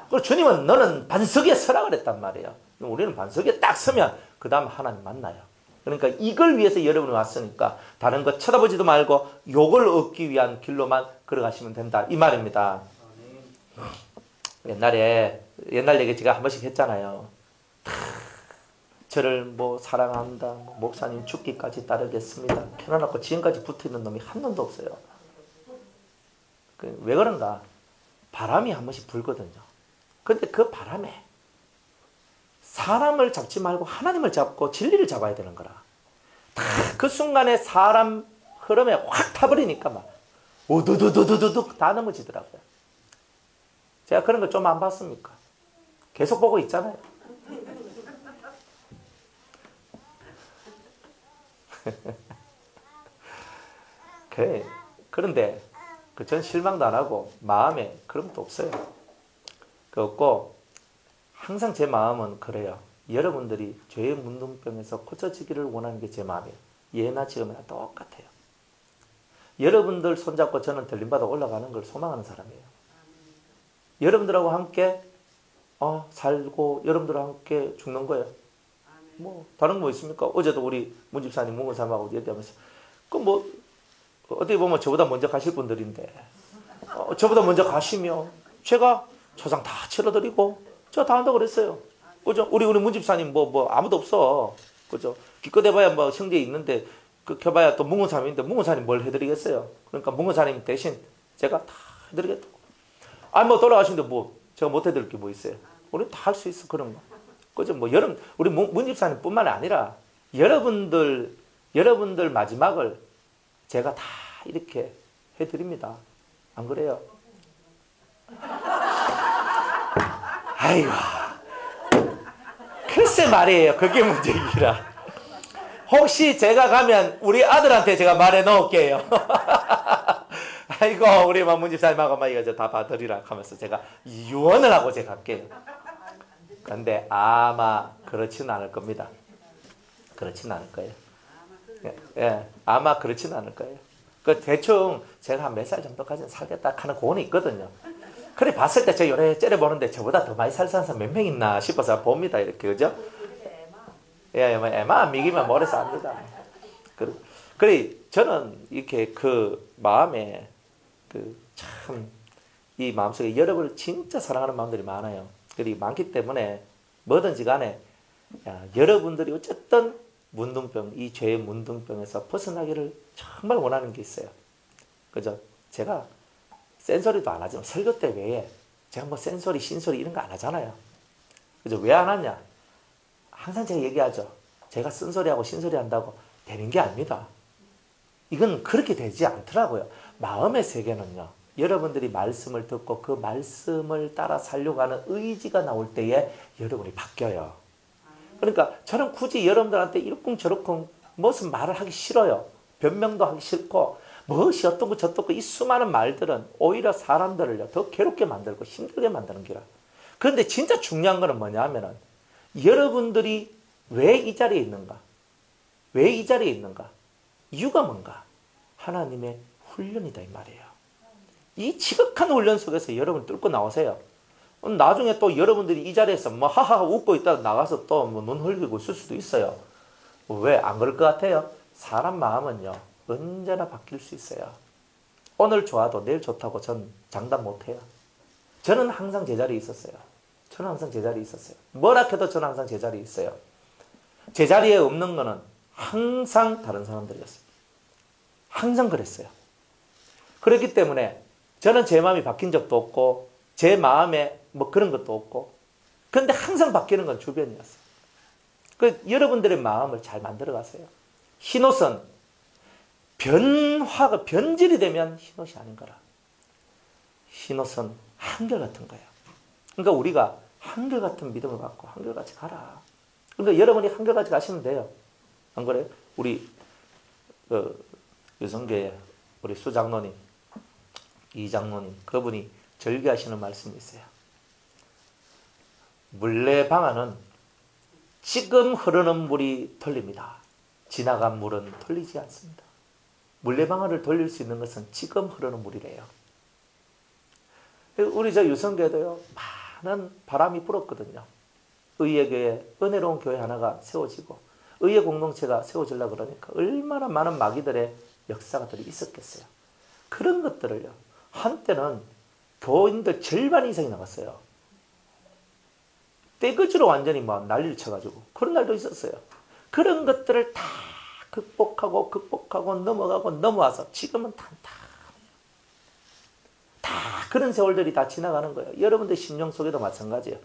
Speaker 1: 그리고 주님은 너는 반석 위에 서라 그랬단 말이에요. 우리는 반석 위에 딱 서면 그 다음 하나님 만나요. 그러니까 이걸 위해서 여러분이 왔으니까 다른 거 쳐다보지도 말고 욕을 얻기 위한 길로만 걸어가시면 된다. 이 말입니다. 옛날 얘기 제가 한 번씩 했잖아요. 저를 뭐 사랑한다. 목사님 죽기까지 따르겠습니다. 켜놔놓고 지금까지 붙어있는 놈이 한 놈도 없어요. 왜 그런가? 바람이 한 번씩 불거든요. 근데 그 바람에 사람을 잡지 말고 하나님을 잡고 진리를 잡아야 되는 거라. 그 순간에 사람 흐름에 확 타버리니까 막 우두두두두두 다 넘어지더라고요. 제가 그런 거 좀 안 봤습니까? 계속 보고 있잖아요. 그런데 전 실망도 안 하고 마음에 그런 것도 없어요. 그렇고 항상 제 마음은 그래요. 여러분들이 죄의 문둥병에서 고쳐지기를 원하는 게 제 마음이에요. 예나 지금이나 똑같아요. 여러분들 손잡고 저는 들림받아 올라가는 걸 소망하는 사람이에요. 여러분들하고 함께 살고 여러분들하고 함께 죽는 거예요. 뭐 다른 거 뭐 있습니까? 어제도 우리 문집사님 문근사님하고 얘기하면서 어떻게 보면 저보다 먼저 가실 분들인데 저보다 먼저 가시면 제가 초상 다 치러드리고 저 다 한다고 그랬어요. 그죠? 우리 문집사님 뭐 아무도 없어. 그죠? 기껏 해봐야 뭐 형제 있는데 켜봐야 또 문근사님인데 문근사님 뭘 해드리겠어요? 그러니까 문근사님 대신 제가 다 해드리겠다고. 뭐 돌아가시는데 제가 못 해드릴 게 뭐 있어요? 우리 다 할 수 있어 그런 거. 그죠? 우리 문집사님뿐만 아니라 여러분들 마지막을 제가 다 이렇게 해드립니다. 안 그래요? 아이고. 글쎄 말이에요. 그게 문제이라. 혹시 제가 가면 우리 아들한테 제가 말해 놓을게요. 아이고 우리 문집사님하고 막 이거 다 봐드리라 하면서 제가 유언을 하고 제가 갈게요. 그런데 아마 그렇지는 않을 겁니다. 그렇지는 않을 거예요. 예, 아마 그렇지는 않을 거예요. 그 대충 제가 한 몇 살 정도까지는 살겠다 하는 고언이 있거든요. 그래 봤을 때 저 요래 째려보는데 저보다 더 많이 살 사람 몇 명 있나 싶어서 봅니다. 이렇게 그죠? 예, 뭐 애만 미기면 모래서 압니다. 그래 저는 이렇게 그 마음에 참 이 마음속에 여러분을 진짜 사랑하는 마음들이 많아요. 그리고 많기 때문에 뭐든지 간에 여러분들이 어쨌든 문둥병, 이 죄의 문둥병에서 벗어나기를 정말 원하는 게 있어요. 그죠? 제가 센소리도 안 하지만 설교 때 외에 제가 뭐 센소리, 신소리 이런 거 안 하잖아요. 그죠? 왜 안 하냐? 항상 제가 얘기하죠. 제가 쓴소리하고 신소리 한다고 되는 게 아닙니다. 이건 그렇게 되지 않더라고요. 마음의 세계는요. 여러분들이 말씀을 듣고 그 말씀을 따라 살려고 하는 의지가 나올 때에 여러분이 바뀌어요. 그러니까 저는 굳이 여러분들한테 이러쿵저러쿵 무슨 말을 하기 싫어요. 변명도 하기 싫고 무엇이 어떻고 저떻고 이 수많은 말들은 오히려 사람들을요 더 괴롭게 만들고 힘들게 만드는 기라. 그런데 진짜 중요한 거는 뭐냐면은 여러분들이 왜 이 자리에 있는가? 왜 이 자리에 있는가? 이유가 뭔가? 하나님의 훈련이다 이 말이에요. 이 지극한 훈련 속에서 여러분 뚫고 나오세요. 나중에 또 여러분들이 이 자리에서 뭐 하하 웃고 있다가 나가서 또 뭐 눈 흘리고 있을 수도 있어요. 왜 안 그럴 것 같아요? 사람 마음은요 언제나 바뀔 수 있어요. 오늘 좋아도 내일 좋다고 전 장담 못해요. 저는 항상 제자리에 있었어요. 저는 항상 제자리에 있었어요. 뭐라 해도 저는 항상 제자리에 있어요. 제자리에 없는 거는 항상 다른 사람들이었어요. 항상 그랬어요. 그렇기 때문에 저는 제 마음이 바뀐 적도 없고 제 마음에 뭐 그런 것도 없고 그런데 항상 바뀌는 건 주변이었어요. 그 여러분들의 마음을 잘 만들어 가세요. 흰옷은 변질이 되면 흰옷이 아닌 거라. 흰옷은 한결같은 거예요. 그러니까 우리가 한결같은 믿음을 갖고 한결같이 가라. 그러니까 여러분이 한결같이 가시면 돼요. 안 그래요? 우리 유성교회 우리 수장로님, 이장로님 그분이 절개하시는 말씀이 있어요. 물레방아는 지금 흐르는 물이 돌립니다. 지나간 물은 돌리지 않습니다. 물레방아를 돌릴 수 있는 것은 지금 흐르는 물이래요. 우리 저 유성교회도요 많은 바람이 불었거든요. 의예교회, 은혜로운 교회 하나가 세워지고 의예 공동체가 세워지려고 그러니까 얼마나 많은 마귀들의 역사들이 있었겠어요. 그런 것들을요 한때는 교인들 절반 이상이 나갔어요. 떼거지로 완전히 막 난리를 쳐가지고 그런 날도 있었어요. 그런 것들을 다 극복하고 넘어와서 지금은 다 그런 세월들이 다 지나가는 거예요. 여러분들 심령 속에도 마찬가지예요.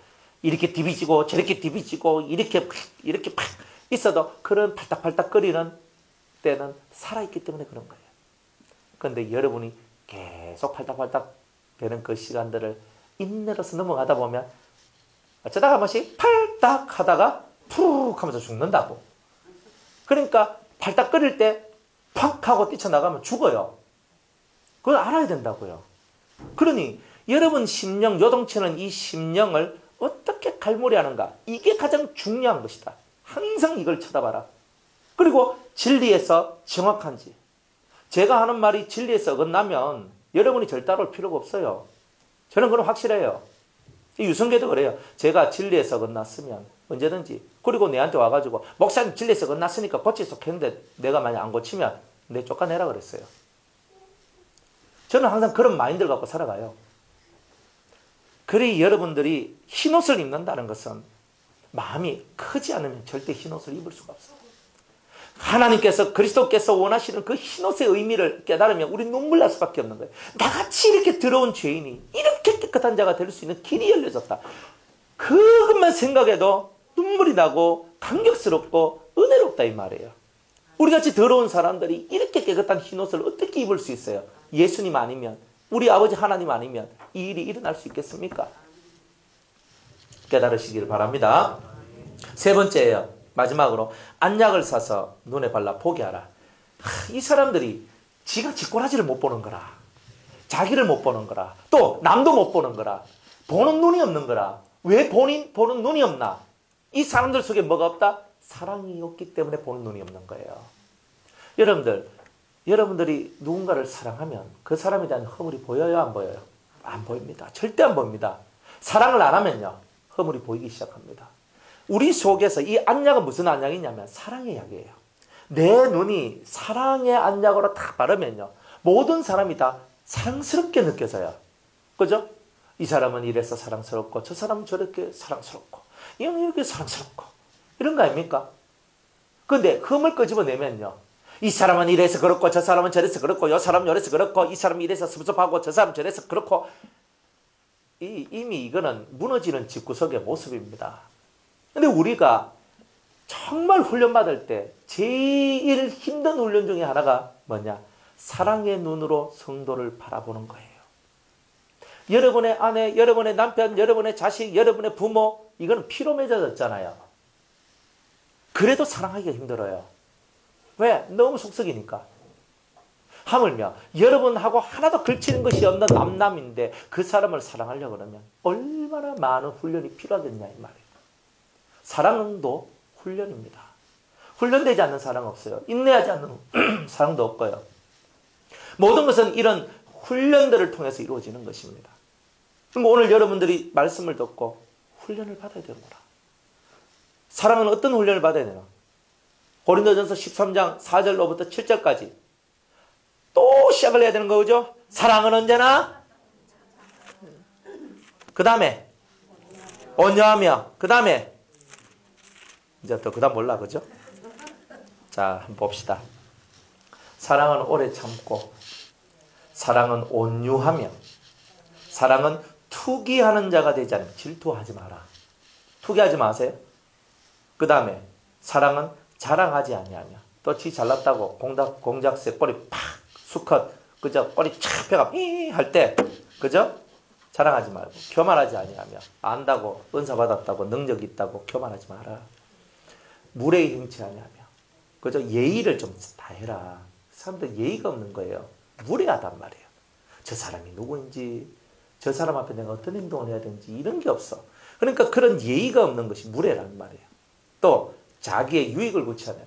Speaker 1: 이렇게 디비지고 저렇게 디비지고 이렇게 팍 있어도 그런 팔딱팔딱거리는 때는 살아있기 때문에 그런 거예요. 그런데 여러분이 계속 팔딱팔딱 되는 그 시간들을 인내로서 넘어가다 보면 어쩌다가 한 번씩 팔딱 하다가 푹 하면서 죽는다고. 그러니까 팔딱거릴 때 팍 하고 뛰쳐나가면 죽어요. 그걸 알아야 된다고요. 그러니 여러분 심령, 요동치는 이 심령을 어떻게 갈무리하는가? 이게 가장 중요한 것이다. 항상 이걸 쳐다봐라. 그리고 진리에서 정확한지. 제가 하는 말이 진리에서 어긋나면 여러분이 절대 따라올 필요가 없어요. 저는 그건 확실해요. 유성계도 그래요. 제가 진리에서 어긋났으면 언제든지. 그리고 내한테 와가지고 목사님 진리에서 어긋났으니까 고치소 했는데 내가 만약 안 고치면 내 쫓아내라 그랬어요. 저는 항상 그런 마인드를 갖고 살아가요. 그래 여러분들이 흰옷을 입는다는 것은 마음이 크지 않으면 절대 흰옷을 입을 수가 없어요. 하나님께서 그리스도께서 원하시는 그 흰옷의 의미를 깨달으면 우리 눈물 날 수밖에 없는 거예요. 나같이 이렇게 더러운 죄인이 이렇게 깨끗한 자가 될 수 있는 길이 열려졌다. 그것만 생각해도 눈물이 나고 감격스럽고 은혜롭다 이 말이에요. 우리같이 더러운 사람들이 이렇게 깨끗한 흰옷을 어떻게 입을 수 있어요? 예수님 아니면, 우리 아버지 하나님 아니면 이 일이 일어날 수 있겠습니까? 깨달으시기를 바랍니다. 세 번째예요. 마지막으로 안약을 사서 눈에 발라 보게 하라. 이 사람들이 지가 쥐꼬라지를 못 보는 거라. 자기를 못 보는 거라. 또 남도 못 보는 거라. 보는 눈이 없는 거라. 왜 본인 보는 눈이 없나? 이 사람들 속에 뭐가 없다? 사랑이 없기 때문에 보는 눈이 없는 거예요. 여러분들 여러분들이 누군가를 사랑하면 그 사람에 대한 허물이 보여요, 안 보여요? 안 보입니다. 절대 안 보입니다. 사랑을 안 하면요, 허물이 보이기 시작합니다. 우리 속에서 이 안약은 무슨 안약이냐면 사랑의 약이에요. 내 눈이 사랑의 안약으로 딱 바르면요, 모든 사람이 다 사랑스럽게 느껴져요. 그죠? 이 사람은 이래서 사랑스럽고 저 사람은 저렇게 사랑스럽고 이 형은 이렇게 사랑스럽고 이런 거 아닙니까? 근데 흠을 끄집어내면요, 이 사람은 이래서 그렇고 저 사람은 저래서 그렇고 이 사람은 저래서 그렇고 이 사람은 이래서 섭섭하고 저 사람은 저래서 그렇고, 이미 이거는 무너지는 집구석의 모습입니다. 근데 우리가 정말 훈련받을 때 제일 힘든 훈련 중에 하나가 뭐냐? 사랑의 눈으로 성도를 바라보는 거예요. 여러분의 아내, 여러분의 남편, 여러분의 자식, 여러분의 부모, 이거는 피로 맺어졌잖아요. 그래도 사랑하기가 힘들어요. 왜? 너무 속썩이니까. 하물며 여러분하고 하나도 걸치는 것이 없는 남남인데 그 사람을 사랑하려고 그러면 얼마나 많은 훈련이 필요하겠냐 이 말이에요. 사랑도 훈련입니다. 훈련되지 않는 사랑 없어요. 인내하지 않는 사랑도 없고요. 모든 것은 이런 훈련들을 통해서 이루어지는 것입니다. 그럼 오늘 여러분들이 말씀을 듣고 훈련을 받아야 되는구나. 사랑은 어떤 훈련을 받아야 되나? 고린도전서 13장 4절로부터 7절까지 또 시작을 해야 되는 거죠. 사랑은 언제나, 그 다음에 온유하며, 그 다음에 이제 또 그 다음 몰라, 그죠? 자, 한번 봅시다. 사랑은 오래 참고, 사랑은 온유하며, 사랑은 투기하는 자가 되지 않으면, 질투하지 마라. 투기하지 마세요. 그 다음에 사랑은 자랑하지 아니하며, 또 지 잘났다고 공작새 꼬리 팍 수컷, 그죠? 꼬리 착 펴가 할 때, 그죠? 자랑하지 말고 교만하지 아니하며, 안다고 은사 받았다고 능력 있다고 교만하지 마라. 무례히 행치 아니하며, 그죠? 예의를 좀 다 해라. 사람들 예의가 없는 거예요. 무례하단 말이에요. 저 사람이 누구인지, 저 사람 앞에 내가 어떤 행동을 해야 되는지 이런 게 없어. 그러니까 그런 예의가 없는 것이 무례라는 말이에요. 또 자기의 유익을 구취하는,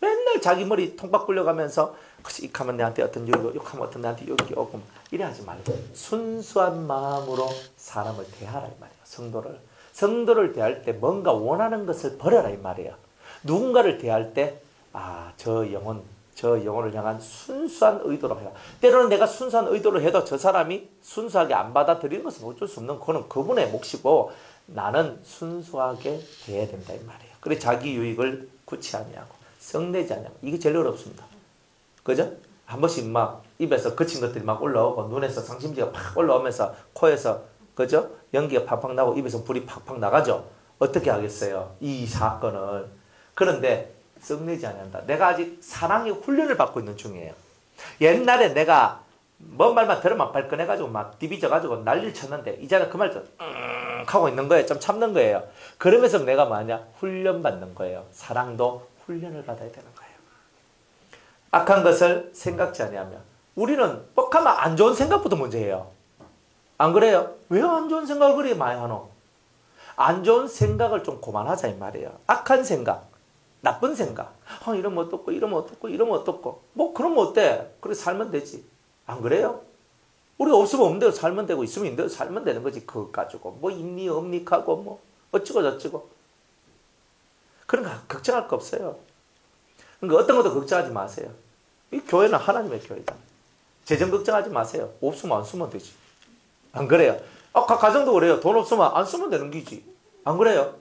Speaker 1: 맨날 자기 머리 통박 굴려가면서 이하면 내한테 어떤 유익, 욕하면 어떤 내한테 유익이 오고 이래 하지 말고 순수한 마음으로 사람을 대하라 이 말이에요. 성도를 대할 때 뭔가 원하는 것을 버려라 이 말이에요. 누군가를 대할 때 저 영혼을 향한 순수한 의도로 해라. 때로는 내가 순수한 의도로 해도 저 사람이 순수하게 안 받아들이는 것은 어쩔 수 없는, 그건 그분의 몫이고 나는 순수하게 대해야 된다 이 말이에요. 그래 자기 유익을 구치 아니하고 성내지 아니하고, 이게 제일 어렵습니다. 그죠? 한 번씩 막 입에서 거친 것들이 막 올라오고 눈에서 상심지가 팍 올라오면서 코에서, 그죠? 연기가 팍팍 나고 입에서 불이 팍팍 나가죠. 어떻게 하겠어요? 이 사건을. 그런데 썩내지 않는다. 내가 아직 사랑의 훈련을 받고 있는 중이에요. 옛날에 내가 뭔 말만 들으면 발끈해가지고 막 디비져가지고 난리를 쳤는데 이제는 그 말 좀 하고 있는 거예요. 좀 참는 거예요. 그러면서 내가 뭐냐? 훈련 받는 거예요. 사랑도 훈련을 받아야 되는 거예요. 악한 것을 생각지 아니하며, 우리는 뻑하면 안 좋은 생각부터 먼저 해요. 안 그래요? 왜 안 좋은 생각을 그렇게 많이 하노? 안 좋은 생각을 좀 그만하자 이 말이에요. 악한 생각, 나쁜 생각, 이러면 어떻고 이러면 어떻고 이러면 어떻고, 뭐 그러면 어때? 그렇게 살면 되지. 안 그래요? 우리가 없으면 없는 대로 살면 되고 있으면 있는 대로 살면 되는 거지. 그것 가지고 뭐 있니 없니 하고 뭐 어쩌고 저쩌고 그런 거 걱정할 거 없어요. 그러니까 어떤 것도 걱정하지 마세요. 이 교회는 하나님의 교회잖아요. 재정 걱정하지 마세요. 없으면 안 쓰면 되지. 안 그래요? 가정도 그래요. 돈 없으면 안 쓰면 되는 거지. 안 그래요?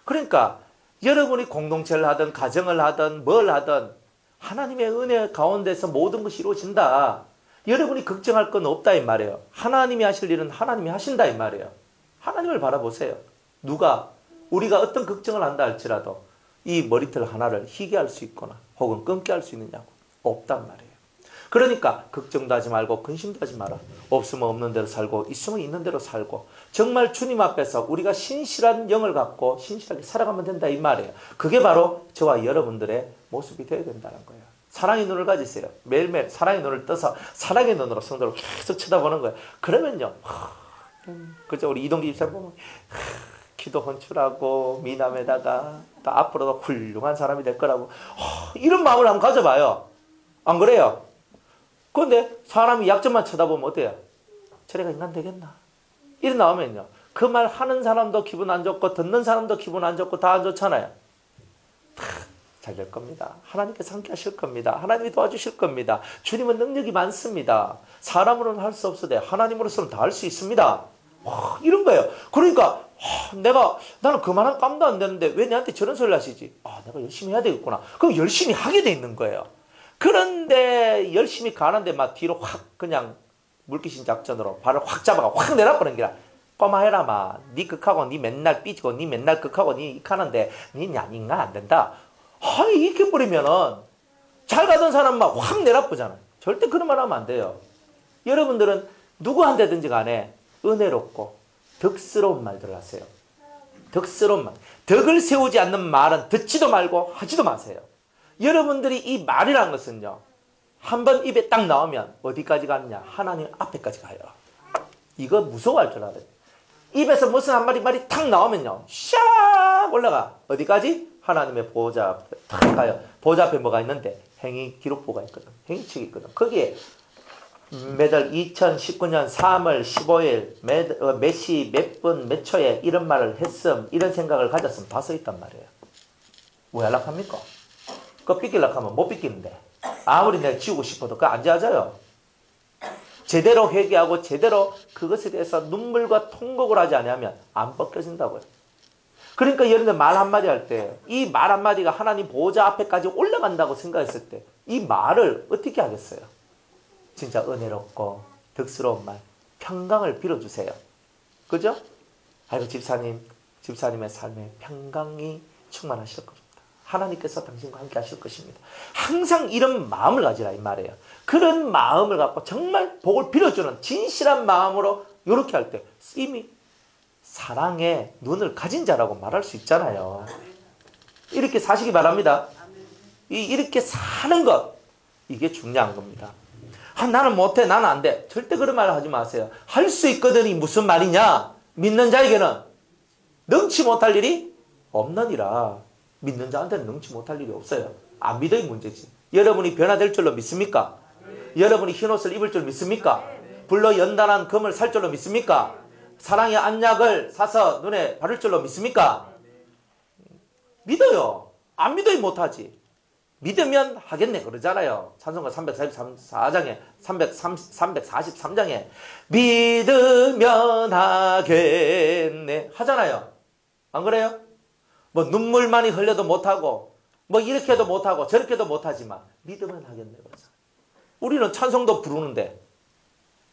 Speaker 1: 그러니까 여러분이 공동체를 하든 가정을 하든 뭘 하든 하나님의 은혜 가운데서 모든 것이 이루어진다. 여러분이 걱정할 건 없다 이 말이에요. 하나님이 하실 일은 하나님이 하신다 이 말이에요. 하나님을 바라보세요. 우리가 어떤 걱정을 한다 할지라도 이 머리털 하나를 희게 할 수 있거나 혹은 끊게 할 수 있느냐고? 없단 말이에요. 그러니까 걱정도 하지 말고 근심도 하지 마라. 없으면 없는 대로 살고 있으면 있는 대로 살고, 정말 주님 앞에서 우리가 신실한 영을 갖고 신실하게 살아가면 된다 이 말이에요. 그게 바로 저와 여러분들의 모습이 되어야 된다는 거예요. 사랑의 눈을 가지세요. 매일매일 사랑의 눈을 떠서 사랑의 눈으로 성도를 계속 쳐다보는 거예요. 그러면요, 그죠? 우리 이동기 집사님 보면 기도 헌출하고 미남에다가 또 앞으로도 훌륭한 사람이 될 거라고 이런 마음을 한번 가져봐요. 안 그래요? 그런데 사람이 약점만 쳐다보면 어때요? 저래가 인간 되겠나? 이래 나오면요. 그 말 하는 사람도 기분 안 좋고 듣는 사람도 기분 안 좋고 다 안 좋잖아요. 잘 될 겁니다. 하나님께서 함께 하실 겁니다. 하나님이 도와주실 겁니다. 주님은 능력이 많습니다. 사람으로는 할 수 없어도 하나님으로서는 다 할 수 있습니다. 와, 이런 거예요. 그러니까 나는 그만한 깜도 안 되는데 왜 내한테 저런 소리를 하시지? 내가 열심히 해야 되겠구나. 그럼 열심히 하게 돼 있는 거예요. 그런데 열심히 가는데 막 뒤로 확 그냥 물귀신 작전으로 발을 확 잡아가 확 내려버리는 게라. 꼬마해라 마. 니 극하고 니 맨날 삐지고 니 맨날 극하고 니 하는데 니 냐니가 안 된다. 이렇게 버리면은 잘 가던 사람 막 확 내려보잖아요. 절대 그런 말 하면 안 돼요. 여러분들은 누구한테든지 간에 은혜롭고 덕스러운 말들을 하세요. 덕스러운 말. 덕을 세우지 않는 말은 듣지도 말고 하지도 마세요. 여러분들이 이 말이라는 것은요. 한번 입에 딱 나오면 어디까지 가느냐? 하나님 앞에까지 가요. 이거 무서워할 줄 알아요. 입에서 무슨 한 마디 말이 탁 나오면요. 샥 올라가. 어디까지? 하나님의 보호자 앞에 탁 가요. 보호자 앞에 뭐가 있는데? 행위 기록부가 있거든. 행위책이 있거든. 거기에 매달 2019년 3월 15일 몇 시, 몇 분, 몇 초에 이런 말을 했음, 이런 생각을 가졌음 다 써있단 말이에요. 왜 연락합니까? 그거 삐끼려고 하면 못 삐끼는데 아무리 내가 지우고 싶어도 그거 안 지워져요. 제대로 회개하고 제대로 그것에 대해서 눈물과 통곡을 하지 않으면 안 벗겨진다고요. 그러니까 여러분들 말 한마디 할 때 이 말 한마디가 하나님 보호자 앞에까지 올라간다고 생각했을 때 이 말을 어떻게 하겠어요? 진짜 은혜롭고 덕스러운 말, 평강을 빌어주세요. 그죠? 아이고 집사님의 삶에 평강이 충만하실 겁니다. 하나님께서 당신과 함께 하실 것입니다. 항상 이런 마음을 가지라 이 말이에요. 그런 마음을 갖고 정말 복을 빌어주는 진실한 마음으로 이렇게 할 때 이미 사랑의 눈을 가진 자라고 말할 수 있잖아요. 이렇게 사시기 바랍니다. 이렇게 사는 것, 이게 중요한 겁니다. 나는 못해, 나는 안 돼. 절대 그런 말 하지 마세요. 할 수 있거든이 무슨 말이냐? 믿는 자에게는 능치 못할 일이 없느니라. 믿는 자한테는 능치 못할 일이 없어요. 안 믿어야 문제지. 여러분이 변화될 줄로 믿습니까? 여러분이 흰옷을 입을 줄 믿습니까? 불로 연단한 금을 살 줄로 믿습니까? 사랑의 안약을 사서 눈에 바를 줄로 믿습니까? 믿어요. 안 믿어야 못하지. 믿으면 하겠네 그러잖아요. 찬송가 343장에 343장에 믿으면 하겠네 하잖아요. 안 그래요? 뭐 눈물 많이 흘려도 못하고 뭐 이렇게도 못하고 저렇게도 못하지만 믿으면 하겠네 그러잖아요. 우리는 찬송도 부르는데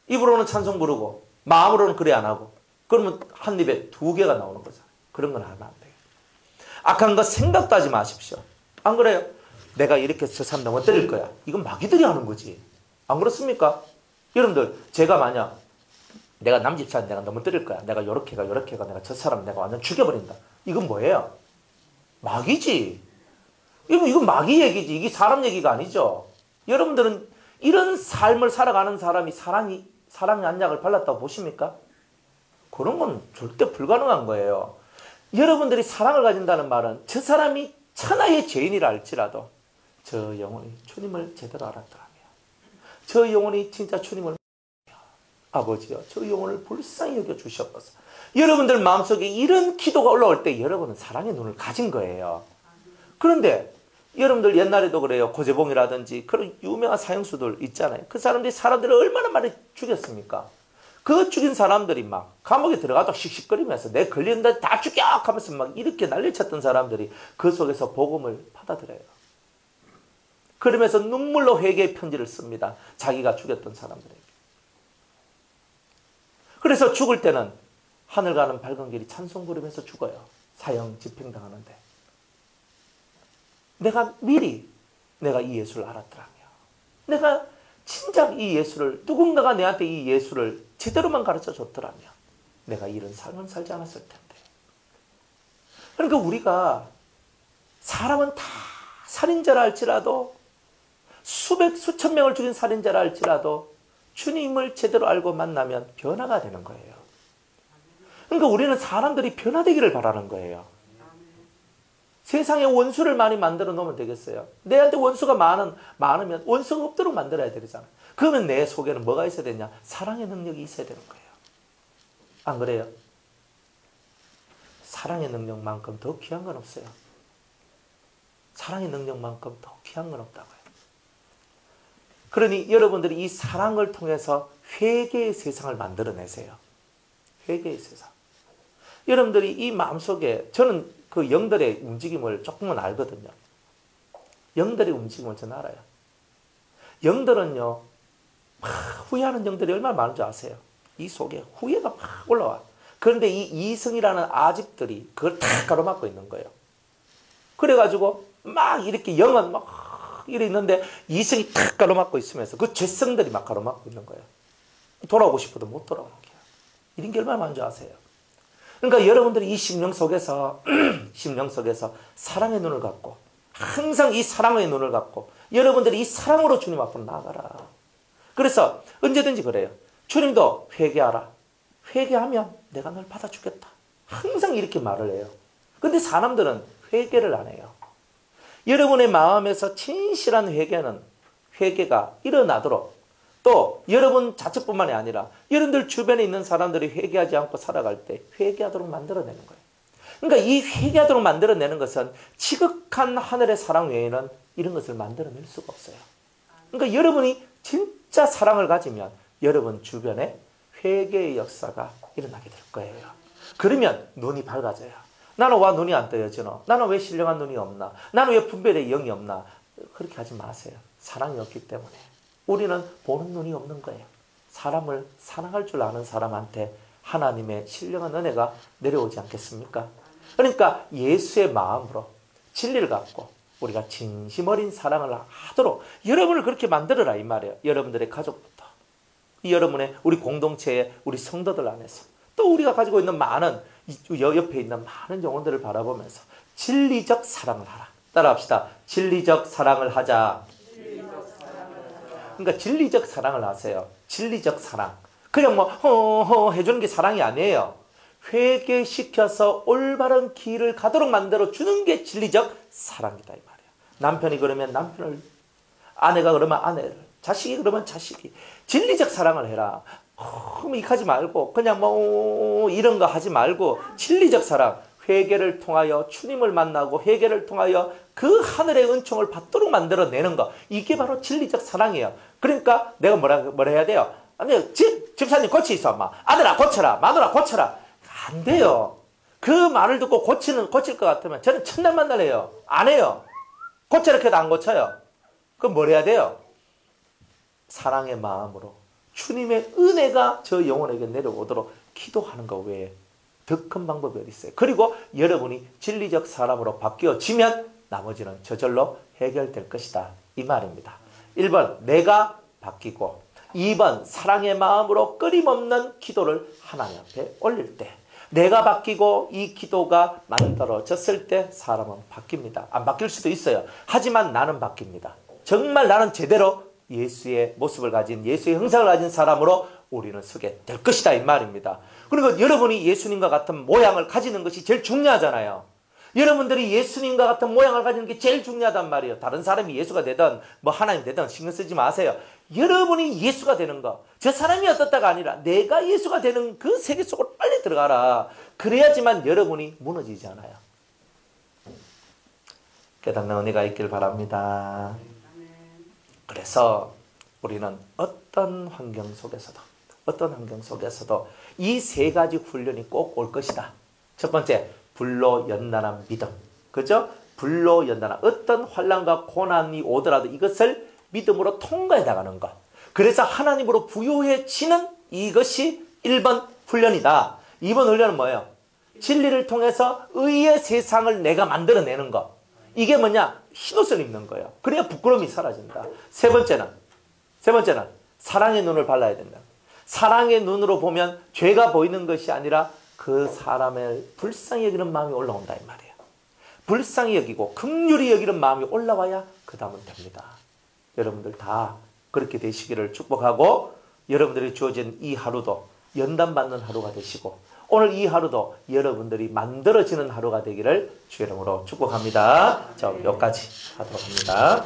Speaker 1: 입으로는 찬송 부르고 마음으로는 그래 안 하고 그러면 한 입에 두 개가 나오는 거잖아요. 그런 건 하면 안 돼요. 악한 거 생각도 하지 마십시오. 안 그래요? 내가 이렇게 저 사람 넘어뜨릴 거야. 이건 마귀들이 하는 거지. 안 그렇습니까? 여러분들 제가 만약 내가 남집사님 내가 넘어뜨릴 거야. 내가 요렇게가 내가 저 사람 내가 완전 죽여버린다. 이건 뭐예요? 마귀지. 이건 마귀 얘기지. 이게 사람 얘기가 아니죠. 여러분들은 이런 삶을 살아가는 사람이 사랑의 안약을 발랐다고 보십니까? 그런 건 절대 불가능한 거예요. 여러분들이 사랑을 가진다는 말은 저 사람이 천하의 죄인이라 할지라도 저 영혼이 주님을 제대로 알았더라며. 저 영혼이 진짜 주님을 아버지여 저 영혼을 불쌍히 여겨 주시옵소서. 여러분들 마음속에 이런 기도가 올라올 때 여러분은 사랑의 눈을 가진 거예요. 그런데 여러분들 옛날에도 그래요. 고재봉이라든지 그런 유명한 사형수들 있잖아요. 그 사람들이 사람들을 얼마나 많이 죽였습니까? 그 죽인 사람들이 막 감옥에 들어가도 씩씩거리면서 내 걸리는데 다 죽여 하면서 막 이렇게 난리쳤던 사람들이 그 속에서 복음을 받아들여요. 그러면서 눈물로 회개의 편지를 씁니다. 자기가 죽였던 사람들에게. 그래서 죽을 때는 하늘 가는 밝은 길이 찬송 부르면서 죽어요. 사형 집행당하는데. 내가 미리 내가 이 예수를 알았더라며. 내가 진작 이 예수를 누군가가 내한테 이 예수를 제대로만 가르쳐 줬더라며 내가 이런 삶은 살지 않았을 텐데. 그러니까 우리가 사람은 다 살인자라 할지라도 수천 명을 죽인 살인자라 할지라도 주님을 제대로 알고 만나면 변화가 되는 거예요. 그러니까 우리는 사람들이 변화되기를 바라는 거예요. 세상에 원수를 많이 만들어 놓으면 되겠어요. 내한테 원수가 많으면 원수가 없도록 만들어야 되잖아요. 그러면 내 속에는 뭐가 있어야 되냐? 사랑의 능력이 있어야 되는 거예요. 안 그래요? 사랑의 능력만큼 더 귀한 건 없어요. 사랑의 능력만큼 더 귀한 건 없다고요. 그러니 여러분들이 이 사랑을 통해서 회개의 세상을 만들어내세요. 회개의 세상. 여러분들이 이 마음속에, 저는 그 영들의 움직임을 조금은 알거든요. 영들의 움직임을 저는 알아요. 영들은요, 막 후회하는 영들이 얼마나 많은 줄 아세요? 이 속에 후회가 막 올라와. 그런데 이 이성이라는 아집들이 그걸 다 가로막고 있는 거예요. 그래가지고 막 이렇게 영은 막 이래 있는데 이성이 탁 가로막고 있으면서 그 죄성들이 막 가로막고 있는 거예요. 돌아오고 싶어도 못 돌아오는 거예요. 이런 게 얼마나 많은 줄 아세요? 그러니까 여러분들이 이 심령 속에서 사랑의 눈을 갖고, 항상 이 사랑의 눈을 갖고 여러분들이 이 사랑으로 주님 앞으로 나아가라. 그래서 언제든지 그래요. 주님도 회개하라. 회개하면 내가 널 받아주겠다. 항상 이렇게 말을 해요. 근데 사람들은 회개를 안 해요. 여러분의 마음에서 진실한 회개가 일어나도록, 또 여러분 자체뿐만이 아니라 여러분들 주변에 있는 사람들이 회개하지 않고 살아갈 때 회개하도록 만들어내는 거예요. 그러니까 이 회개하도록 만들어내는 것은 지극한 하늘의 사랑 외에는 이런 것을 만들어낼 수가 없어요. 그러니까 여러분이 진짜 사랑을 가지면 여러분 주변에 회개의 역사가 일어나게 될 거예요. 그러면 눈이 밝아져요. 나는 왜 눈이 안 떠여지노? 나는 왜 신령한 눈이 없나? 나는 왜 분별의 영이 없나? 그렇게 하지 마세요. 사랑이 없기 때문에. 우리는 보는 눈이 없는 거예요. 사람을 사랑할 줄 아는 사람한테 하나님의 신령한 은혜가 내려오지 않겠습니까? 그러니까 예수의 마음으로 진리를 갖고 우리가 진심 어린 사랑을 하도록 여러분을 그렇게 만들어라 이 말이에요. 여러분들의 가족부터, 여러분의 우리 공동체의 우리 성도들 안에서, 또 우리가 가지고 있는 많은 옆에 있는 많은 영혼들을 바라보면서 진리적 사랑을 하라. 따라합시다. 진리적 사랑을 하자. 그러니까 진리적 사랑을 하세요. 진리적 사랑. 그냥 뭐 해주는 게 사랑이 아니에요. 회개시켜서 올바른 길을 가도록 만들어 주는 게 진리적 사랑이다 이 말이에요. 남편이 그러면 남편을, 아내가 그러면 아내를, 자식이 그러면 자식이. 진리적 사랑을 해라. 이하지 말고 그냥 뭐 이런 거 하지 말고 진리적 사랑. 회개를 통하여 주님을 만나고 회개를 통하여 그 하늘의 은총을 받도록 만들어내는 거. 이게 바로 진리적 사랑이에요. 그러니까 내가 뭐라 해야 돼요? 아니, 집사님 고치 있어, 엄마. 아들아 고쳐라. 마누라 고쳐라. 안 돼요. 그 말을 듣고 고칠 것 같으면 저는 첫날 만날래요. 안 해요. 고쳐라 해도 안 고쳐요. 그럼 뭘 해야 돼요? 사랑의 마음으로 주님의 은혜가 저 영혼에게 내려오도록 기도하는 것 외에 더 큰 방법이 어디 있어요? 그리고 여러분이 진리적 사람으로 바뀌어지면 나머지는 저절로 해결될 것이다 이 말입니다. 1번 내가 바뀌고, 2번 사랑의 마음으로 끊임없는 기도를 하나님 앞에 올릴 때, 내가 바뀌고 이 기도가 만들어졌을 때 사람은 바뀝니다. 안 바뀔 수도 있어요. 하지만 나는 바뀝니다. 정말 나는 제대로 예수의 모습을 가진, 예수의 형상을 가진 사람으로 우리는 서게 될 것이다 이 말입니다. 그리고 여러분이 예수님과 같은 모양을 가지는 것이 제일 중요하잖아요. 여러분들이 예수님과 같은 모양을 가지는 게 제일 중요하단 말이에요. 다른 사람이 예수가 되든 뭐 하나님 되든 신경 쓰지 마세요. 여러분이 예수가 되는 거, 저 사람이 어떻다가 아니라 내가 예수가 되는 그 세계 속으로 빨리 들어가라. 그래야지만 여러분이 무너지지 않아요. 깨닫는 은혜가 있길 바랍니다. 그래서 우리는 어떤 환경 속에서도 이 세 가지 훈련이 꼭 올 것이다. 첫 번째, 불로 연단한 믿음. 그죠? 불로 연단한, 어떤 환난과 고난이 오더라도 이것을 믿음으로 통과해 나가는 것. 그래서 하나님으로 부요해지는 이것이 1번 훈련이다. 2번 훈련은 뭐예요? 진리를 통해서 의의 세상을 내가 만들어내는 것. 이게 뭐냐? 흰옷을 입는 거예요. 그래야 부끄러움이 사라진다. 세 번째는 사랑의 눈을 발라야 된다. 사랑의 눈으로 보면 죄가 보이는 것이 아니라 그 사람을 불쌍히 여기는 마음이 올라온다 이 말이에요. 불쌍히 여기고 긍휼히 여기는 마음이 올라와야 그 다음은 됩니다. 여러분들 다 그렇게 되시기를 축복하고, 여러분들이 주어진 이 하루도 연단받는 하루가 되시고, 오늘 이 하루도 여러분들이 만들어지는 하루가 되기를 주의 이름으로 축복합니다. 자, 여기까지 하도록 합니다.